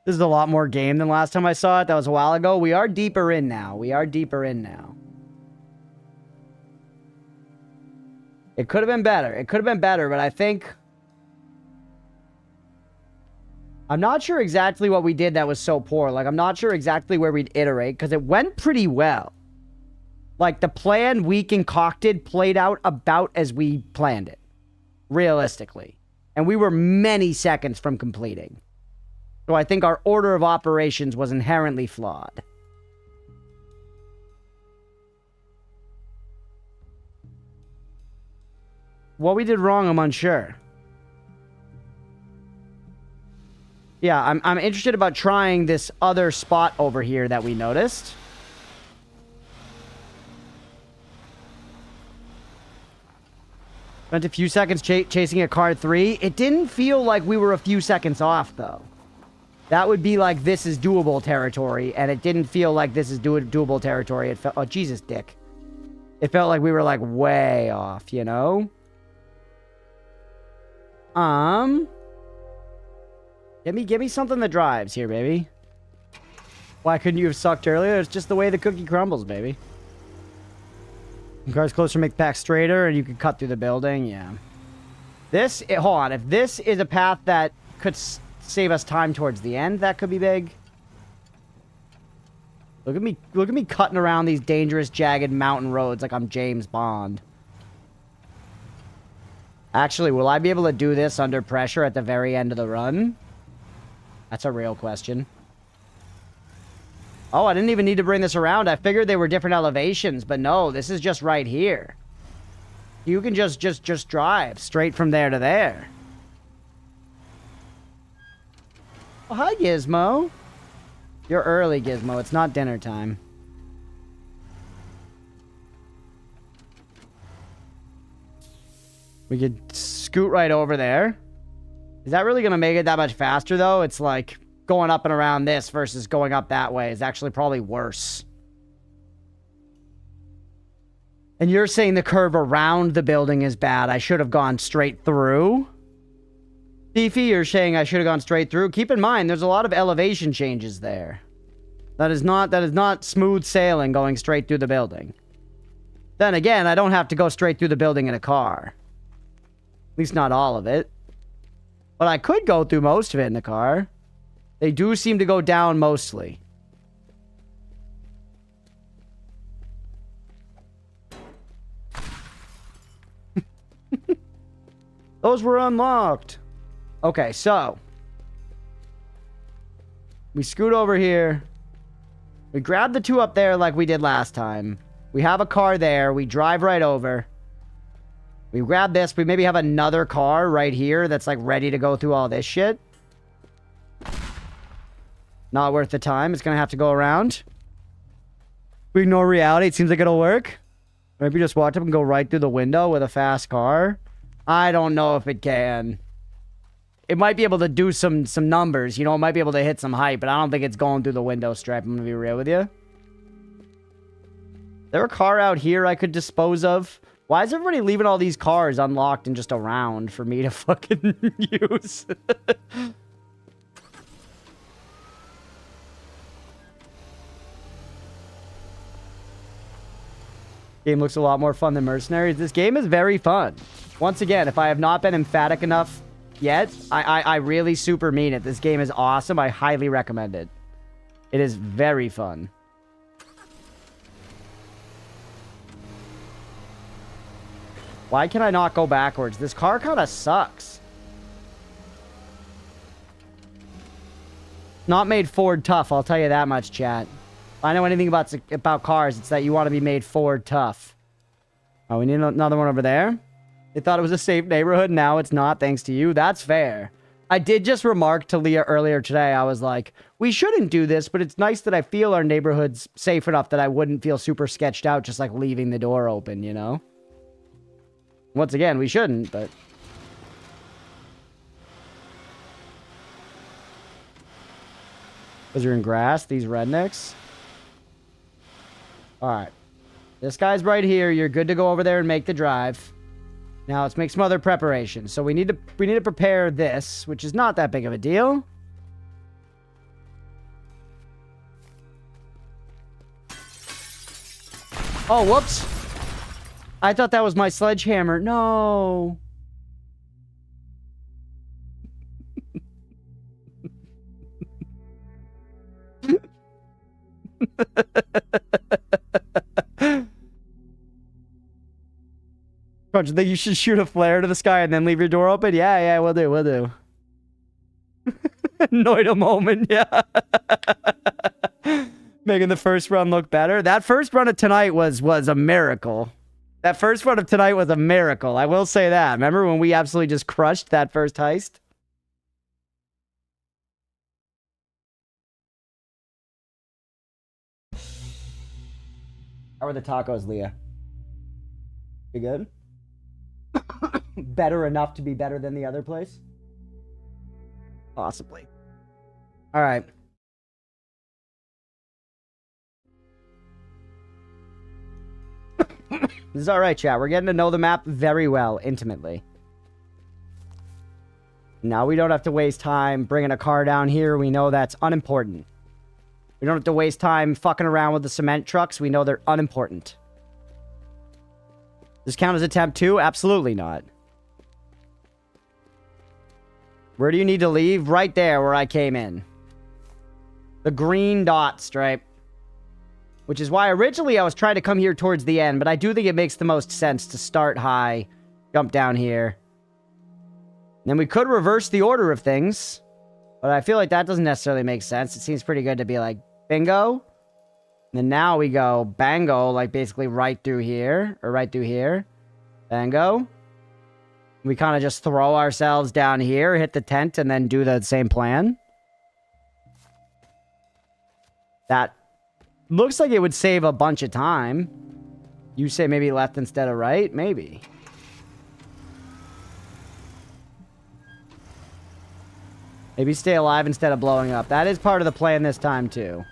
This is a lot more game than last time I saw it. That was a while ago. We are deeper in now. We are deeper in now. It could have been better. It could have been better, but I think... I'm not sure exactly what we did that was so poor. Like, I'm not sure exactly where we'd iterate, because it went pretty well. Like, the plan we concocted played out about as we planned it. Realistically. And we were many seconds from completing. So I think our order of operations was inherently flawed. What we did wrong, I'm unsure. Yeah, I'm interested about trying this other spot over here that we noticed. Spent a few seconds chasing a car 3. It didn't feel like we were a few seconds off, though. That would be like, this is doable territory, and it didn't feel like this is doable territory. It felt... Oh, Jesus, Dick. It felt like we were, like, way off, you know? Give me something that drives here, baby. Why couldn't you have sucked earlier? It's just the way the cookie crumbles, baby. Cars closer make the pack straighter, and you can cut through the building. Yeah. Hold on. If this is a path that could save us time towards the end, that could be big. Look at me cutting around these dangerous, jagged mountain roads like I'm James Bond. Actually, will I be able to do this under pressure at the very end of the run? That's a real question. Oh, I didn't even need to bring this around. I figured they were different elevations, but no, this is just right here. You can just drive straight from there to there. Oh, hi, Gizmo. You're early, Gizmo. It's not dinner time. We could scoot right over there. Is that really going to make it that much faster, though? It's like going up and around this versus going up that way is actually probably worse. And you're saying the curve around the building is bad. I should have gone straight through. Beefy, you're saying I should have gone straight through. Keep in mind, there's a lot of elevation changes there. That is not smooth sailing going straight through the building. Then again, I don't have to go straight through the building in a car. At least not all of it. But I could go through most of it in the car. They do seem to go down mostly. Those were unlocked. Okay, so. We scoot over here. We grab the two up there like we did last time. We have a car there. We drive right over. We grab this. We maybe have another car right here that's like ready to go through all this shit. Not worth the time. It's going to have to go around. We ignore reality. It seems like it'll work. Maybe just walk up and go right through the window with a fast car. I don't know if it can. It might be able to do some numbers. You know, it might be able to hit some height, but I don't think it's going through the window stripe. I'm going to be real with you. There a car out here I could dispose of? Why is everybody leaving all these cars unlocked and just around for me to fucking use? Game looks a lot more fun than Mercenaries. This game is very fun. Once again, if I have not been emphatic enough yet, I really super mean it. This game is awesome. I highly recommend it. It is very fun. Why can I not go backwards? This car kind of sucks. Not made Ford tough, I'll tell you that much, chat. If I know anything about cars, it's that you want to be made Ford tough. Oh, we need another one over there. They thought it was a safe neighborhood. Now it's not, thanks to you. That's fair. I did just remark to Leah earlier today. I was like, we shouldn't do this, but it's nice that I feel our neighborhood's safe enough that I wouldn't feel super sketched out just like leaving the door open, you know? Once again, we shouldn't, but... Those are in grass, these rednecks. Alright. This guy's right here. You're good to go over there and make the drive. Now let's make some other preparations. So we need to prepare this, which is not that big of a deal. Oh, whoops. I thought that was my sledgehammer. No. Crunch, think you should shoot a flare to the sky and then leave your door open? Yeah, we'll do. Noida moment, yeah. Making the first run look better. That first run of tonight was a miracle. That first run of tonight was a miracle. I will say that. Remember when we absolutely just crushed that first heist? How are the tacos, Leah? You good? Better enough to be better than the other place? Possibly. All right. This is all right, chat. We're getting to know the map very well, intimately. Now we don't have to waste time bringing a car down here. We know that's unimportant. We don't have to waste time fucking around with the cement trucks. We know they're unimportant. Does this count as attempt 2? Absolutely not. Where do you need to leave? Right there where I came in. The green dot stripe. Which is why originally I was trying to come here towards the end, but I do think it makes the most sense to start high, jump down here. Then we could reverse the order of things, but I feel like that doesn't necessarily make sense. It seems pretty good to be like, bingo. And then now we go bango, like basically right through here, or right through here. Bango. We kind of just throw ourselves down here, hit the tent, and then do the same plan. That looks like it would save a bunch of time. You say maybe left instead of right? Maybe. Maybe stay alive instead of blowing up. That is part of the plan this time, too.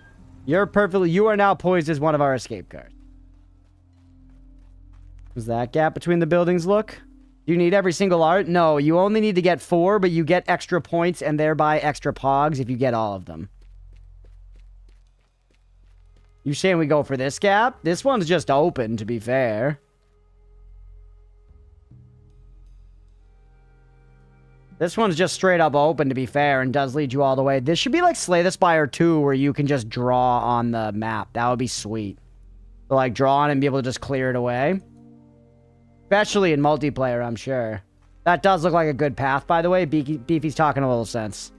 You are now poised as one of our escape cards. Does that gap between the buildings look? Do you need every single art? No, you only need to get 4, but you get extra points and thereby extra pogs if you get all of them. You saying we go for this gap? This one's just open, to be fair. This one's just straight up open, to be fair, and does lead you all the way. This should be like Slay the Spire 2, where you can just draw on the map. That would be sweet. So, like, draw on it and be able to just clear it away. Especially in multiplayer, I'm sure. That does look like a good path, by the way. Beefy's talking a little sense.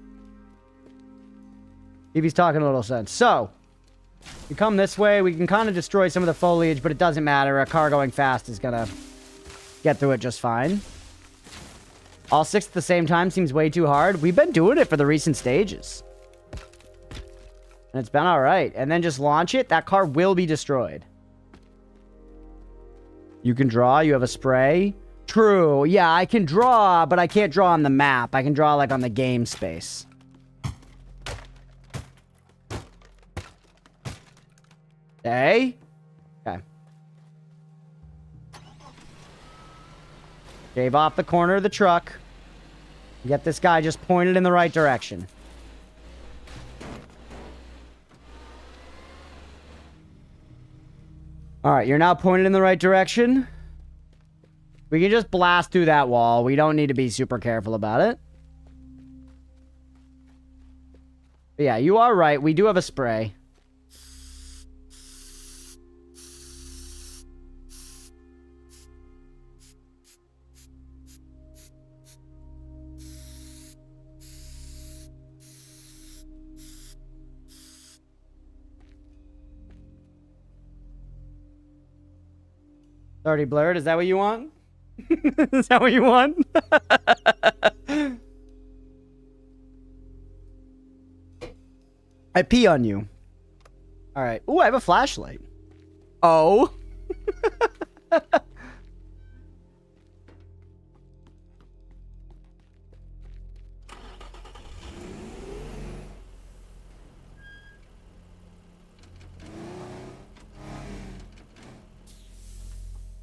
Beefy's talking a little sense. So, we come this way. We can kind of destroy some of the foliage, but it doesn't matter. A car going fast is going to get through it just fine. All 6 at the same time seems way too hard. We've been doing it for the recent stages. And it's been alright. And then just launch it. That car will be destroyed. You can draw. You have a spray. True. Yeah, I can draw, but I can't draw on the map. I can draw, like, on the game space. Okay. Okay. Shave off the corner of the truck. Get this guy just pointed in the right direction. Alright, you're now pointed in the right direction. We can just blast through that wall. We don't need to be super careful about it. But yeah, you are right. We do have a spray. Already blurred. Is that what you want? Is that what you want? I pee on you. All right. Ooh, I have a flashlight. Oh.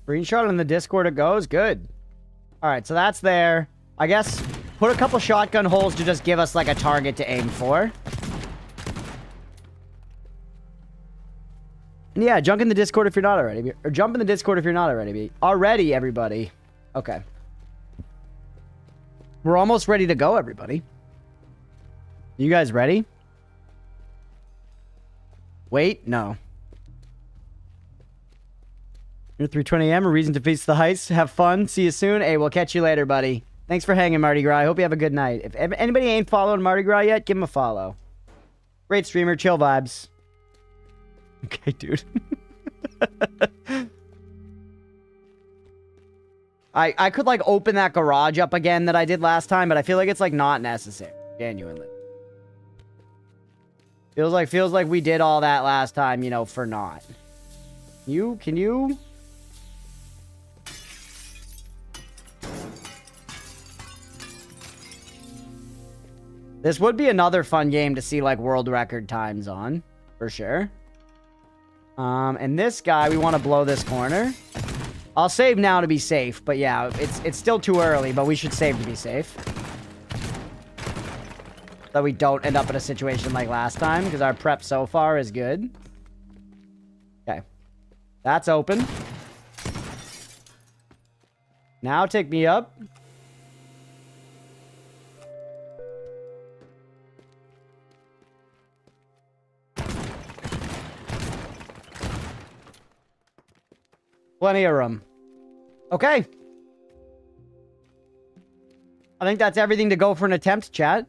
Screenshot in the Discord it goes. Good. All right, so that's there. I guess put a couple shotgun holes to just give us like a target to aim for. And yeah, jump in the Discord if you're not already. Or jump in the Discord if you're not already. Already, everybody. Okay. We're almost ready to go, everybody. You guys ready? Wait, no. You're 3:20 a.m. A reason to face the heights. Have fun. See you soon. Hey, we'll catch you later, buddy. Thanks for hanging, Mardi Gras. I hope you have a good night. If anybody ain't following Mardi Gras yet, give him a follow. Great streamer. Chill vibes. Okay, dude. I could, like, open that garage up again that I did last time, but I feel like it's, like, not necessary. Genuinely. Feels like we did all that last time, you know, for naught. Can you... This would be another fun game to see, like, world record times on. For sure. And this guy, we want to blow this corner. I'll save now to be safe. But yeah, it's still too early, but we should save to be safe. So we don't end up in a situation like last time, because our prep so far is good. Okay. That's open. Now take me up. Plenty of room. Okay. I think that's everything to go for an attempt, chat.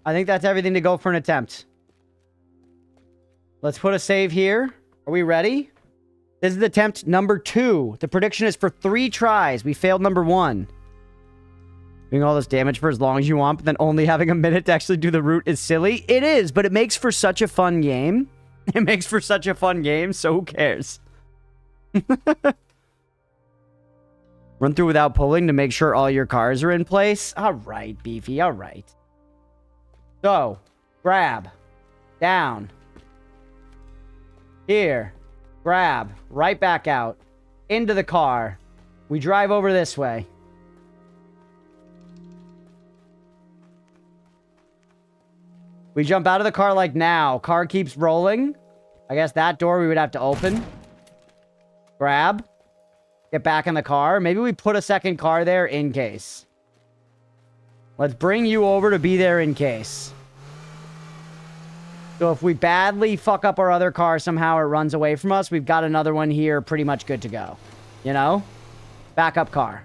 I think that's everything to go for an attempt. Let's put a save here. Are we ready? This is attempt number 2. The prediction is for 3 tries. We failed number 1. Doing all this damage for as long as you want, but then only having a minute to actually do the route is silly. It is, but it makes for such a fun game. It makes for such a fun game, so who cares? Run through without pulling to make sure all your cars are in place. All right, Beefy. All right. So, grab. Down. Here. Grab. Right back out. Into the car. We drive over this way. We jump out of the car like now. Car keeps rolling. I guess that door we would have to open. Grab. Get back in the car. Maybe we put a second car there in case. Let's bring you over to be there in case. So if we badly fuck up our other car somehow, it runs away from us, we've got another one here pretty much good to go. You know? Backup car.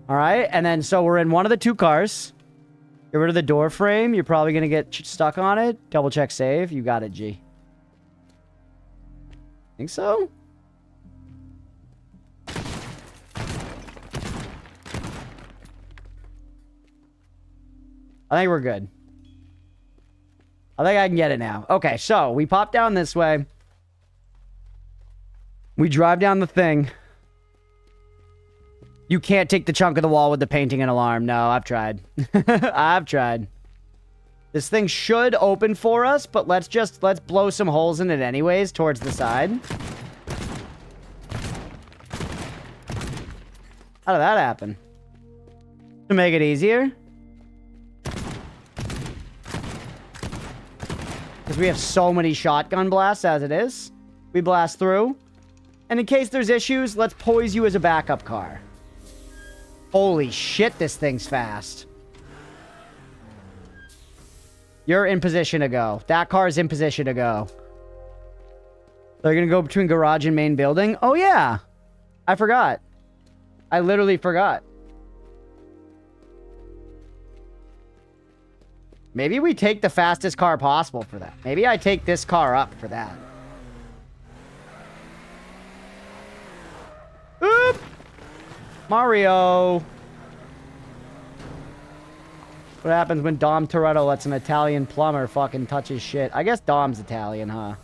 All right. And then so we're in one of the two cars. Get rid of the door frame. You're probably going to get stuck on it. Double check save. You got it, G. Think so? I think we're good. I think I can get it now. Okay, so we pop down this way. We drive down the thing. You can't take the chunk of the wall with the painting and alarm. No, I've tried. I've tried. This thing should open for us, but let's blow some holes in it anyways towards the side. How did that happen? To make it easier? Because we have so many shotgun blasts as it is. We blast through. And in case there's issues, let's poise you as a backup car. Holy shit, this thing's fast. You're in position to go. That car's in position to go. They're going to go between garage and main building. Oh, yeah. I forgot. I literally forgot. Maybe we take the fastest car possible for that. Maybe I take this car up for that. Oop! Mario! What happens when Dom Toretto lets an Italian plumber fucking touch his shit? I guess Dom's Italian, huh?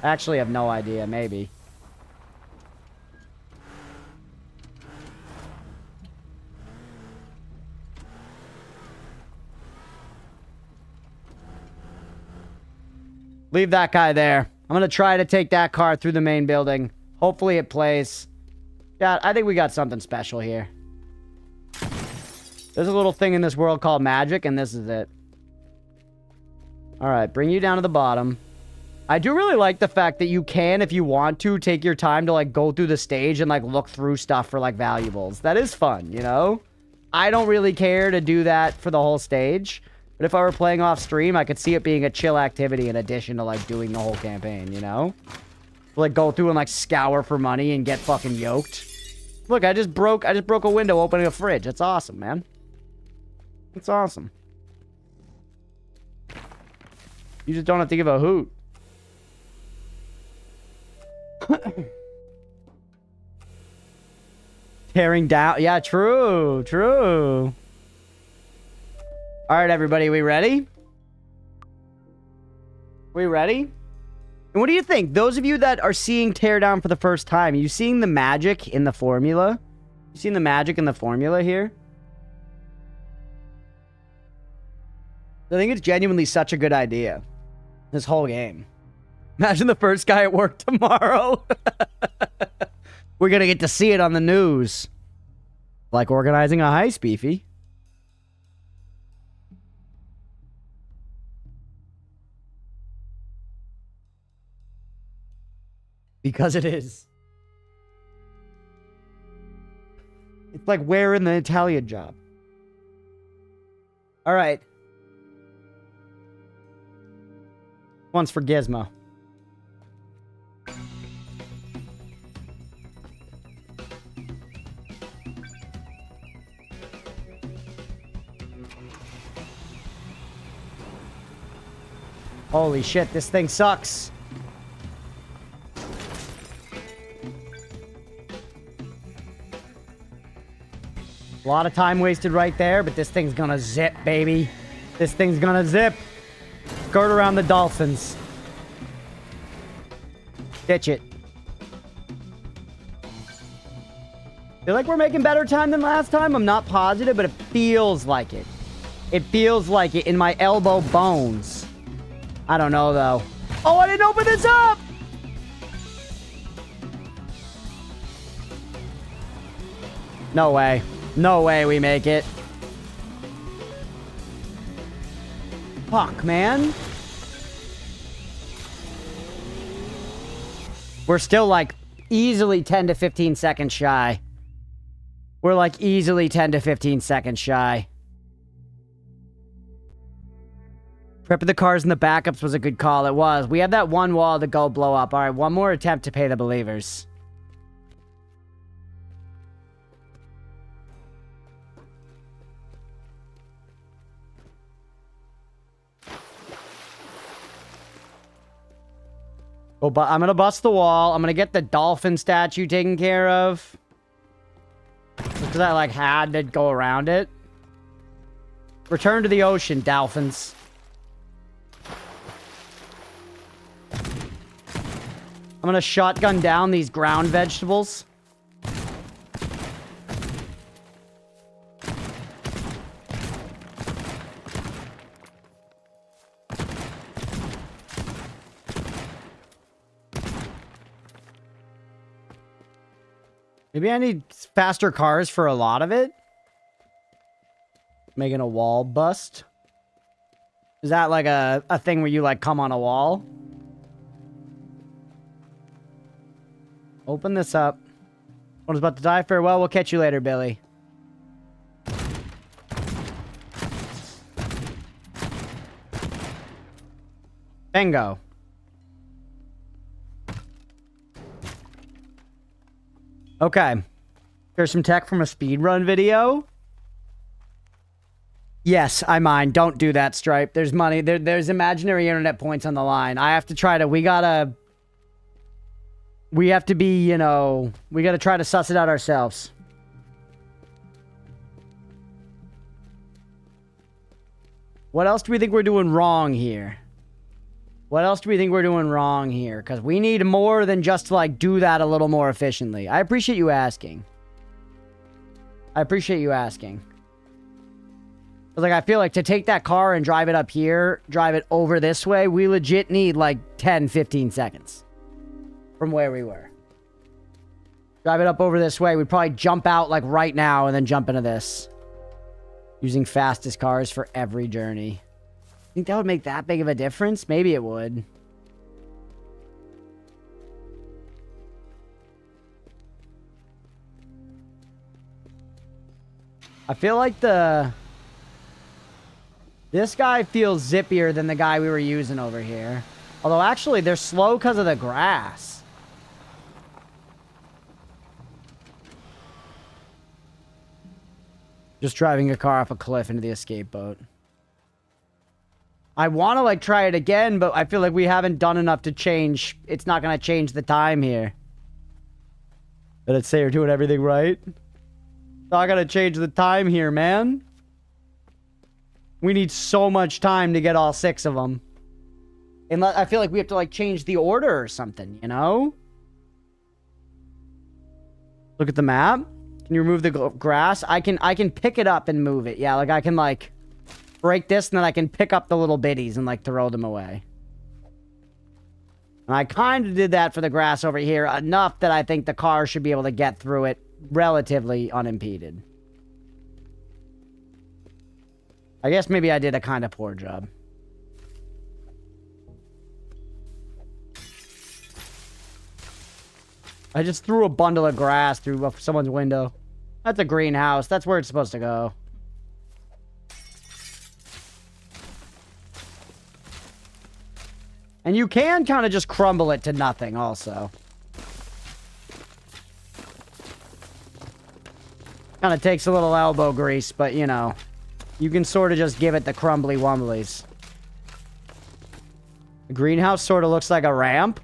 I actually have no idea. Maybe. Leave that guy there. I'm going to try to take that car through the main building. Hopefully it plays. Yeah, I think we got something special here. There's a little thing in this world called magic, and this is it. Alright, bring you down to the bottom. I do really like the fact that you can, if you want to, take your time to, like, go through the stage and, like, look through stuff for, like, valuables. That is fun, you know? I don't really care to do that for the whole stage. But if I were playing off stream, I could see it being a chill activity in addition to, like, doing the whole campaign, you know? Like, go through and, like, scour for money and get fucking yoked. Look, I just broke a window opening a fridge. That's awesome, man. It's awesome. You just don't have to give a hoot. Tearing down. Yeah, true. True. All right, everybody. We ready? We ready? And what do you think? Those of you that are seeing Teardown for the first time, are you seeing the magic in the formula? You seeing the magic in the formula here? I think it's genuinely such a good idea. This whole game. Imagine the first guy at work tomorrow. We're going to get to see it on the news. Like organizing a heist, Beefy. Because it is. It's like wearing the Italian job. All right. One's for Gizmo. Holy shit, this thing sucks. A lot of time wasted right there, but this thing's gonna zip, baby. This thing's gonna zip. Skirt around the dolphins. Ditch it. feel like we're making better time than last time. I'm not positive, but it feels like it. It feels like it in my elbow bones. I don't know, though. Oh, I didn't open this up! No way. No way we make it. Fuck, man. We're still, like, easily 10 to 15 seconds shy. We're, like, easily 10 to 15 seconds shy. Prepping the cars and the backups was a good call. It was. We have that one wall to go blow up. All right, one more attempt to pay the believers. Oh, but I'm gonna bust the wall. I'm gonna get the dolphin statue taken care of. Because I, like, had to go around it. Return to the ocean, dolphins. I'm gonna shotgun down these ground vegetables. Maybe I need faster cars for a lot of it. Making a wall bust. Is that like a thing where you like come on a wall? Open this up. One's about to die. Farewell. We'll catch you later, Billy. Bingo. Okay. Here's some tech from a speedrun video. Yes, I mind. Don't do that, Stripe. There's money. There's imaginary internet points on the line. I have to try to... We have to be, you know... We gotta try to suss it out ourselves. What else do we think we're doing wrong here? What else do we think we're doing wrong here? Because we need more than just to, like, do that a little more efficiently. I appreciate you asking. I appreciate you asking. Like, I feel like to take that car and drive it up here, drive it over this way, we legit need, like, 10, 15 seconds. From where we were. Drive it up over this way, we'd probably jump out, like, right now and then jump into this. Using fastest cars for every journey. Think that would make that big of a difference? Maybe it would. I feel like this guy feels zippier than the guy we were using over here. Although, actually, they're slow because of the grass. Just driving a car off a cliff into the escape boat. I want to, like, try it again, but I feel like we haven't done enough to change. It's not going to change the time here. Did it say you're doing everything right? Not going to change the time here, man. We need so much time to get all 6 of them. And I feel like we have to, like, change the order or something, you know? Look at the map. Can you remove the grass? I can pick it up and move it. Yeah, like, I can, like... break this, and then I can pick up the little bitties and, like, throw them away. And I kind of did that for the grass over here, enough that I think the car should be able to get through it relatively unimpeded. I guess maybe I did a kind of poor job. I just threw a bundle of grass through someone's window. That's a greenhouse. That's where it's supposed to go. And you can kind of just crumble it to nothing also. Kind of takes a little elbow grease, but you know. You can sort of just give it the crumbly wumblies. The greenhouse sort of looks like a ramp.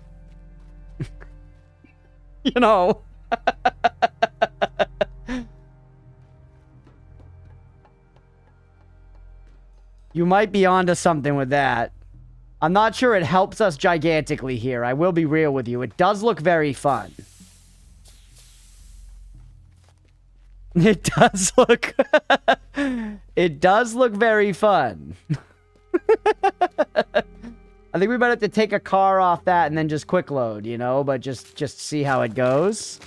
You know. You might be onto something with that. I'm not sure it helps us gigantically here. I will be real with you. It does look very fun. It does look... it does look very fun. I think we might have to take a car off that and then just quick load, you know? But just see how it goes.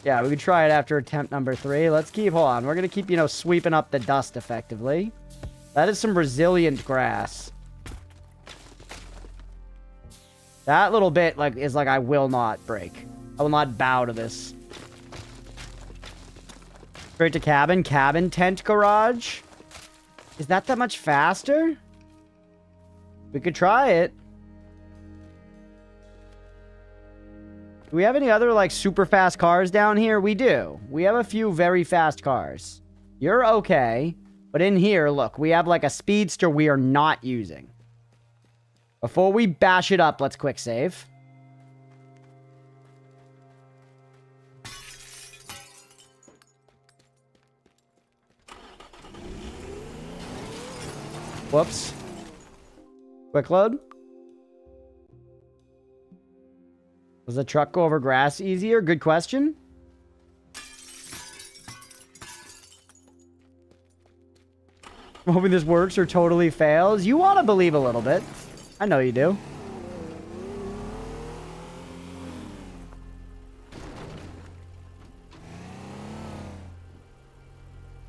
Yeah, we could try it after attempt number 3. Let's keep... Hold on. We're going to keep, you know, sweeping up the dust effectively. That is some resilient grass. That little bit, like, is like, I will not break. I will not bow to this. Straight to cabin. Cabin, tent, garage. Is that much faster? We could try it. Do we have any other, like, super fast cars down here? We do. We have a few very fast cars. You're okay. But in here, look, we have, like, a speedster we are not using. Before we bash it up, let's quick save. Whoops. Quick load. Does the truck go over grass easier? Good question. I'm hoping this works or totally fails. You want to believe a little bit. I know you do.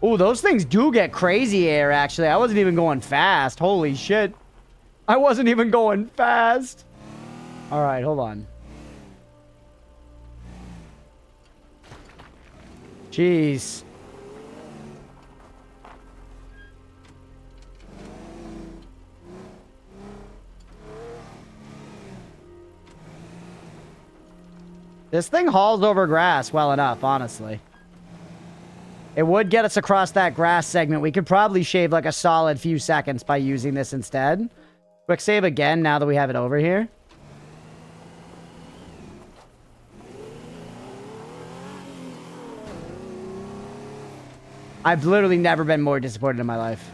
Oh, those things do get crazy air, actually. I wasn't even going fast. Holy shit. I wasn't even going fast. All right, hold on. Jeez. This thing hauls over grass well enough, honestly. It would get us across that grass segment. We could probably shave like a solid few seconds by using this instead. Quick save again now that we have it over here. I've literally never been more disappointed in my life.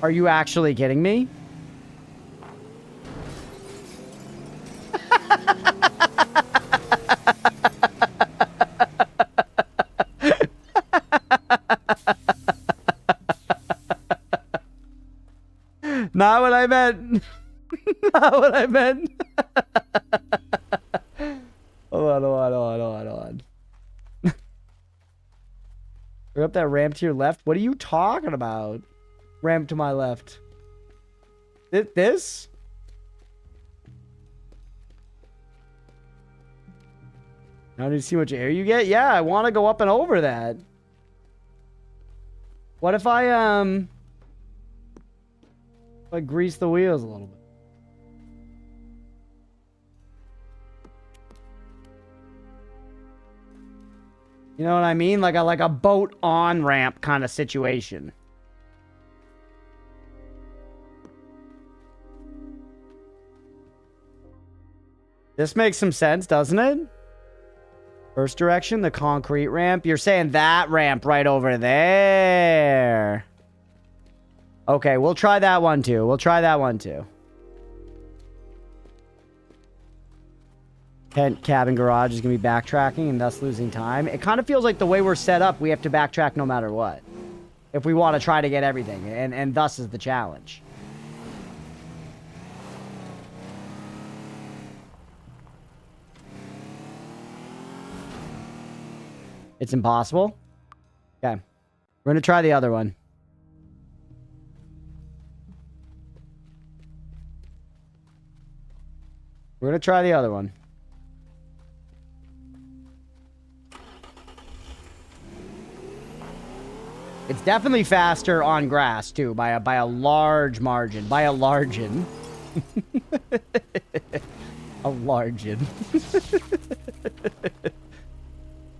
Are you actually kidding me? Not what I meant. Not what I meant. Hold on. We're up that ramp to your left. What are you talking about? Ramp to my left. This? Now do you see how much air you get? Yeah, I want to go up and over that. What if I like grease the wheels a little bit? You know what I mean? Like a boat on ramp kind of situation. This makes some sense, doesn't it? First direction, the concrete ramp. You're saying that ramp right over there. Okay, we'll try that one too. Tent, cabin, garage is going to be backtracking and thus losing time. It kind of feels like the way we're set up, we have to backtrack no matter what. If we want to try to get everything. And thus is the challenge. It's impossible? Okay. We're going to try the other one. We're going to try the other one. It's definitely faster on grass, too, by a large margin. By a largin. A largin.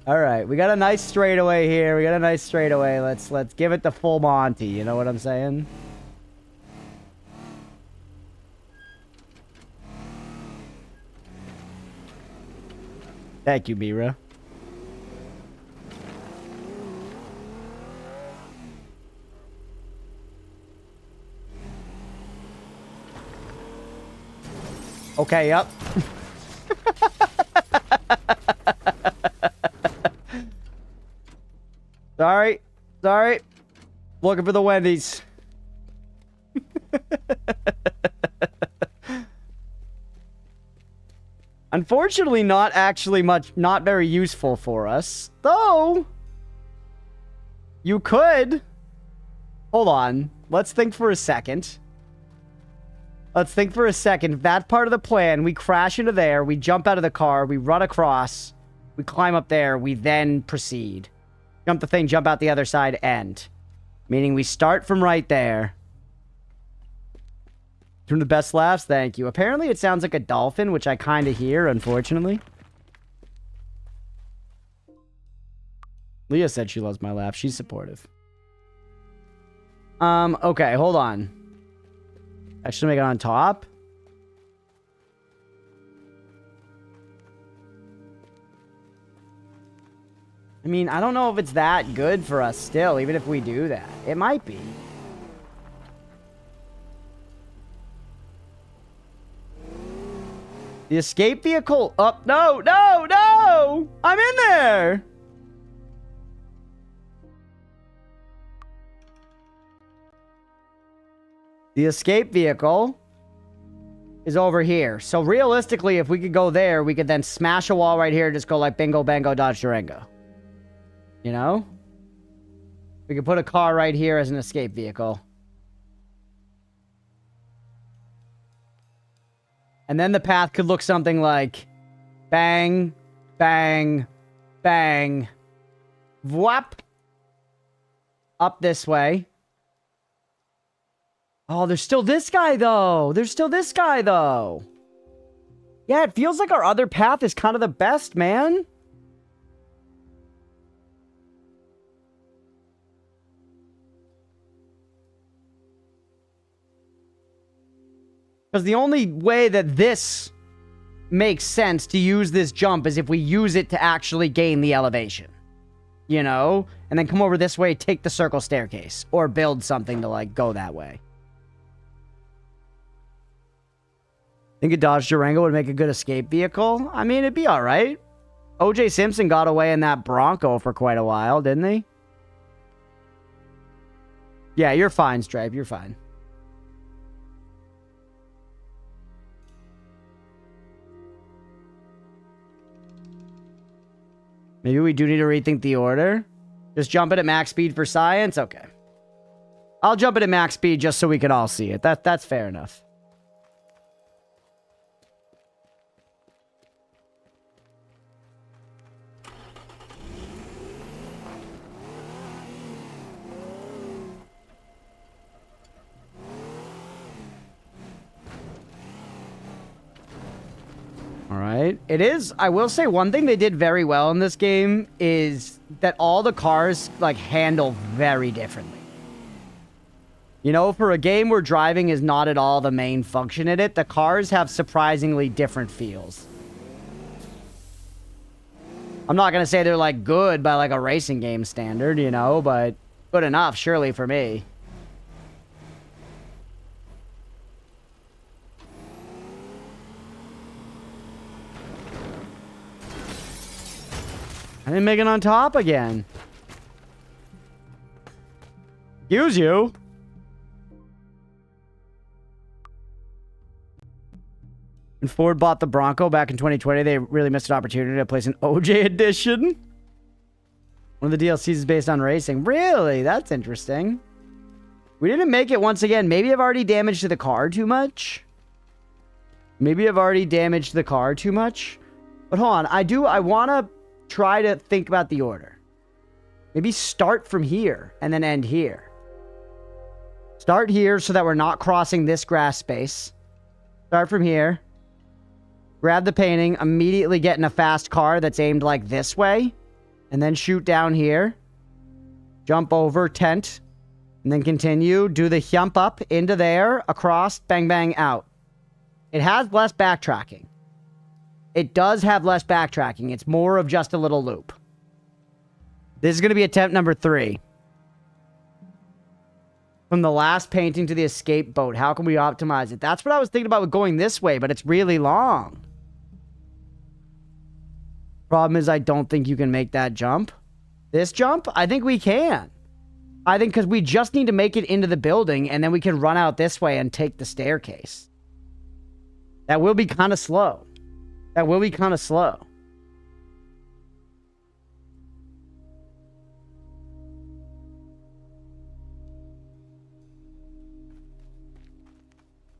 All right, we got a nice straightaway here. Let's give it the full Monty. You know what I'm saying? Thank you, Mira. Okay, yep. Sorry. Sorry. Looking for the Wendy's. Unfortunately, not very useful for us. Though, you could. Hold on. Let's think for a second. That part of the plan, we crash into there, we jump out of the car, we run across, we climb up there, we then proceed. Jump the thing, jump out the other side, end. Meaning we start from right there. From the best laughs, thank you. Apparently it sounds like a dolphin, which I kind of hear, unfortunately. Leah said she loves my laugh. She's supportive. Okay, hold on. Actually make it on top. I mean, I don't know if it's that good for us still, even if we do that. It might be. The escape vehicle up. No, no, no! I'm in there! The escape vehicle is over here. So realistically, if we could go there, we could then smash a wall right here and just go like bingo, bango, dodge, Durango. You know? We could put a car right here as an escape vehicle. And then the path could look something like bang, bang, bang, whap. Up this way. Oh, there's still this guy, though. Yeah, it feels like our other path is kind of the best, man. Because the only way that this makes sense to use this jump is if we use it to actually gain the elevation. You know? And then come over this way, take the circle staircase. Or build something to, like, go that way. Think a Dodge Durango would make a good escape vehicle? I mean, it'd be alright. O.J. Simpson got away in that Bronco for quite a while, didn't he? Yeah, you're fine, Stripe. You're fine. Maybe we do need to rethink the order. Just jump it at max speed for science? Okay. I'll jump it at max speed just so we can all see it. That's fair enough. Alright. It is, I will say one thing they did very well in this game is that all the cars, like, handle very differently. You know, for a game where driving is not at all the main function in it, the cars have surprisingly different feels. I'm not gonna say they're, like, good by, like, a racing game standard, you know, but good enough, surely, for me. I didn't make it on top again. Excuse you. When Ford bought the Bronco back in 2020, they really missed an opportunity to place an OJ edition. One of the DLCs is based on racing. Really? That's interesting. We didn't make it once again. Maybe I've already damaged the car too much. But hold on. I want to try to think about the order. Maybe start from here and then end here. Start here so that we're not crossing this grass space. Start from here. Grab the painting. Immediately get in a fast car that's aimed like this way. And then shoot down here. Jump over, tent. And then continue. Do the jump up into there. Across. Bang, bang, out. It has less backtracking. It does have less backtracking. It's more of just a little loop. This is going to be attempt number 3. From the last painting to the escape boat, how can we optimize it? That's what I was thinking about with going this way, but it's really long. Problem is, I don't think you can make that jump. This jump? I think we can. I think because we just need to make it into the building, and then we can run out this way and take the staircase. That will be kind of slow. That will be kind of slow.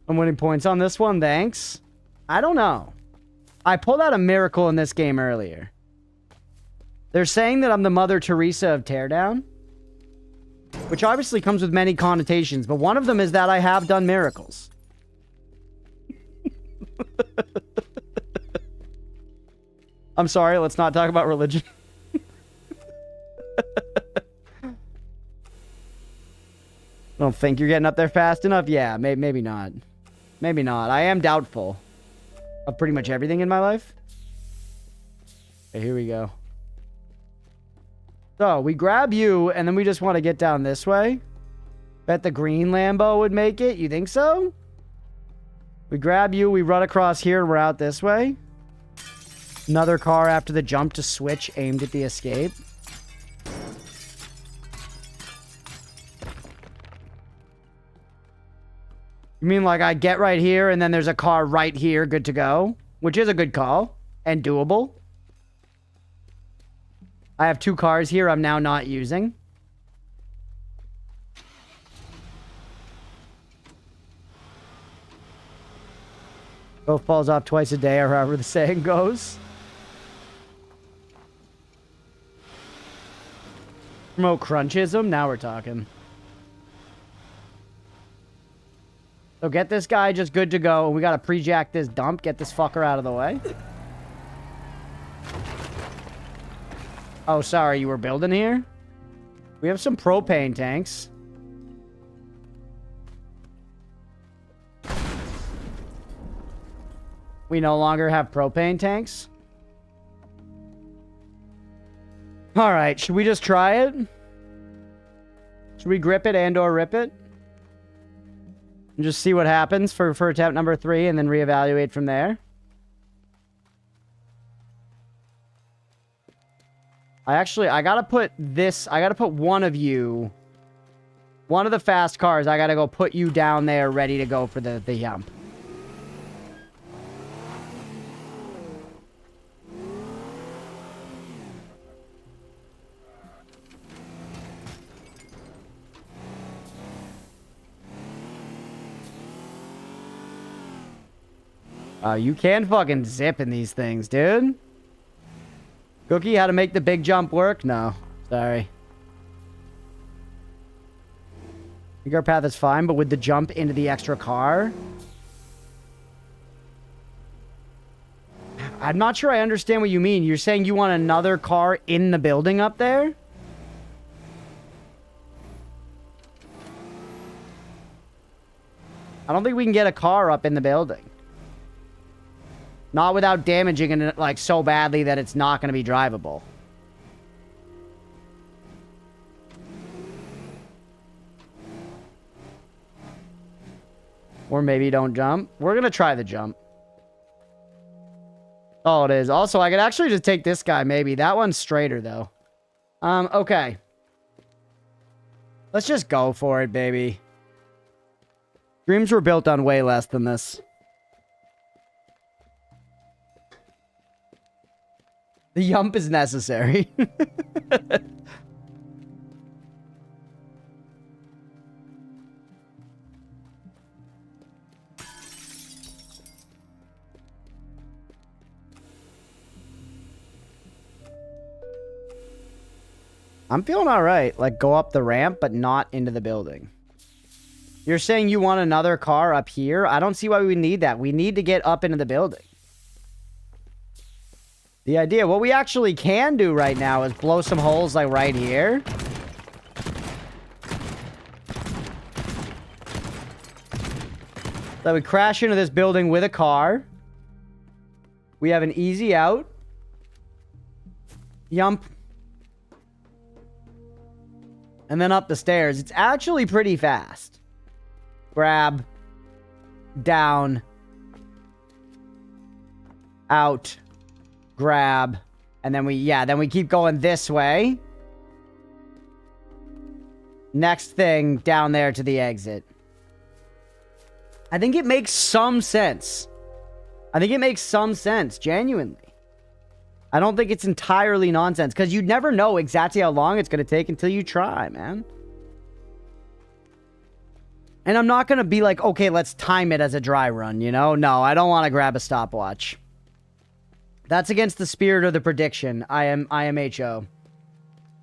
I'm winning points on this one, thanks. I don't know. I pulled out a miracle in this game earlier. They're saying that I'm the Mother Teresa of Teardown, which obviously comes with many connotations, but one of them is that I have done miracles. I'm sorry, let's not talk about religion. Don't think you're getting up there fast enough? Yeah, maybe not. Maybe not. I am doubtful of pretty much everything in my life. Okay, here we go. So, we grab you, and then we just want to get down this way. Bet the green Lambo would make it. You think so? We grab you, we run across here, and we're out this way. Another car after the jump to switch aimed at the escape. You mean like I get right here and then there's a car right here good to go? Which is a good call and doable. I have 2 cars here I'm now not using. Both falls off twice a day or however the saying goes. Promote crunchism? Now we're talking. So get this guy just good to go. We gotta pre-jack this dump. Get this fucker out of the way. Oh, sorry. You were building here? We have some propane tanks. We no longer have propane tanks. Alright, should we just try it? Should we grip it and or rip it? And just see what happens for attempt number 3 and then reevaluate from there. I gotta put one of you, one of the fast cars, I gotta go put you down there ready to go for the jump. You can fucking zip in these things, dude. Cookie, how to make the big jump work? No. Sorry. I think our path is fine, but with the jump into the extra car? I'm not sure I understand what you mean. You're saying you want another car in the building up there? I don't think we can get a car up in the building. Not without damaging it, like, so badly that it's not going to be drivable. Or maybe don't jump. We're going to try the jump. Oh, it is. Also, I could actually just take this guy, maybe. That one's straighter, though. Okay. Let's just go for it, baby. Dreams were built on way less than this. The yump is necessary. I'm feeling all right. Like, go up the ramp, but not into the building. You're saying you want another car up here? I don't see why we need that. We need to get up into the building. The idea, what we actually can do right now is blow some holes like right here. So we crash into this building with a car. We have an easy out. Yump. And then up the stairs. It's actually pretty fast. Grab. Down. Out. Grab. And then we keep going this way. Next thing down there to the exit. I think it makes some sense. Genuinely. I don't think it's entirely nonsense, because you'd never know exactly how long it's going to take until you try, man. And I'm not going to be like, okay, let's time it as a dry run, you know? No, I don't want to grab a stopwatch. That's against the spirit of the prediction. I am HO.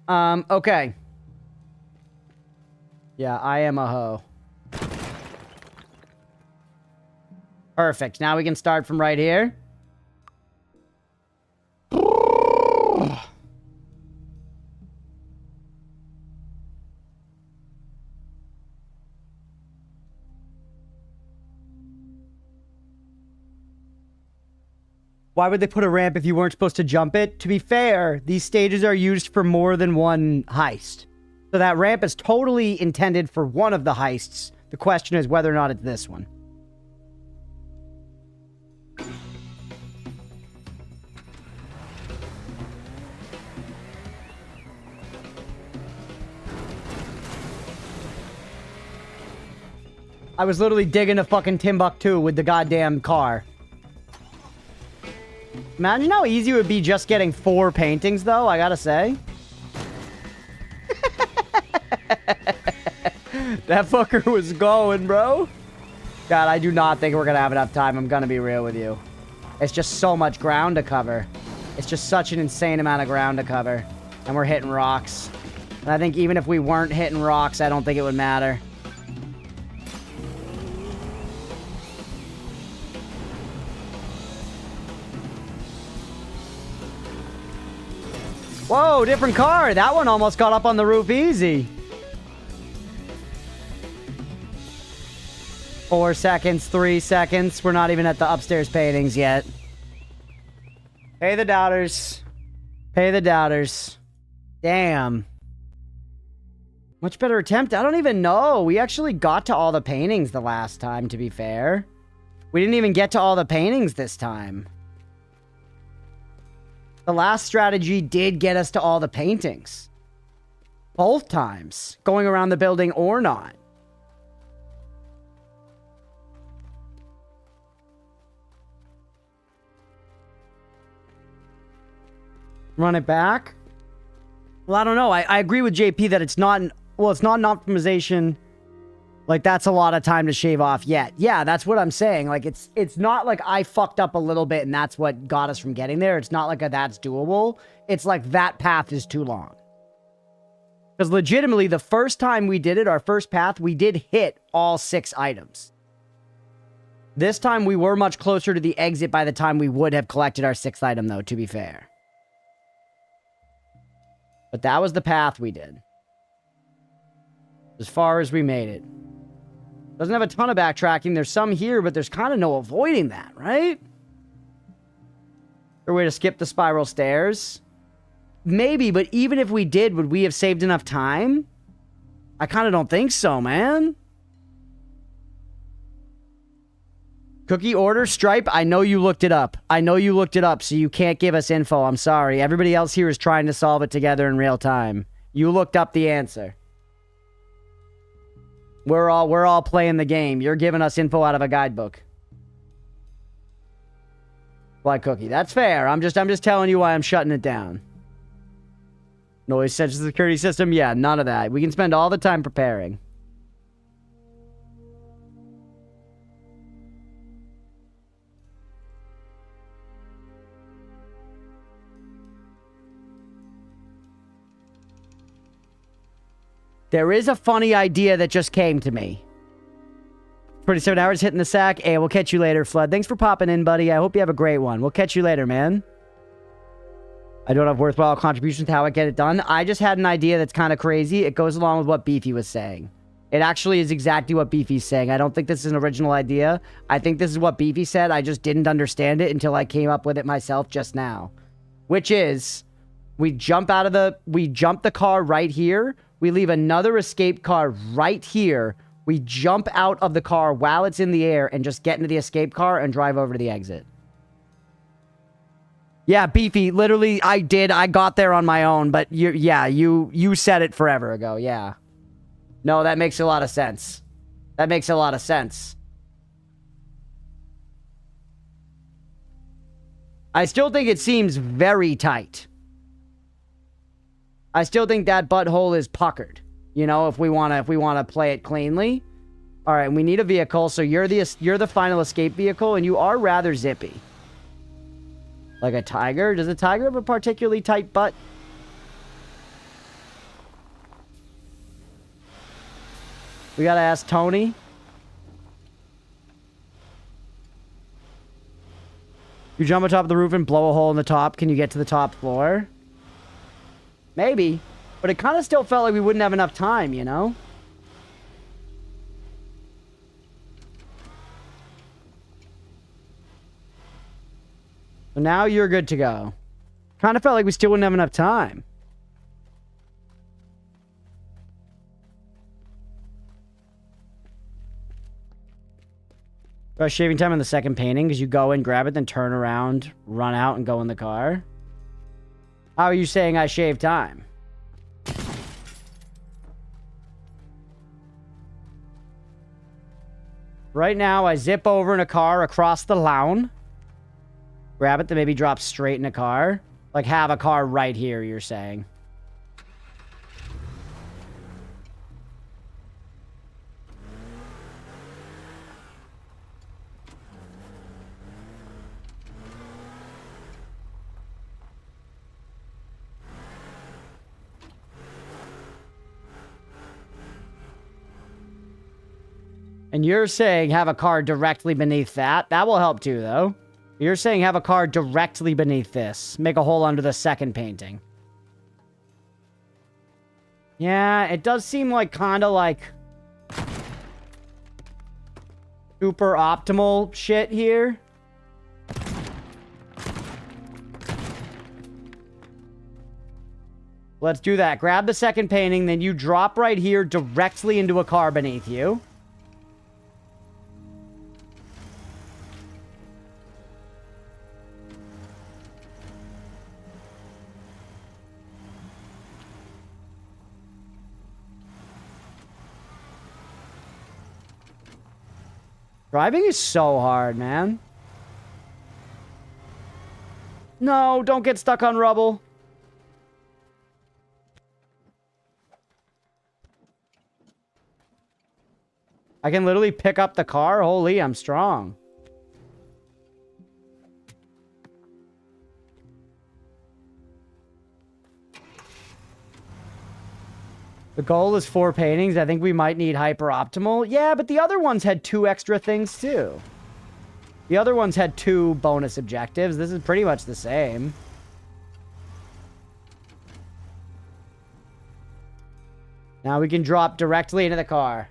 Okay. Yeah, I am a hoe. Perfect. Now we can start from right here. Why would they put a ramp if you weren't supposed to jump it? To be fair, these stages are used for more than one heist. So that ramp is totally intended for one of the heists. The question is whether or not it's this one. I was literally digging a fucking Timbuktu with the goddamn car. Imagine how easy it would be just getting 4 paintings, though, I gotta say. That fucker was going, bro. God, I do not think we're gonna have enough time. I'm gonna be real with you. It's just so much ground to cover. It's just such an insane amount of ground to cover. And we're hitting rocks. And I think even if we weren't hitting rocks, I don't think it would matter. Whoa, different car. That one almost got up on the roof easy. 4 seconds, 3 seconds. We're not even at the upstairs paintings yet. Pay the doubters. Pay the doubters. Damn. Much better attempt. I don't even know. We actually got to all the paintings the last time, to be fair. We didn't even get to all the paintings this time. The last strategy did get us to all the paintings. Both times. Going around the building or not. Run it back? Well, I don't know. I agree with JP that it's not... Well, it's not an optimization. Like, that's a lot of time to shave off yet. Yeah, that's what I'm saying. Like, it's not like I fucked up a little bit and that's what got us from getting there. It's not like that's doable. It's like that path is too long. Because legitimately, the first time we did it, our first path, we did hit all 6 items. This time, we were much closer to the exit by the time we would have collected our 6th item, though, to be fair. But that was the path we did. As far as we made it. Doesn't have a ton of backtracking. There's some here, but there's kind of no avoiding that, right? Or way to skip the spiral stairs? Maybe, but even if we did, would we have saved enough time? I kind of don't think so, man. Cookie order, Stripe, I know you looked it up. I know you looked it up, so you can't give us info. I'm sorry. Everybody else here is trying to solve it together in real time. You looked up the answer. We're all playing the game. You're giving us info out of a guidebook. Why, Cookie? That's fair. I'm just telling you why I'm shutting it down. Noise sensitive security system? Yeah, none of that. We can spend all the time preparing. There is a funny idea that just came to me. 47 hours hitting the sack. Hey, we'll catch you later, Flood. Thanks for popping in, buddy. I hope you have a great one. We'll catch you later, man. I don't have worthwhile contributions to how I get it done. I just had an idea that's kind of crazy. It goes along with what Beefy was saying. It actually is exactly what Beefy's saying. I don't think this is an original idea. I think this is what Beefy said. I just didn't understand it until I came up with it myself just now. Which is, we jump the car right here. We leave another escape car right here. We jump out of the car while it's in the air and just get into the escape car and drive over to the exit. Yeah, Beefy, literally, I did. I got there on my own, but you said it forever ago. Yeah. No, that makes a lot of sense. That makes a lot of sense. I still think it seems very tight. I still think that butthole is puckered. You know, if we want to play it cleanly. All right, we need a vehicle. So you're the final escape vehicle, and you are rather zippy. Like a tiger? Does a tiger have a particularly tight butt? We gotta ask Tony. You jump on top of the roof and blow a hole in the top. Can you get to the top floor? Maybe. But it kind of still felt like we wouldn't have enough time, you know? So now you're good to go. Kind of felt like we still wouldn't have enough time. Shaving time on the second painting because you go and grab it, then turn around, run out, and go in the car. How are you saying I shave time? Right now, I zip over in a car across the lawn. Grab it, then maybe drop straight in a car. Like, have a car right here, you're saying. And you're saying have a car directly beneath that. That will help too, though. You're saying have a car directly beneath this. Make a hole under the second painting. Yeah, it does seem like kind of like super optimal shit here. Let's do that. Grab the second painting, then you drop right here directly into a car beneath you. Driving is so hard, man. No, don't get stuck on rubble. I can literally pick up the car. Holy, I'm strong. The goal is 4 paintings. I think we might need hyper optimal. Yeah, but the other ones had 2 extra things too. The other ones had 2 bonus objectives. This is pretty much the same. Now we can drop directly into the car.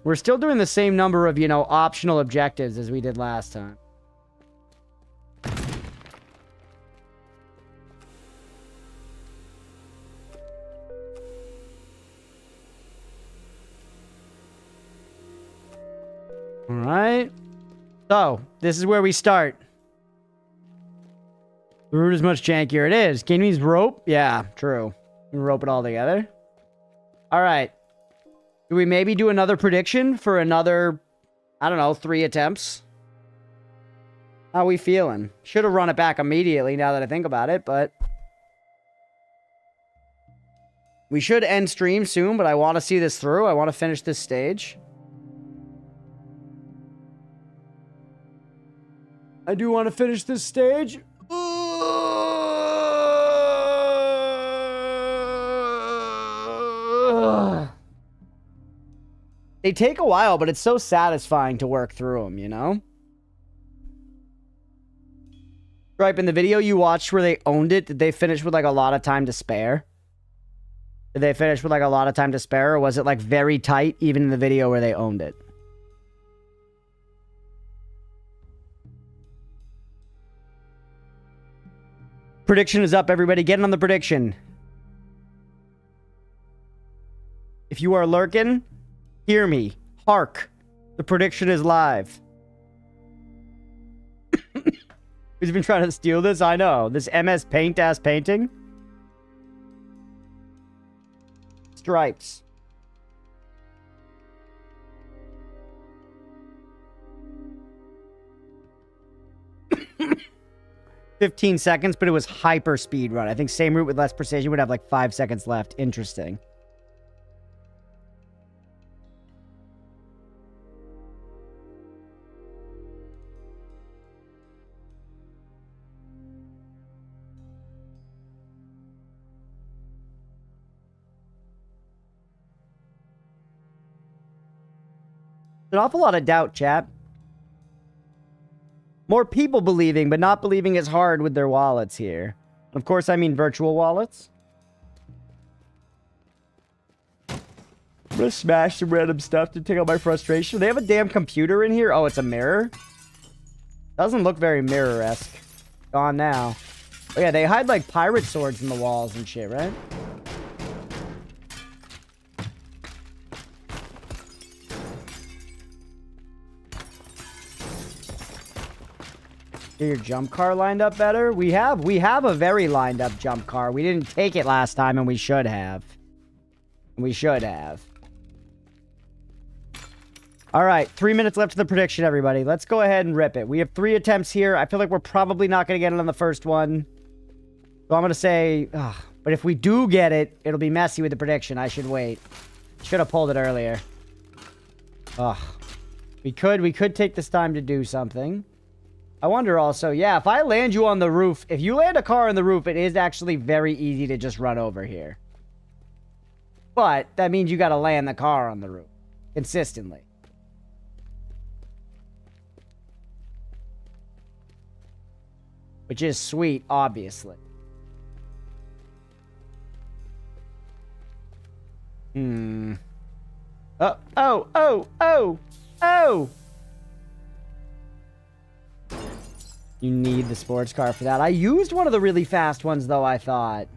We're still doing the same number of, you know, optional objectives as we did last time. Alright. So, this is where we start. The route is much jankier. It is. Can you use rope? Yeah, true. We rope it all together. Alright. Do we maybe do another prediction for another, I don't know, 3 attempts? How are we feeling? Should have run it back immediately now that I think about it, but... We should end stream soon, but I want to see this through. I want to finish this stage. I do want to finish this stage. They take a while, but it's so satisfying to work through them, you know? Stripe, in the video you watched where they owned it, did they finish with like a lot of time to spare? Did they finish with like a lot of time to spare, or was it like very tight even in the video where they owned it? Prediction is up, everybody. Get in on the prediction. If you are lurking, hear me. Hark. The prediction is live. Who's been trying to steal this? I know. This MS Paint ass painting. Stripes. "15 seconds, but it was hyper speed run. I think same route with less precision would have like 5 seconds left. Interesting. An awful lot of doubt, chat. More people believing, but not believing as hard with their wallets here. Of course, I mean virtual wallets. I'm gonna smash some random stuff to take out my frustration. They have a damn computer in here. Oh, it's a mirror? Doesn't look very mirror-esque. Gone now. Oh yeah, they hide like pirate swords in the walls and shit, right? Get your jump car lined up better? We have a very lined up jump car. We didn't take it last time and we should have. We should have. All right, 3 minutes left to the prediction, everybody. Let's go ahead and rip it. We have 3 attempts here. I feel like we're probably not going to get it on the first one. So I'm going to say, but if we do get it, it'll be messy with the prediction. I should wait. Should have pulled it earlier. We could take this time to do something. I wonder also, yeah, if I land you on the roof, if you land a car on the roof, it is actually very easy to just run over here. But that means you got to land the car on the roof consistently. Which is sweet, obviously. Oh! You need the sports car for that. I used one of the really fast ones, though, I thought.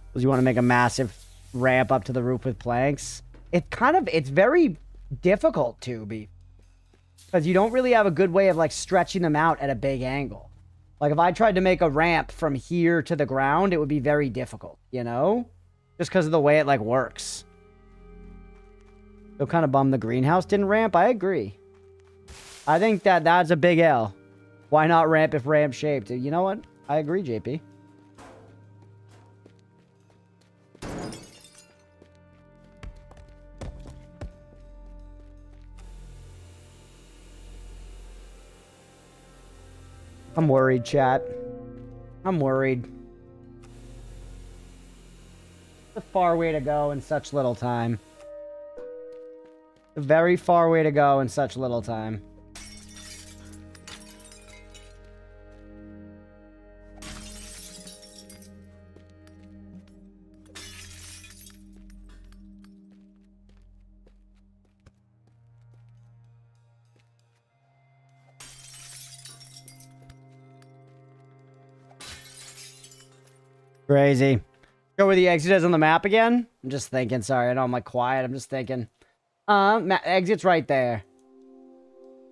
Because you want to make a massive ramp up to the roof with planks. It's very difficult to be. Because you don't really have a good way of, like, stretching them out at a big angle. Like, if I tried to make a ramp from here to the ground, it would be very difficult, you know? Just because of the way it, like, works. So kind of bummed the greenhouse didn't ramp. I agree. I think that's a big L. Why not ramp if ramp shaped? You know what? I agree, JP. I'm worried, chat. I'm worried. It's a far way to go in such little time. A very far way to go in such little time. Crazy. Go where the exit is on the map again? I'm just thinking. Sorry, I know I'm like quiet. I'm just thinking. Exit's right there.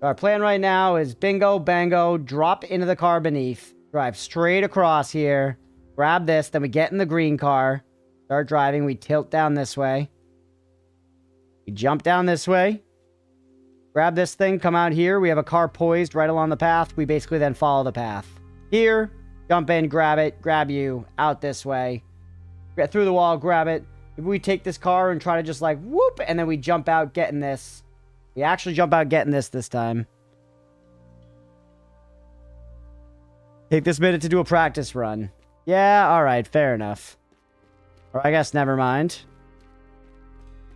Our plan right now is bingo, bango, drop into the car beneath, drive straight across here, grab this, then we get in the green car, start driving, we tilt down this way. We jump down this way, grab this thing, come out here, we have a car poised right along the path, we basically then follow the path. Here, jump in, grab it, grab you, out this way, get through the wall, grab it. If we take this car and try to just like whoop, and then we jump out getting this. We actually jump out getting this time. Take this minute to do a practice run. Yeah, alright, fair enough. Or I guess never mind.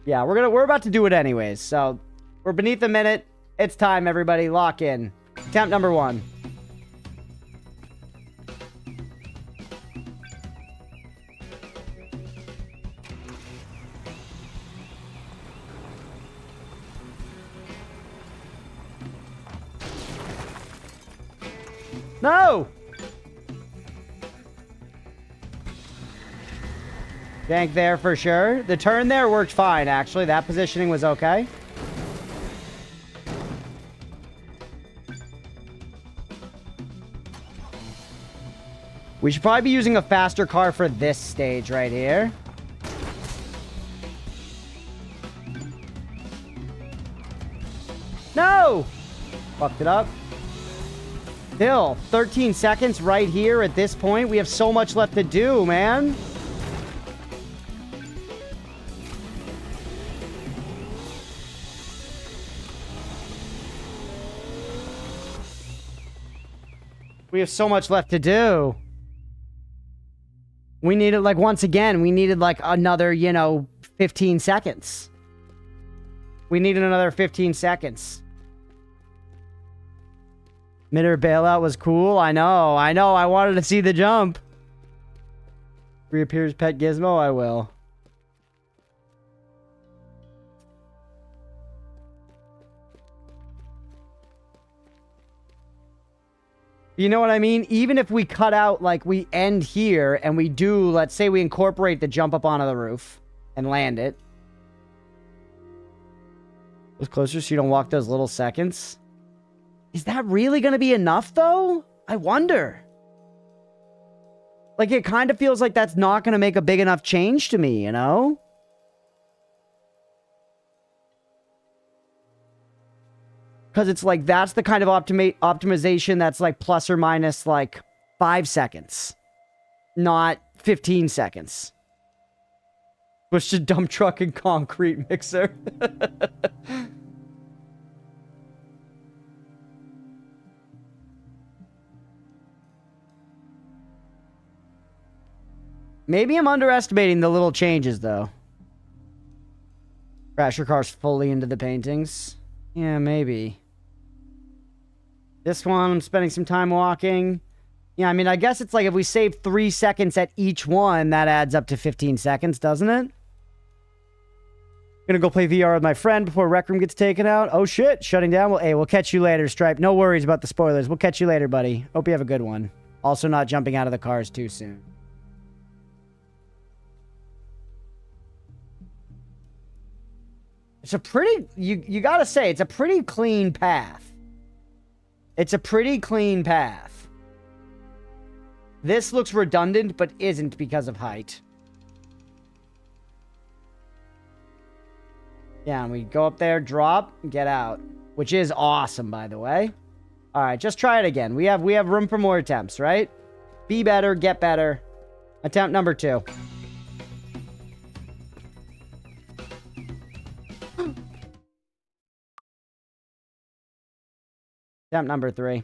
Yeah, we're about to do it anyways, so we're beneath a minute. It's time, everybody. Lock in. Attempt number 1. No! Tank there for sure. The turn there worked fine, actually. That positioning was okay. We should probably be using a faster car for this stage right here. No! Fucked it up. Still, 13 seconds right here at this point. We have so much left to do, man. We have so much left to do. We needed, like, once again, we needed, like, another, you know, 15 seconds. We needed another 15 seconds. Midder bailout was cool. I know. I wanted to see the jump. Reappears Pet Gizmo. I will. You know what I mean? Even if we cut out, like, we end here and we do, let's say we incorporate the jump up onto the roof and land it. It's closer so you don't walk those little seconds. Is that really going to be enough, though? I wonder. Like, it kind of feels like that's not going to make a big enough change to me, you know? Because it's like, that's the kind of optimization that's like plus or minus like 5 seconds. Not 15 seconds. Push the dump truck and concrete mixer. Maybe I'm underestimating the little changes, though. Crash your cars fully into the paintings. Yeah, maybe. This one, I'm spending some time walking. Yeah, I mean, I guess it's like if we save 3 seconds at each one, that adds up to 15 seconds, doesn't it? Gonna go play VR with my friend before Rec Room gets taken out. Oh, shit. Shutting down. Well, hey, we'll catch you later, Stripe. No worries about the spoilers. We'll catch you later, buddy. Hope you have a good one. Also not jumping out of the cars too soon. It's a pretty... You gotta say, it's a pretty clean path. It's a pretty clean path. This looks redundant, but isn't because of height. Yeah, and we go up there, drop, get out. Which is awesome, by the way. Alright, just try it again. We have room for more attempts, right? Be better, get better. Attempt number 2. Attempt number 3.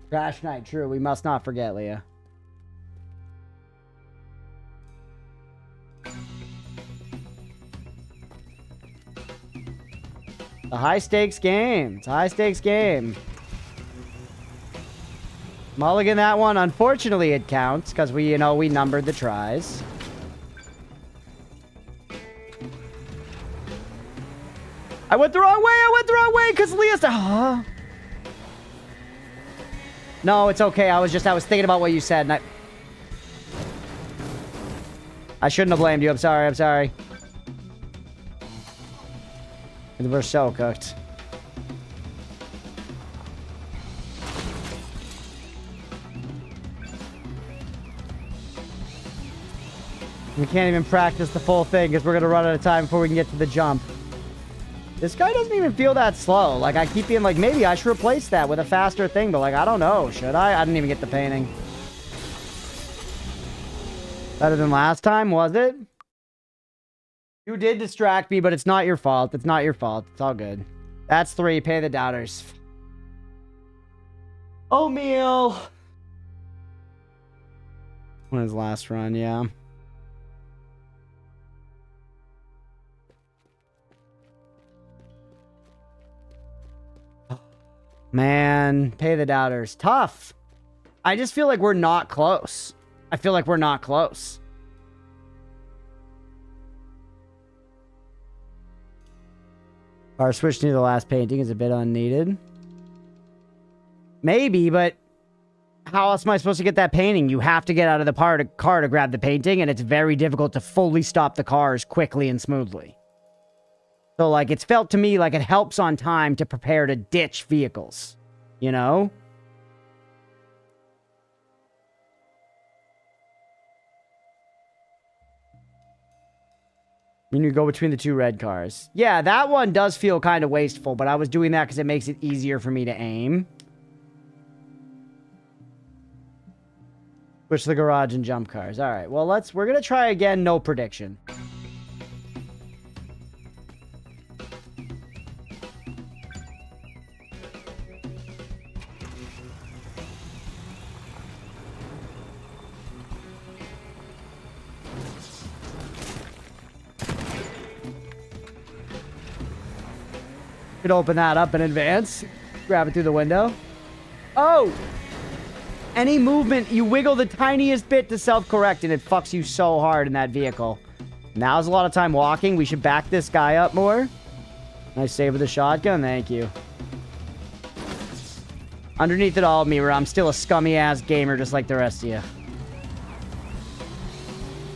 Crash night, true. We must not forget, Leah. A high-stakes game. It's a high-stakes game. Mulligan that one. Unfortunately, it counts because we numbered the tries. I went the wrong way because Leah's... No, it's okay. I was thinking about what you said, and I shouldn't have blamed you. I'm sorry. We're so cooked. We can't even practice the full thing because we're going to run out of time before we can get to the jump. This guy doesn't even feel that slow. Like, I keep being like, maybe I should replace that with a faster thing, but like, I don't know. Should I? I didn't even get the painting. Better than last time, was it? You did distract me, but it's not your fault. It's not your fault. It's all good. That's 3. Pay the doubters. Oatmeal. On his last run, yeah. Man, pay the doubters. Tough. I just feel like we're not close. Our switch near the last painting is a bit unneeded. Maybe, but how else am I supposed to get that painting? You have to get out of the car to grab the painting, and it's very difficult to fully stop the cars quickly and smoothly. So, like, it's felt to me like it helps on time to prepare to ditch vehicles. You know? When you go between the two red cars. Yeah, that one does feel kind of wasteful, but I was doing that because it makes it easier for me to aim. Switch the garage and jump cars. All right, well, we're going to try again. No prediction. Could open that up in advance. Grab it through the window. Oh! Any movement, you wiggle the tiniest bit to self-correct, and it fucks you so hard in that vehicle. Now's a lot of time walking. We should back this guy up more. Nice save with the shotgun. Thank you. Underneath it all, Mira, I'm still a scummy-ass gamer just like the rest of you.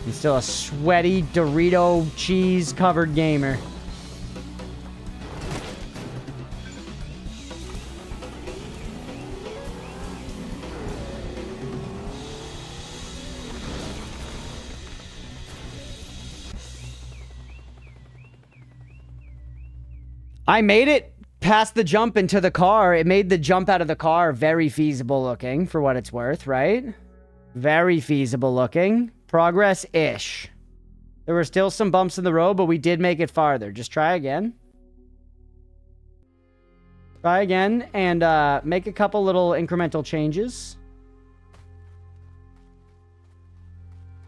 I'm still a sweaty, Dorito, cheese-covered gamer. I made it past the jump into the car. It made the jump out of the car very feasible looking, for what it's worth, right? Very feasible looking. Progress-ish. There were still some bumps in the road, but we did make it farther. Just try again. Try again and make a couple little incremental changes.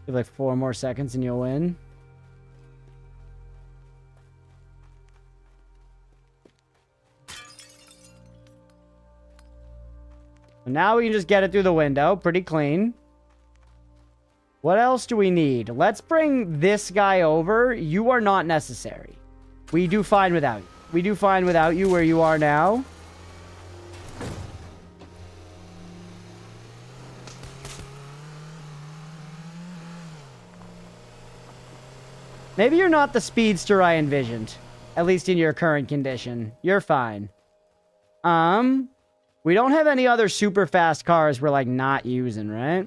Give like 4 more seconds and you'll win. Now we can just get it through the window. Pretty clean. What else do we need? Let's bring this guy over. You are not necessary. We do fine without you. We do fine without you where you are now. Maybe you're not the speedster I envisioned. At least in your current condition. You're fine. We don't have any other super fast cars we're, like, not using, right?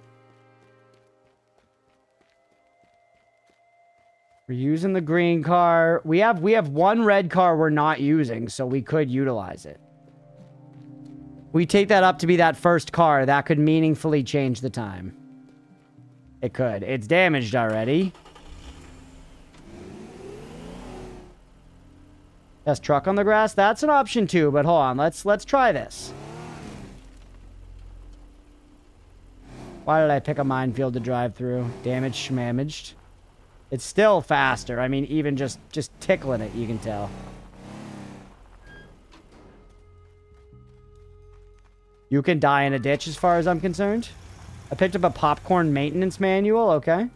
We're using the green car. We have one red car we're not using, so we could utilize it. We take that up to be that first car. That could meaningfully change the time. It could. It's damaged already. Yes, truck on the grass. That's an option too, but hold on. Let's try this. Why did I pick a minefield to drive through? Damaged, schmamaged. It's still faster. I mean, even just tickling it, you can tell. You can die in a ditch as far as I'm concerned. I picked up a popcorn maintenance manual. Okay.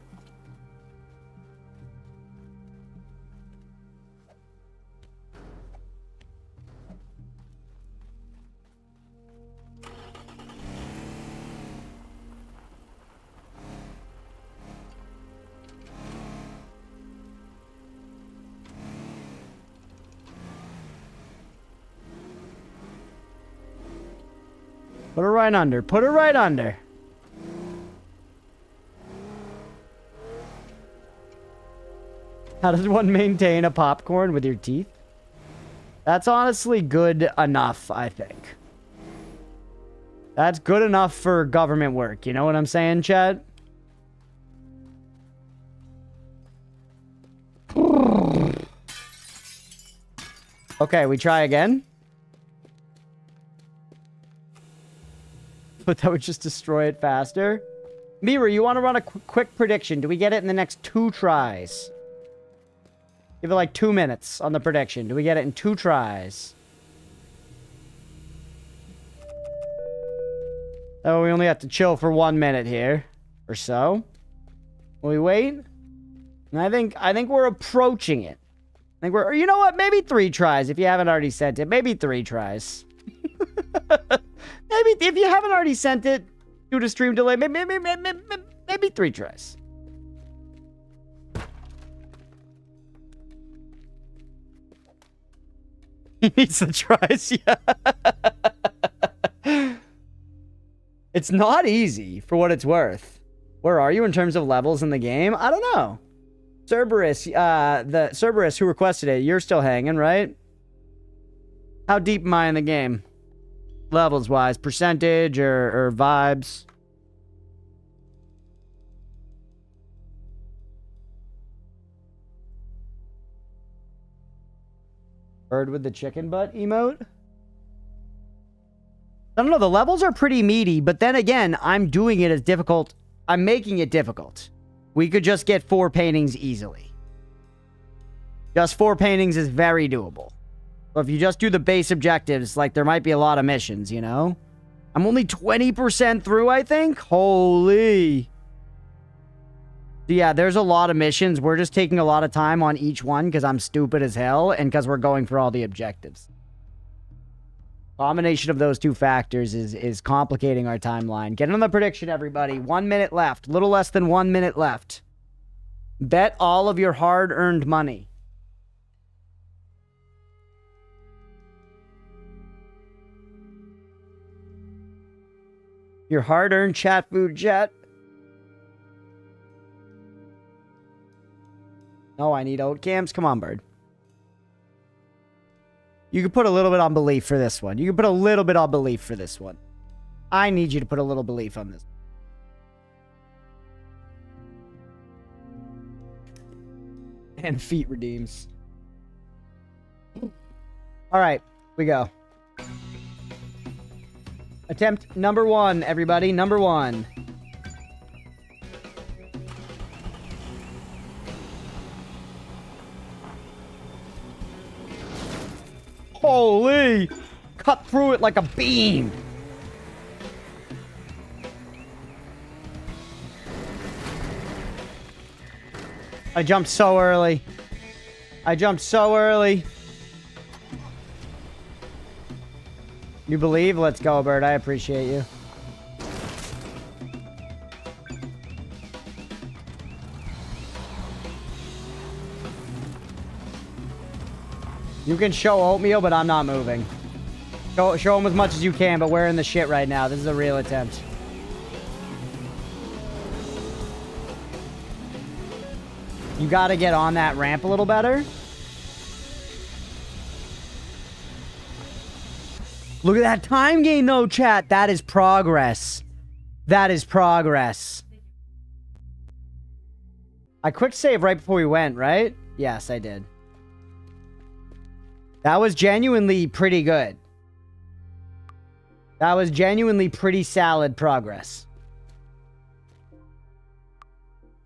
Put her right under. Put her right under. How does one maintain a popcorn with your teeth? That's honestly good enough, I think. That's good enough for government work. You know what I'm saying, chat? Okay, we try again. But that would just destroy it faster. Mira, you want to run a quick prediction? Do we get it in the next 2 tries? Give it like 2 minutes on the prediction. Do we get it in 2 tries? Oh, we only have to chill for 1 minute here. Or so. Will we wait? And I think we're approaching it. I think we're... You know what? Maybe 3 tries if you haven't already sent it. Maybe 3 tries. Maybe if you haven't already sent it, due to stream delay. Maybe 3 tries. He needs the tries, yeah. It's not easy, for what it's worth. Where are you in terms of levels in the game? I don't know. Cerberus, the Cerberus who requested it, you're still hanging, right? How deep am I in the game? Levels-wise, percentage or vibes? Bird with the chicken butt emote? I don't know, the levels are pretty meaty, but then again, I'm doing it as difficult. I'm making it difficult. We could just get 4 paintings easily. Just 4 paintings is very doable. But if you just do the base objectives, like, there might be a lot of missions, you know? I'm only 20% through, I think? Holy. Yeah, there's a lot of missions. We're just taking a lot of time on each one because I'm stupid as hell and because we're going for all the objectives. Combination of those 2 factors is complicating our timeline. Get on the prediction, everybody. 1 minute left. Little less than 1 minute left. Bet all of your hard-earned money. Your hard-earned chat food jet. No, I need oat cams. Come on, bird. You can put a little bit on belief for this one. You can put a little bit on belief for this one. I need you to put a little belief on this. And feet redeems. All right, we go. Attempt number 1, everybody. Number 1. Holy! Cut through it like a beam. I jumped so early. I jumped so early. You believe? Let's go, bird. I appreciate you. You can show oatmeal, but I'm not moving. Show them as much as you can, but we're in the shit right now. This is a real attempt. You gotta get on that ramp a little better. Look at that time gain, though, chat. That is progress. That is progress. I quick save right before we went, right? Yes, I did. That was genuinely pretty good. That was genuinely pretty solid progress.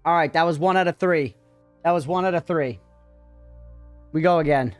All right, that was 1 out of 3. That was 1 out of 3. We go again.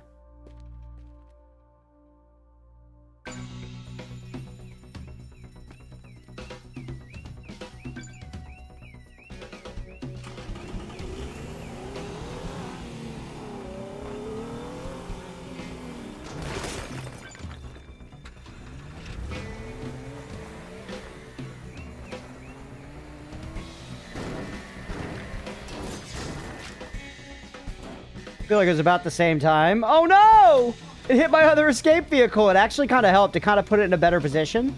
I feel like it was about the same time. Oh no! It hit my other escape vehicle. It actually kind of helped. It kind of put it in a better position.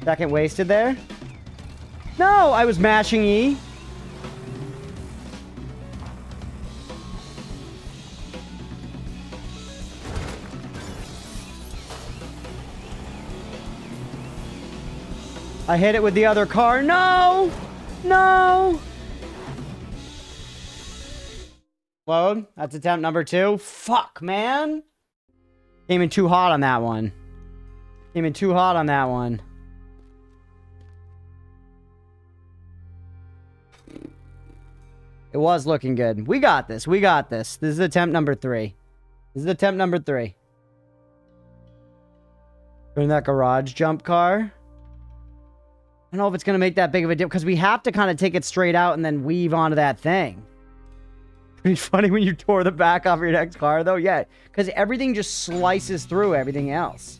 Second wasted there. No, I was mashing E. I hit it with the other car. No! No! Load. That's attempt number 2. Fuck, man. Came in too hot on that one. Came in too hot on that one. It was looking good. We got this. We got this. This is attempt number 3. This is attempt number 3. Turn that garage jump car. I don't know if it's going to make that big of a deal because we have to kind of take it straight out and then weave onto that thing. Pretty funny when you tore the back off your next car, though. Yeah, because everything just slices through everything else.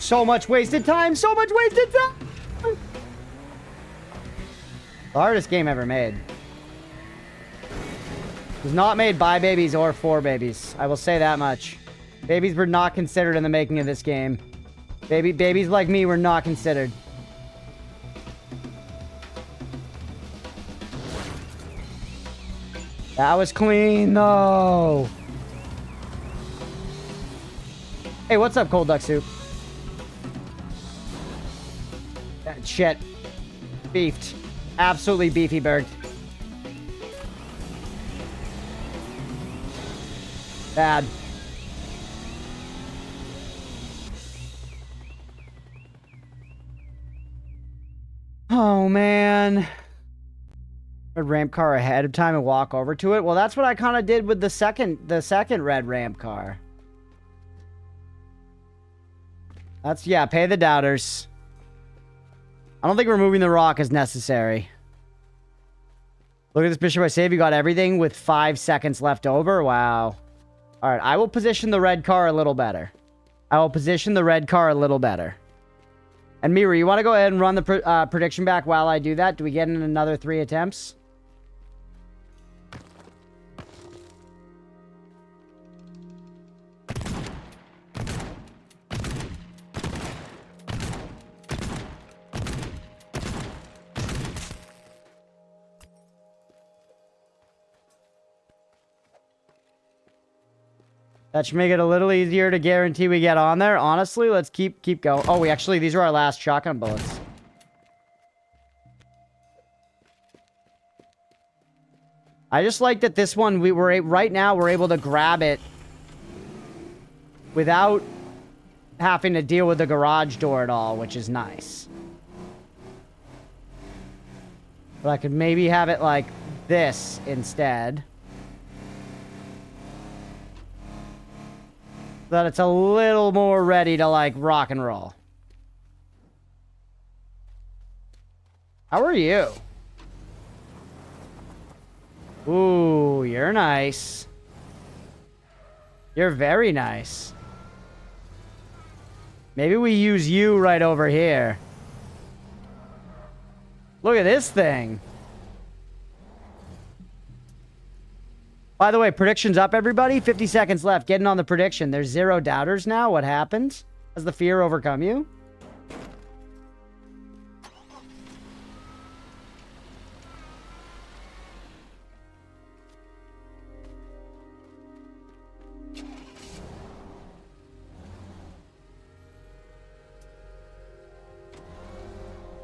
So much wasted time. So much wasted time. The hardest game ever made. It was not made by babies or for babies. I will say that much. Babies were not considered in the making of this game. Babies like me were not considered. That was clean, though. Hey, what's up, cold duck soup? Shit. Beefed. Absolutely beefy burged. Bad. Oh, man. Red ramp car ahead of time and walk over to it. Well, that's what I kind of did with the second red ramp car. That's, yeah, pay the doubters. I don't think removing the rock is necessary. Look at this bishop I saved. You got everything with 5 seconds left over. Wow. All right, I will position the red car a little better. I will position the red car a little better. And Mira, you want to go ahead and run the prediction back while I do that? Do we get in another 3 attempts? That should make it a little easier to guarantee we get on there. Honestly, let's keep going. Oh, these are our last shotgun bullets. I just like that this one, right now we're able to grab it without having to deal with the garage door at all, which is nice. But I could maybe have it like this instead. That it's a little more ready to, like, rock and roll. How are you? Ooh, you're nice. You're very nice. Maybe we use you right over here. Look at this thing. By the way, predictions up, everybody. 50 seconds left. Getting on the prediction. There's 0 doubters now. What happened? Has the fear overcome you?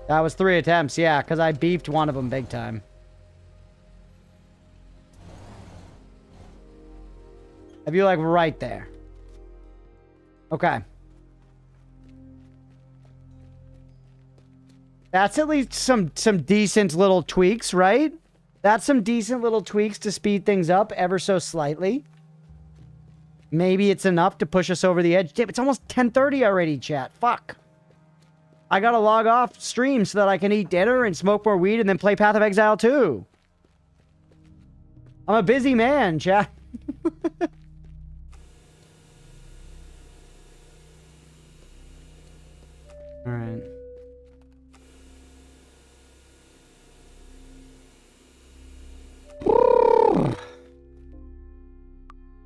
That was 3 attempts, yeah, because I beefed one of them big time. Have you, like, right there? Okay. That's at least some decent little tweaks, right? That's some decent little tweaks to speed things up ever so slightly. Maybe it's enough to push us over the edge. Damn, it's almost 10:30 already, chat. Fuck. I gotta log off stream so that I can eat dinner and smoke more weed and then play Path of Exile 2. I'm a busy man, chat. All right.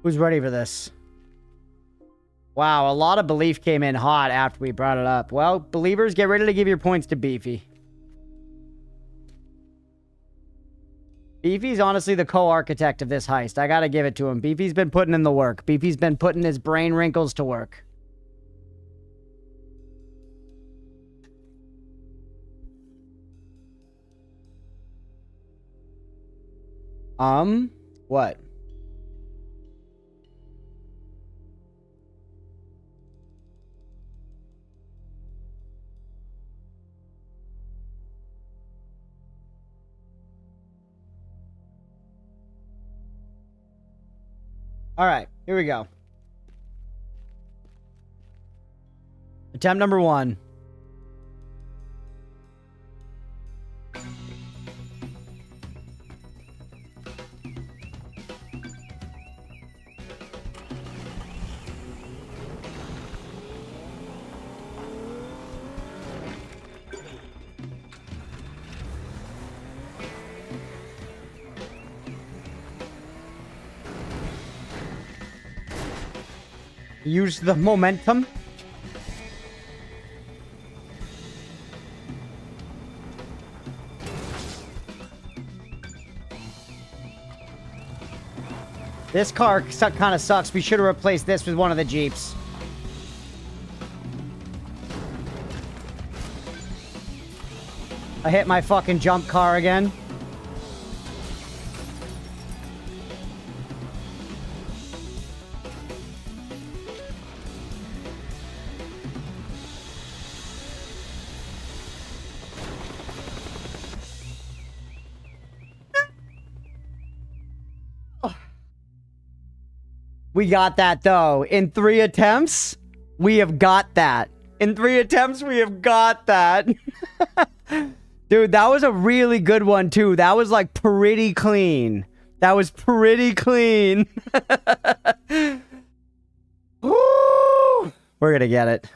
Who's ready for this? Wow, a lot of belief came in hot after we brought it up. Well, believers, get ready to give your points to Beefy. Beefy's honestly the co-architect of this heist. I gotta give it to him. Beefy's been putting in the work. Beefy's been putting his brain wrinkles to work. What? All right, here we go. Attempt number 1. Use the momentum. This car kind of sucks. We should have replaced this with one of the Jeeps. I hit my fucking jump car again. We got that, though. In 3 attempts, we have got that. In 3 attempts, we have got that. Dude, that was a really good one, too. That was, like, pretty clean. That was pretty clean. Woo! We're gonna get it.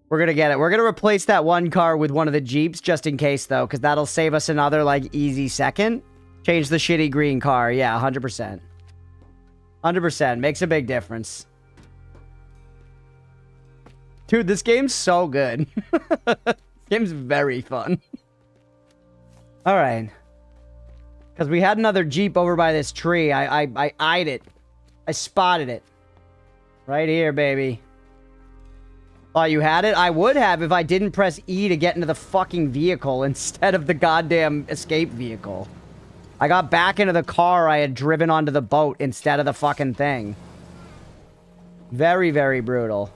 We're gonna get it. We're gonna replace that one car with one of the Jeeps, just in case, though, because that'll save us another, like, easy second. Change the shitty green car. Yeah, 100%. 100%. Makes a big difference. Dude, this game's so good. This game's very fun. Alright. Because we had another Jeep over by this tree. I eyed it. I spotted it. Right here, baby. Thought you had it? I would have if I didn't press E to get into the fucking vehicle instead of the goddamn escape vehicle. I got back into the car I had driven onto the boat instead of the fucking thing. Very, very brutal.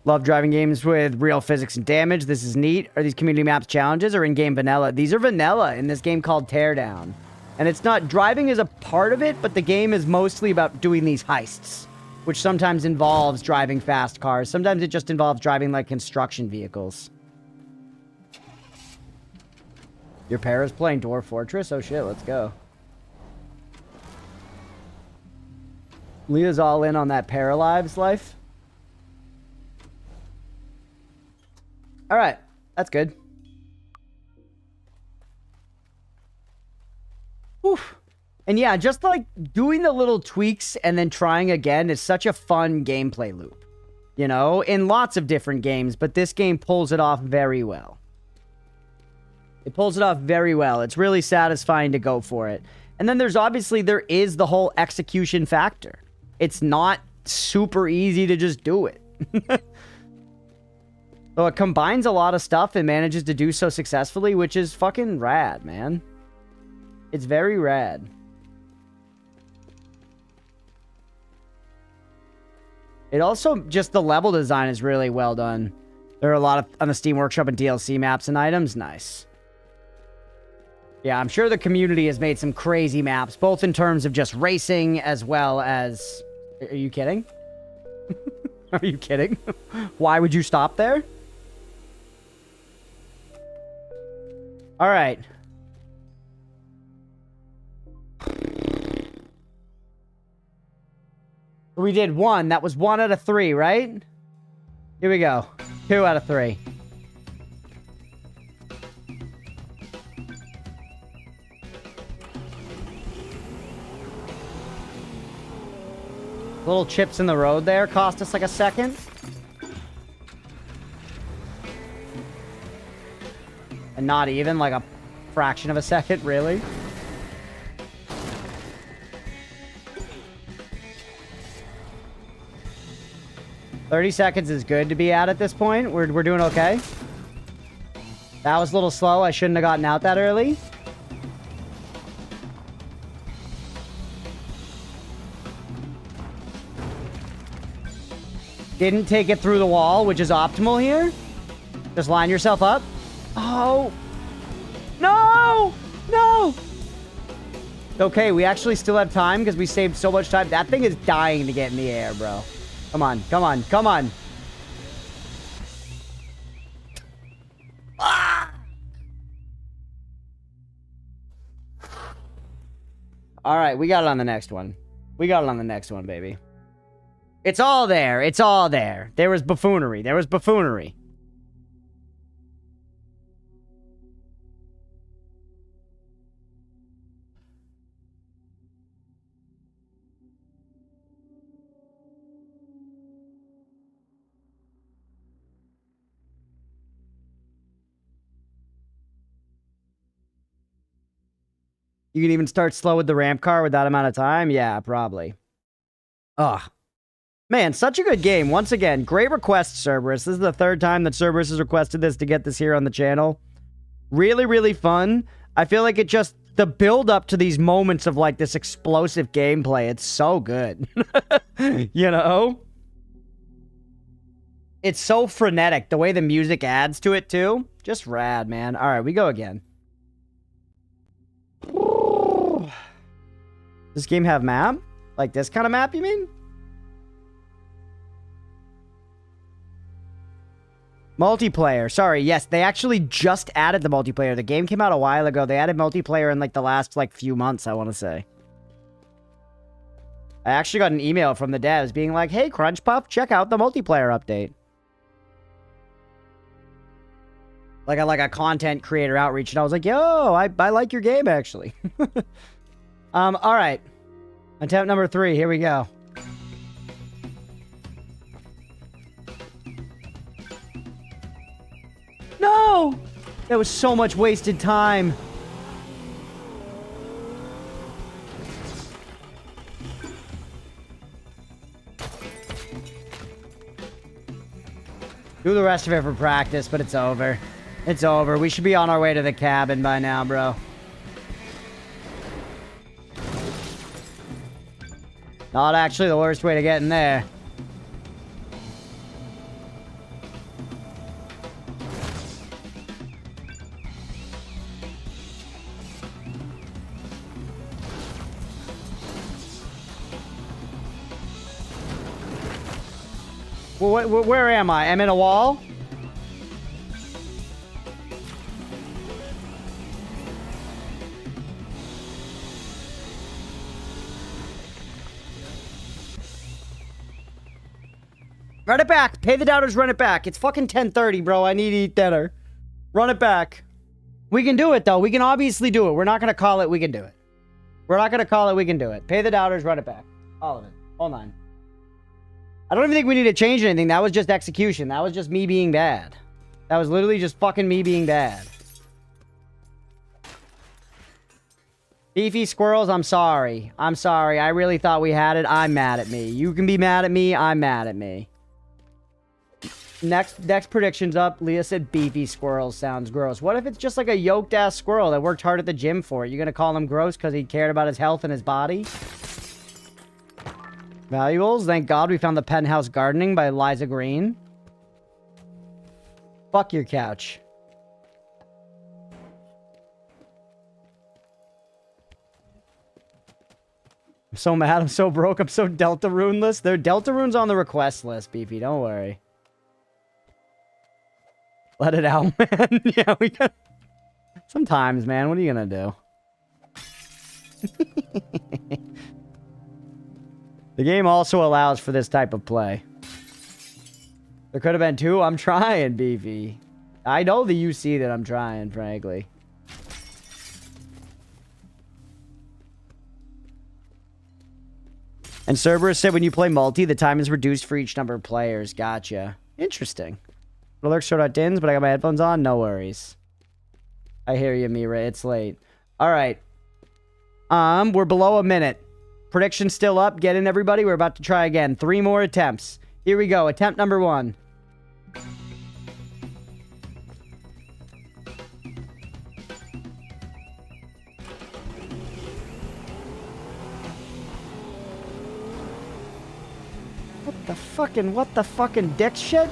Love driving games with real physics and damage. This is neat. Are these community maps challenges or in-game vanilla? These are vanilla in this game called Teardown. And it's not... Driving is a part of it, but the game is mostly about doing these heists, which sometimes involves driving fast cars. Sometimes it just involves driving, like, construction vehicles. Your pair is playing Dwarf Fortress? Oh, shit, let's go. Leah's all in on that Paralives life. Alright, that's good. Oof. And yeah, just like doing the little tweaks and then trying again is such a fun gameplay loop. You know, in lots of different games, but this game pulls it off very well. It pulls it off very well. It's really satisfying to go for it. And then there is the whole execution factor. It's not super easy to just do it. So it combines a lot of stuff and manages to do so successfully, which is fucking rad, man. It's very rad. It also, just the level design is really well done. There are a lot of, on the Steam Workshop and DLC maps and items. Nice. Yeah, I'm sure the community has made some crazy maps, both in terms of just racing as well as... Are you kidding? Are you kidding? Why would you stop there? All right. We did 1. That was 1 out of 3, right? Here we go. 2 out of 3. Little chips in the road there cost us like a second. And not even like a fraction of a second, really. $30 seconds is good to be at this point. We're doing okay. That was a little slow. I shouldn't have gotten out that early. Didn't take it through the wall, which is optimal here. Just line yourself up. Oh. No! No! Okay, we actually still have time because we saved so much time. That thing is dying to get in the air, bro. Come on, come on, come on. Ah! All right, we got it on the next one. We got it on the next one, baby. It's all there. It's all there. There was buffoonery. There was buffoonery. You can even start slow with the ramp car with that amount of time? Yeah, probably. Ugh. Man, such a good game. Once again, great request, Cerberus. This is the third time that Cerberus has requested this to get this here on the channel. Really, really fun. I feel like it just... The build up to these moments of like this explosive gameplay, it's so good. You know? It's so frenetic. The way the music adds to it too. Just rad, man. All right, we go again. Does this game have map? Like this kind of map, you mean? Multiplayer. Sorry, yes, they actually just added the multiplayer. The game came out a while ago. They added multiplayer in like the last like few months, I want to say. I actually got an email from the devs being like, hey, Crunchpuff, check out the multiplayer update. Like a content creator outreach, and I was like, yo, I like your game, actually. All right. Attempt number 3, here we go. No! That was so much wasted time. Do the rest of it for practice, but it's over. It's over. We should be on our way to the cabin by now, bro. Not actually the worst way to get in there. Well, where am I? I'm in a wall? Run it back. Pay the doubters, run it back. It's fucking 10:30, bro. I need to eat dinner. Run it back. We can do it, though. We can obviously do it. We're not going to call it. We can do it. We're not going to call it. We can do it. Pay the doubters, run it back. All of it. All 9. I don't even think we need to change anything. That was just execution. That was just me being bad. That was literally just fucking me being bad. Beefy squirrels, I'm sorry. I'm sorry. I really thought we had it. I'm mad at me. You can be mad at me. I'm mad at me. Next prediction's up. Leah said beefy squirrels sounds gross. What if it's just like a yoked ass squirrel that worked hard at the gym for it? You gonna call him gross because he cared about his health and his body? Valuables. Thank God we found the Penthouse Gardening by Liza Green. Fuck your couch. I'm so mad. I'm so broke. I'm so Deltarune-less. There are Deltarunes on the request list, Beefy. Don't worry. Let it out, man. Yeah, we got... Sometimes, man. What are you gonna do? The game also allows for this type of play. There could have been 2. I'm trying, Beefy. I know that you see that I'm trying, frankly. And Cerberus said when you play multi, the time is reduced for each number of players. Gotcha. Interesting. Alerts showed out dins, but I got my headphones on. No worries. I hear you, Mira. It's late. All right. We're below a minute. Prediction still up. Get in, everybody. We're about to try again. 3 more attempts. Here we go. Attempt number 1. What the fucking dick shit?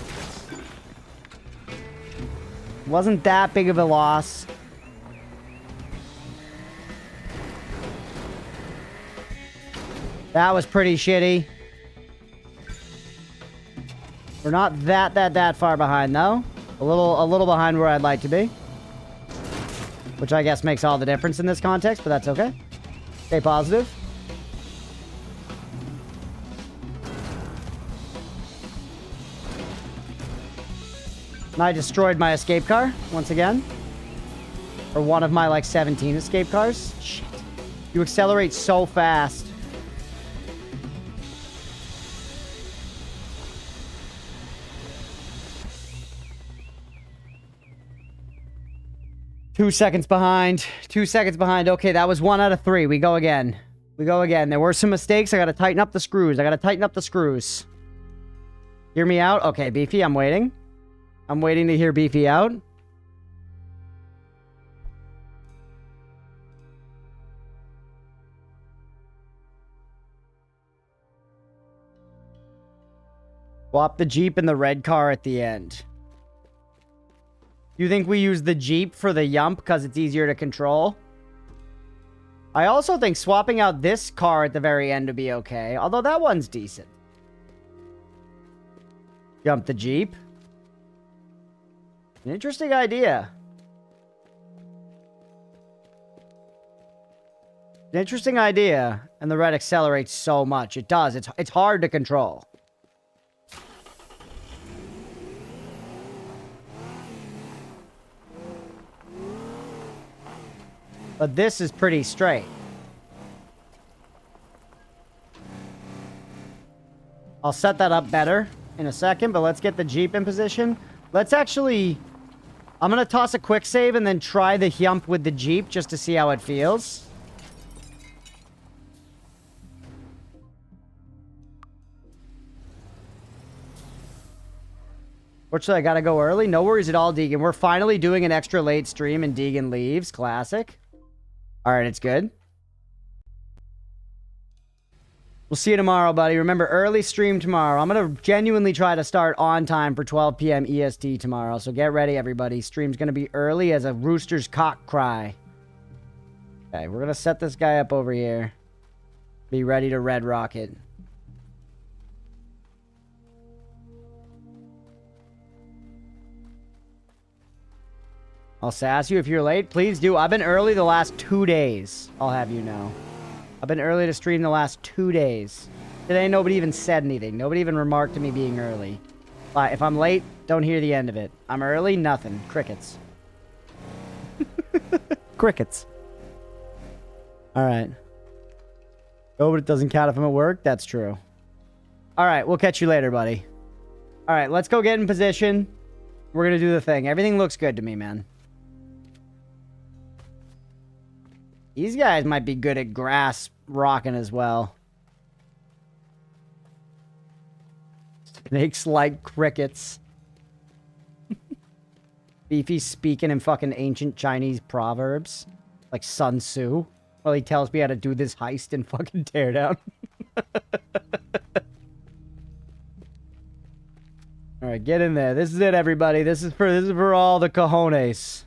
Wasn't that big of a loss. That was pretty shitty. We're not that far behind though. A little behind where I'd like to be. Which I guess makes all the difference in this context, but that's okay. Stay positive. And I destroyed my escape car once again. Or one of my like 17 escape cars. Shit. You accelerate so fast. 2 seconds behind. 2 seconds behind. Okay, that was 1 out of 3. We go again. We go again. There were some mistakes. I gotta tighten up the screws. I gotta tighten up the screws. Hear me out? Okay, Beefy, I'm waiting. I'm waiting to hear Beefy out. Swap the Jeep and the red car at the end. You think we use the Jeep for the Yump because it's easier to control? I also think swapping out this car at the very end would be okay. Although that one's decent. Jump the Jeep. An interesting idea. An interesting idea. And the red accelerates so much. It does. It's hard to control. But this is pretty straight. I'll set that up better in a second, but let's get the Jeep in position. Let's actually... I'm going to toss a quick save and then try the Yump with the Jeep just to see how it feels. Fortunately, I gotta go early. No worries at all, Deegan. We're finally doing an extra late stream and Deegan leaves. Classic. Alright, it's good. We'll see you tomorrow, buddy. Remember, early stream tomorrow. I'm going to genuinely try to start on time for 12 p.m. EST tomorrow. So get ready, everybody. Stream's going to be early as a rooster's cock cry. Okay, we're going to set this guy up over here. Be ready to red rocket. I'll sass you if you're late. Please do. I've been early the last 2 days. I'll have you know. I've been early to stream the last 2 days. Today, nobody even said anything. Nobody even remarked to me being early. But if I'm late, don't hear the end of it. I'm early, nothing. Crickets. Crickets. Alright. Oh, but it doesn't count if I'm at work? That's true. Alright, we'll catch you later, buddy. Alright, let's go get in position. We're gonna do the thing. Everything looks good to me, man. These guys might be good at grass rocking as well. Snakes like crickets. Beefy speaking in fucking ancient Chinese proverbs. Like Sun Tzu. While he tells me how to do this heist in fucking Teardown. Alright, get in there. This is it, everybody. This is for all the cojones.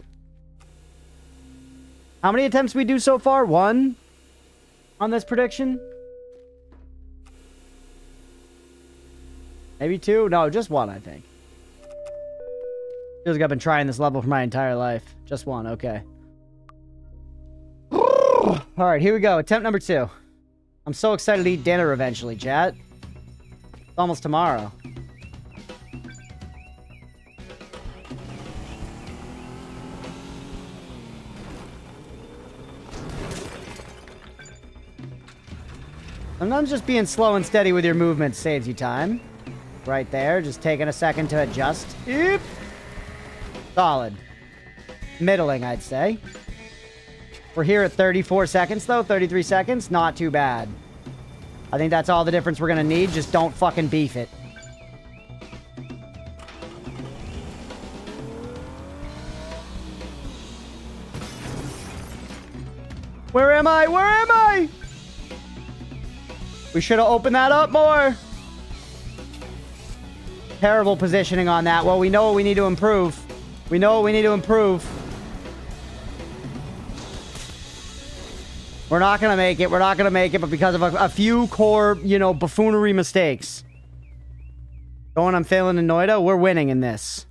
How many attempts we do so far? 1 on this prediction? Maybe 2? No, just 1, I think. Feels like I've been trying this level for my entire life. Just 1, okay. Alright, here we go. Attempt number 2. I'm so excited to eat dinner eventually, chat. It's almost tomorrow. Sometimes just being slow and steady with your movement saves you time. Right there, just taking a second to adjust. Yep. Solid. Middling, I'd say. We're here at 34 seconds, though. 33 seconds. Not too bad. I think that's all the difference we're going to need. Just don't fucking beef it. Where am I? Where am I? We should have opened that up more. Terrible positioning on that. Well, we know what we need to improve. We know what we need to improve. We're not going to make it. We're not going to make it, but because of a few core, you know, buffoonery mistakes. Going, I'm failing in Noida. We're winning in this.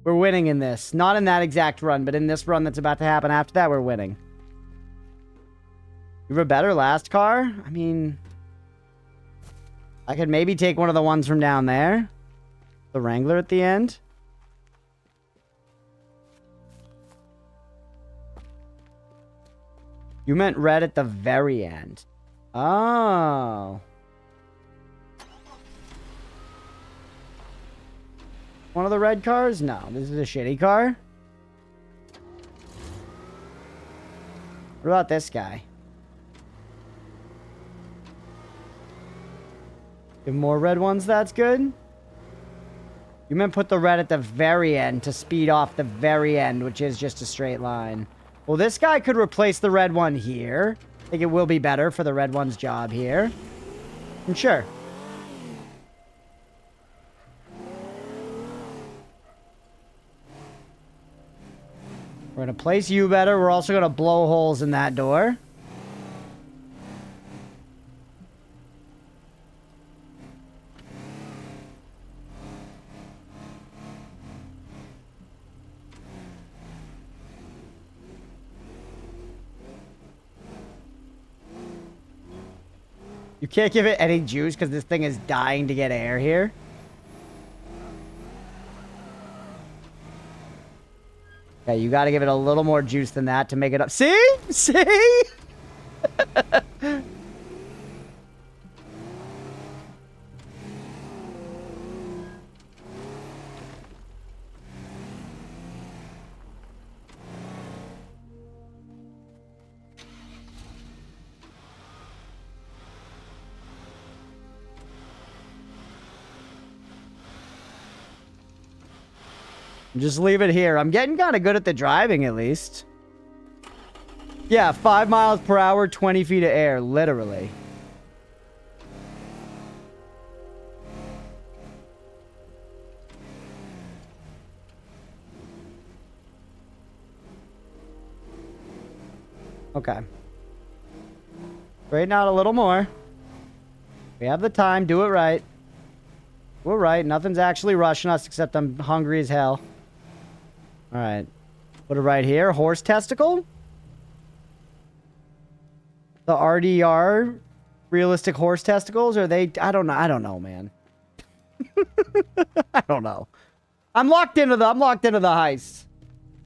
We're winning in this. Not in that exact run, but in this run that's about to happen after that, we're winning. You have a better last car? I mean... I could maybe take one of the ones from down there. The Wrangler at the end. You meant red at the very end. Oh. One of the red cars? No, this is a shitty car. What about this guy? Give more red ones, that's good. You meant put the red at the very end to speed off the very end, which is just a straight line. Well, this guy could replace the red one here. I think it will be better for the red one's job here. And sure. We're going to place you better. We're also going to blow holes in that door. You can't give it any juice because this thing is dying to get air here. Okay, you got to give it a little more juice than that to make it up. See? See? Just leave it here. I'm getting kind of good at the driving, at least. Yeah, 5 miles per hour, 20 feet of air, literally. Okay. Straighten out a little more. We have the time. Do it right. We're right. Nothing's actually rushing us except I'm hungry as hell. All right. Put it right here. Horse testicle? The RDR realistic horse testicles? Are they... I don't know. I don't know, man. I don't know. I'm locked into the heist.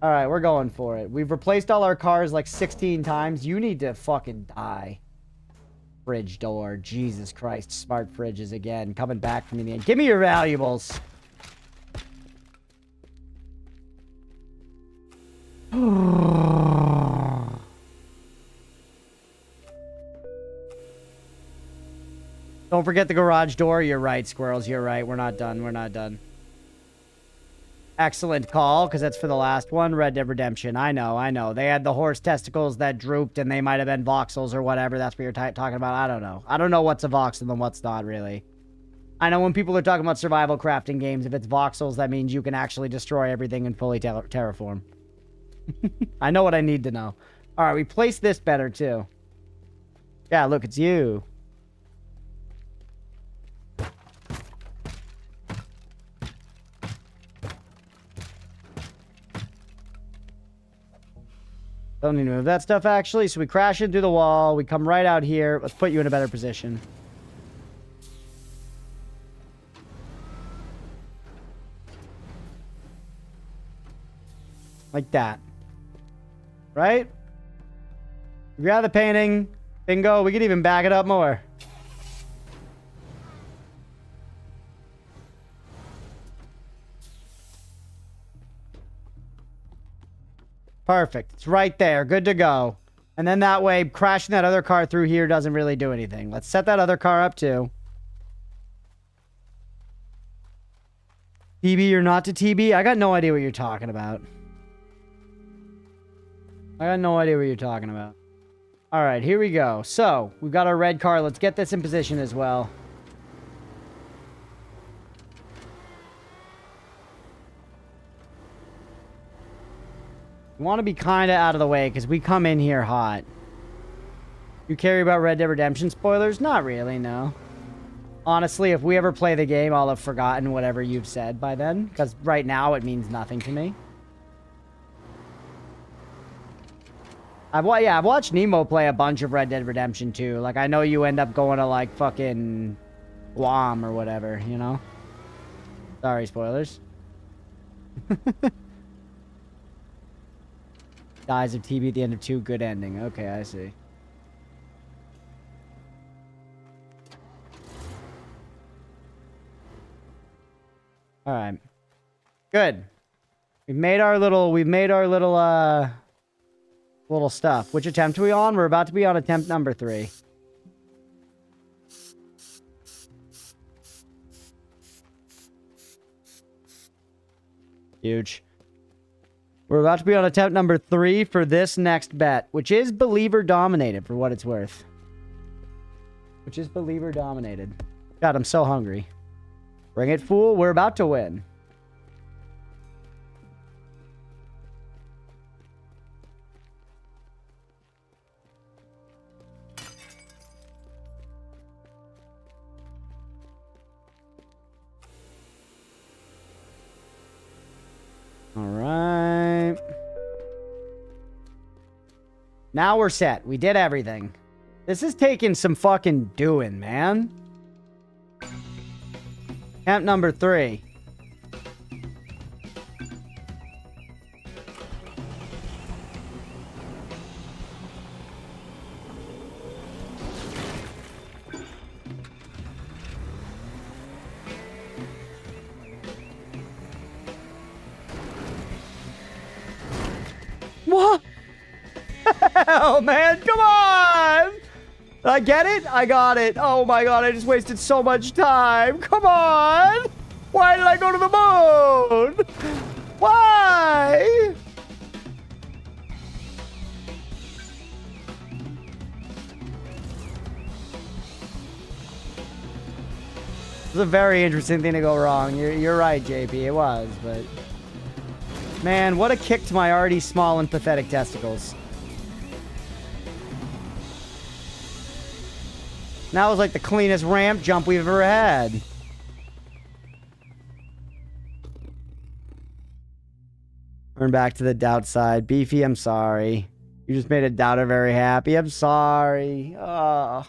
All right, we're going for it. We've replaced all our cars like 16 times. You need to fucking die. Fridge door. Jesus Christ. Smart fridges again. Coming back from the end. Give me your valuables. Don't forget the garage door. You're right, squirrels. You're right. We're not done. We're not done. Excellent call, because that's for the last one. Red Dead Redemption. I know, I know. They had the horse testicles that drooped, and they might have been voxels or whatever. That's what you're talking about. I don't know. I don't know what's a voxel and what's not, really. I know when people are talking about survival crafting games, if it's voxels, that means you can actually destroy everything and fully terraform. I know what I need to know. All right, we placed this better, too. Yeah, look, it's you. Don't need to move that stuff, actually. So we crash into the wall. We come right out here. Let's put you in a better position. Like that. Right? Grab the painting. Bingo. We can even back it up more. Perfect. It's right there. Good to go. And then that way, crashing that other car through here doesn't really do anything. Let's set that other car up too. TB or not to TB? I got no idea what you're talking about. I got no idea what you're talking about. All right, here we go. So, we've got our red car. Let's get this in position as well. We want to be kind of out of the way because we come in here hot. You care about Red Dead Redemption spoilers? Not really, no. Honestly, if we ever play the game, I'll have forgotten whatever you've said by then. Because right now, it means nothing to me. I've watched Nemo play a bunch of Red Dead Redemption 2. Like, I know you end up going to, like, fucking Guam or whatever, you know? Sorry, spoilers. Dies of TB at the end of 2. Good ending. Okay, I see. All right. Good. We've made our little little stuff. Which attempt are we on? We're about to be on attempt number 3. Huge. We're about to be on attempt number 3 for this next bet, which is believer dominated for what it's worth. Which is believer dominated. God, I'm so hungry. Bring it, fool. We're about to win. All right. Now we're set. We did everything. This is taking some fucking doing, man. Attempt number 3. What? Oh, man, come on! I get it? I got it. Oh my god, I just wasted so much time. Come on! Why did I go to the moon? Why? This is a very interesting thing to go wrong. You're right, JP. It was, but... Man, what a kick to my already small and pathetic testicles. That was like the cleanest ramp jump we've ever had. Turn back to the doubt side. Beefy, I'm sorry. You just made a doubter very happy. I'm sorry. Oh.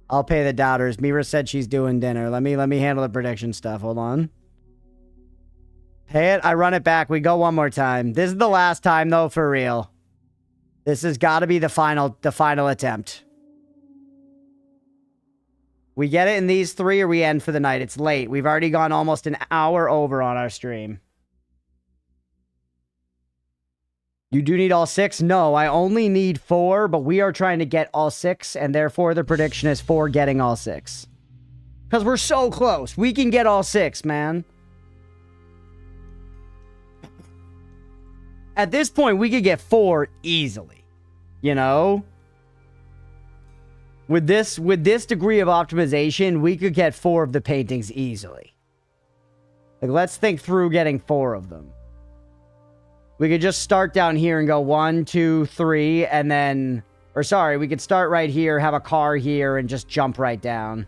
I'll pay the doubters. Mira said she's doing dinner. Let me handle the prediction stuff. Hold on. Pay it. I run it back. We go one more time. This is the last time though, for real. This has got to be the final attempt. We get it in these 3 or we end for the night. It's late. We've already gone almost an hour over on our stream. You do need all 6? No, I only need 4, but we are trying to get all 6, and therefore the prediction is 4 getting all 6. Because we're so close. We can get all 6, man. At this point, we could get 4 easily. You know? With this degree of optimization, we could get 4 of the paintings easily. Like, let's think through getting 4 of them. We could just start down here and go 1, 2, 3, and then... Or sorry, we could start right here, have a car here, and just jump right down.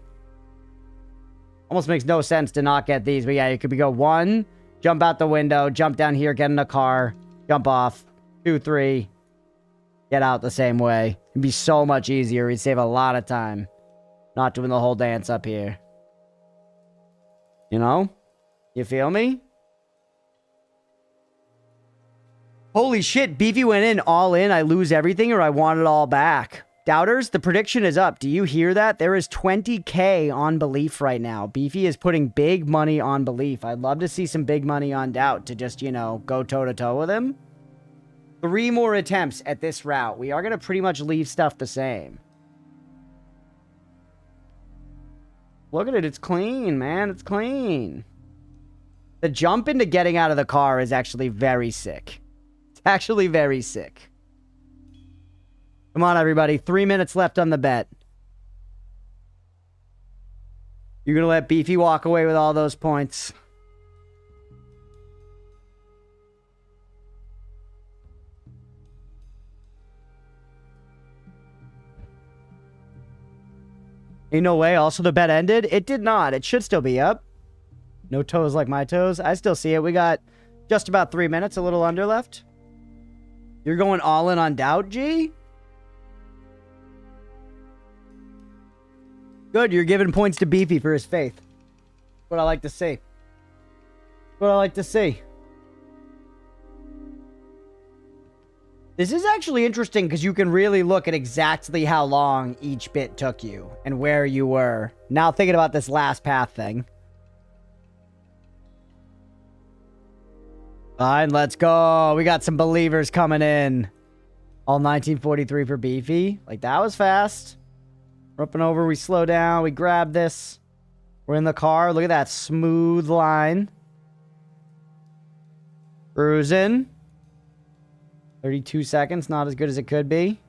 Almost makes no sense to not get these, but yeah, you could go 1, jump out the window, jump down here, get in a car, jump off, 2, 3... Get out the same way. It'd be so much easier. We'd save a lot of time. Not doing the whole dance up here. You know? You feel me? Holy shit, Beefy went in all in. I lose everything or I want it all back. Doubters, the prediction is up. Do you hear that? There is 20k on belief right now. Beefy is putting big money on belief. I'd love to see some big money on doubt to just, you know, go toe-to-toe with him. 3 more attempts at this route. We are going to pretty much leave stuff the same. Look at it. It's clean, man. It's clean. The jump into getting out of the car is actually very sick. It's actually very sick. Come on, everybody. 3 minutes left on the bet. You're going to let Beefy walk away with all those points. Ain't no way. Also, the bet ended? It did not. It should still be up. No toes like my toes. I still see it. We got just about 3 minutes, a little under left. You're going all in on doubt, G? Good. You're giving points to Beefy for his faith. What I like to see. What I like to see. This is actually interesting because you can really look at exactly how long each bit took you and where you were. Now thinking about this last path thing. Fine, let's go. We got some believers coming in. All 1943 for Beefy. Like, that was fast. We're up and over. We slow down. We grab this. We're in the car. Look at that smooth line. Cruising. 32 seconds. Not as good as it could be.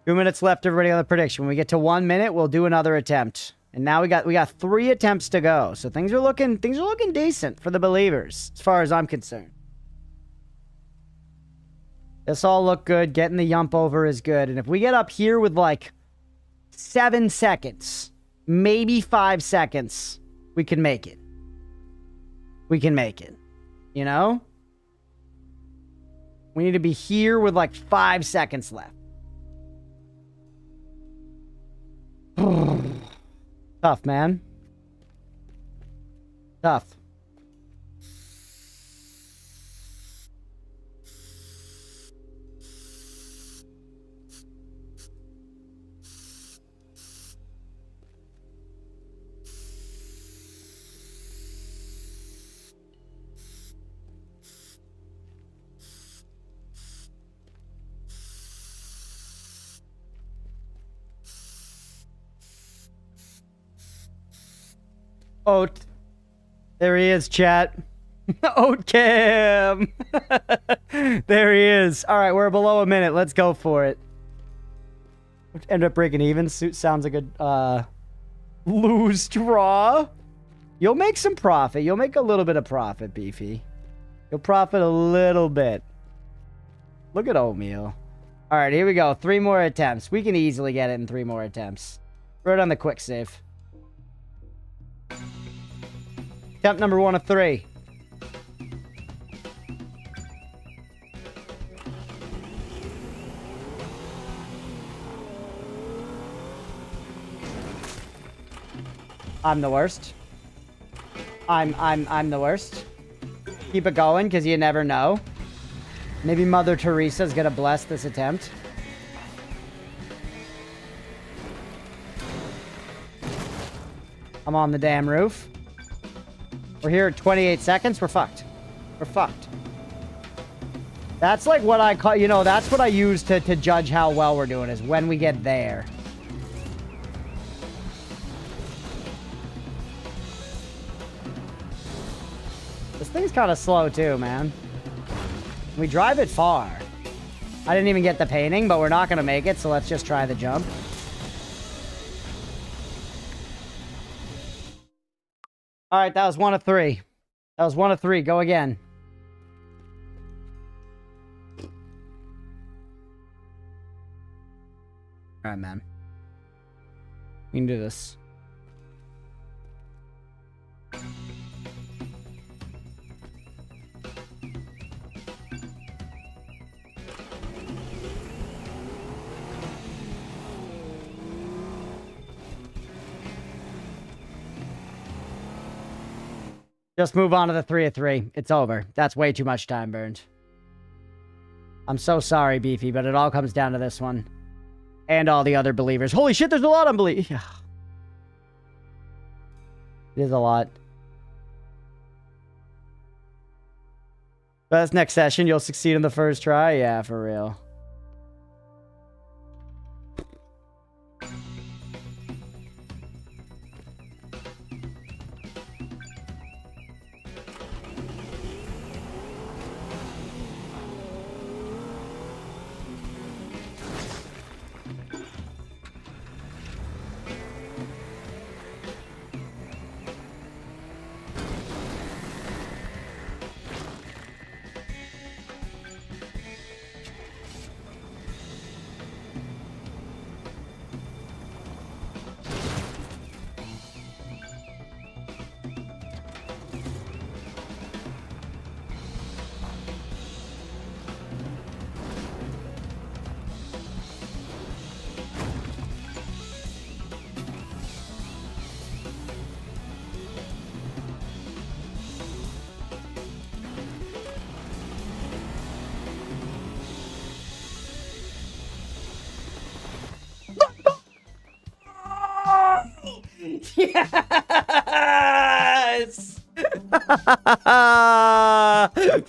2 minutes left, everybody, on the prediction. When we get to 1 minute, we'll do another attempt. And now we got 3 attempts to go. So things are looking decent for the believers, as far as I'm concerned. This all look good. Getting the yump over is good. And if we get up here with like 7 seconds, maybe 5 seconds, we can make it. We can make it. You know? We need to be here with like 5 seconds left. Tough, man. Tough. Oat. There he is, chat. Oat Cam. There he is. All right, we're below a minute. Let's go for it. End up breaking even. Suit sounds like a lose draw. You'll make some profit. You'll make a little bit of profit, Beefy. You'll profit a little bit. Look at Oatmeal. All right, here we go. 3 more attempts. We can easily get it in 3 more attempts. Throw it on the quick save. Attempt number 1 of 3. I'm the worst. I'm the worst. Keep it going, because you never know. Maybe Mother Teresa's gonna bless this attempt. I'm on the damn roof. We're here at 28 seconds. We're fucked. We're fucked. That's like what I call, you know, that's what I use to judge how well we're doing, is when we get there. This thing's kind of slow too, man. We drive it far. I didn't even get the painting, but we're not going to make it, so let's just try the jump. All right, that was 1 of 3. That was 1 of 3. Go again. All right, man. We can do this. Just move on to the 3 of 3. It's over. That's way too much time burned. I'm so sorry, Beefy, but it all comes down to this one. And all the other believers. Holy shit, there's a lot on believe. It is a lot. That's next session. You'll succeed in the first try? Yeah, for real. Yes!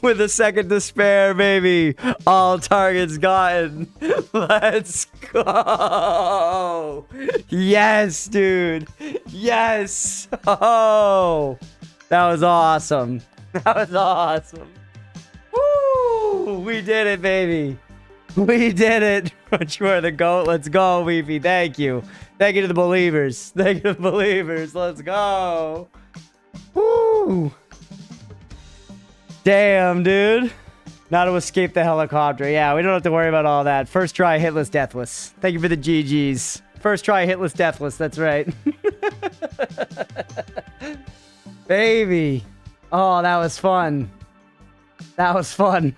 With a second to spare, baby. All targets gotten. Let's go. Yes, dude. Yes. Oh, that was awesome. That was awesome. Woo! We did it, baby. We did it. You are the GOAT. Let's go, Weefy. Thank you. Thank you to the believers. Thank you to the believers. Let's go. Woo! Damn, dude. Now to escape the helicopter. Yeah, we don't have to worry about all that. First try, hitless, deathless. Thank you for the GGs. First try, hitless, deathless. That's right. Baby. Oh, that was fun. That was fun.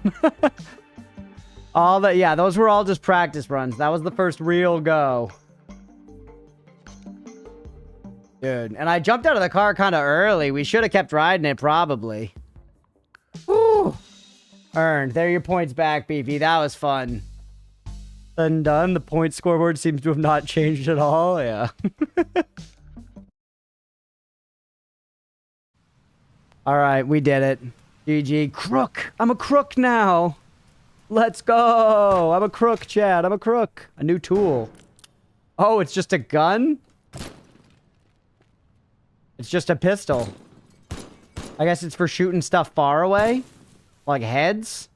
Yeah, those were all just practice runs. That was the first real go. Dude, and I jumped out of the car kind of early. We should have kept riding it, probably. Woo! Earned. There are your points back, Beefy. That was fun. Done. The point scoreboard seems to have not changed at all. Yeah. All right, we did it. GG. Crook. I'm a crook now. Let's go. I'm a crook, Chad. I'm a crook. A new tool. Oh, it's just a gun? It's just a pistol. I guess it's for shooting stuff far away. Like heads.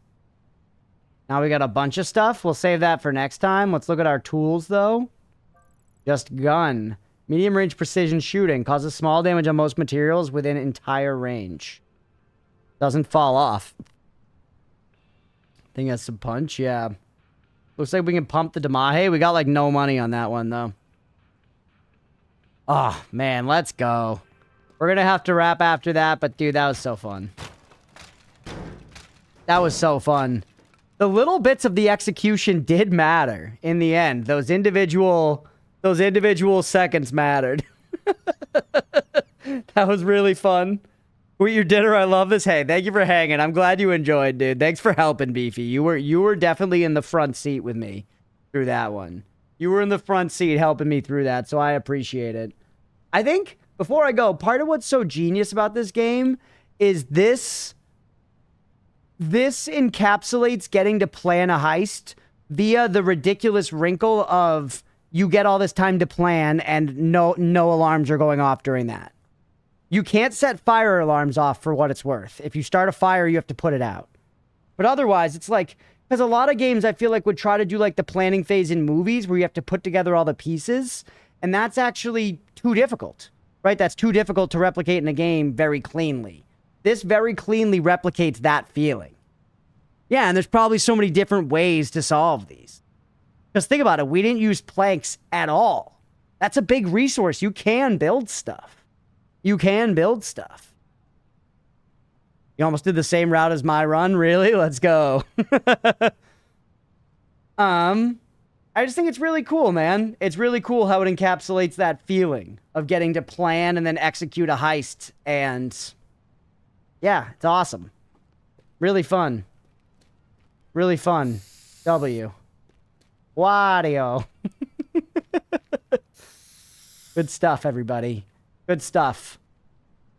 Now we got a bunch of stuff. We'll save that for next time. Let's look at our tools, though. Just gun. Medium range precision shooting. Causes small damage on most materials within entire range. Doesn't fall off. I think that's some punch, yeah. Looks like we can pump the Damahe. We got like no money on that one, though. Oh, man, let's go. We're gonna have to wrap after that, but dude, that was so fun. That was so fun. The little bits of the execution did matter in the end. Those individual seconds mattered. That was really fun. With your dinner, I love this. Hey, thank you for hanging. I'm glad you enjoyed, dude. Thanks for helping, Beefy. You were definitely in the front seat with me through that one. You were in the front seat helping me through that, so I appreciate it. I think, before I go, part of what's so genius about this game is this encapsulates getting to plan a heist via the ridiculous wrinkle of you get all this time to plan and no alarms are going off during that. You can't set fire alarms off for what it's worth. If you start a fire, you have to put it out. But otherwise, it's like, because a lot of games I feel like would try to do like the planning phase in movies where you have to put together all the pieces. And that's actually too difficult, right? That's too difficult to replicate in a game very cleanly. This very cleanly replicates that feeling. Yeah, and there's probably so many different ways to solve these. Because think about it, we didn't use planks at all. That's a big resource. You can build stuff. You can build stuff. You almost did the same route as my run, really? Let's go. I just think it's really cool, man. It's really cool how it encapsulates that feeling of getting to plan and then execute a heist. And yeah, it's awesome. Really fun. Really fun. W. Wadio. Good stuff, everybody. Good stuff.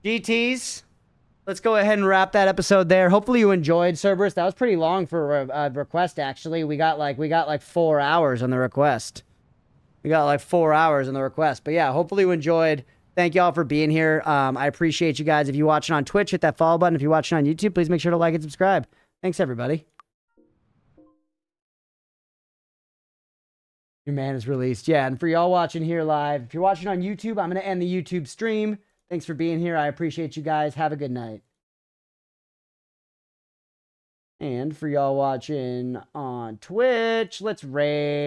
GTs, let's go ahead and wrap that episode there. Hopefully you enjoyed Cerberus. That was pretty long for a request, actually. We got like 4 hours on the request. But yeah, hopefully you enjoyed. Thank you all for being here. I appreciate you guys. If you're watching on Twitch, hit that follow button. If you're watching on YouTube, please make sure to like and subscribe. Thanks, everybody. Your man is released. Yeah, and for y'all watching here live, if you're watching on YouTube, I'm going to end the YouTube stream. Thanks for being here. I appreciate you guys. Have a good night. And for y'all watching on Twitch, let's raid.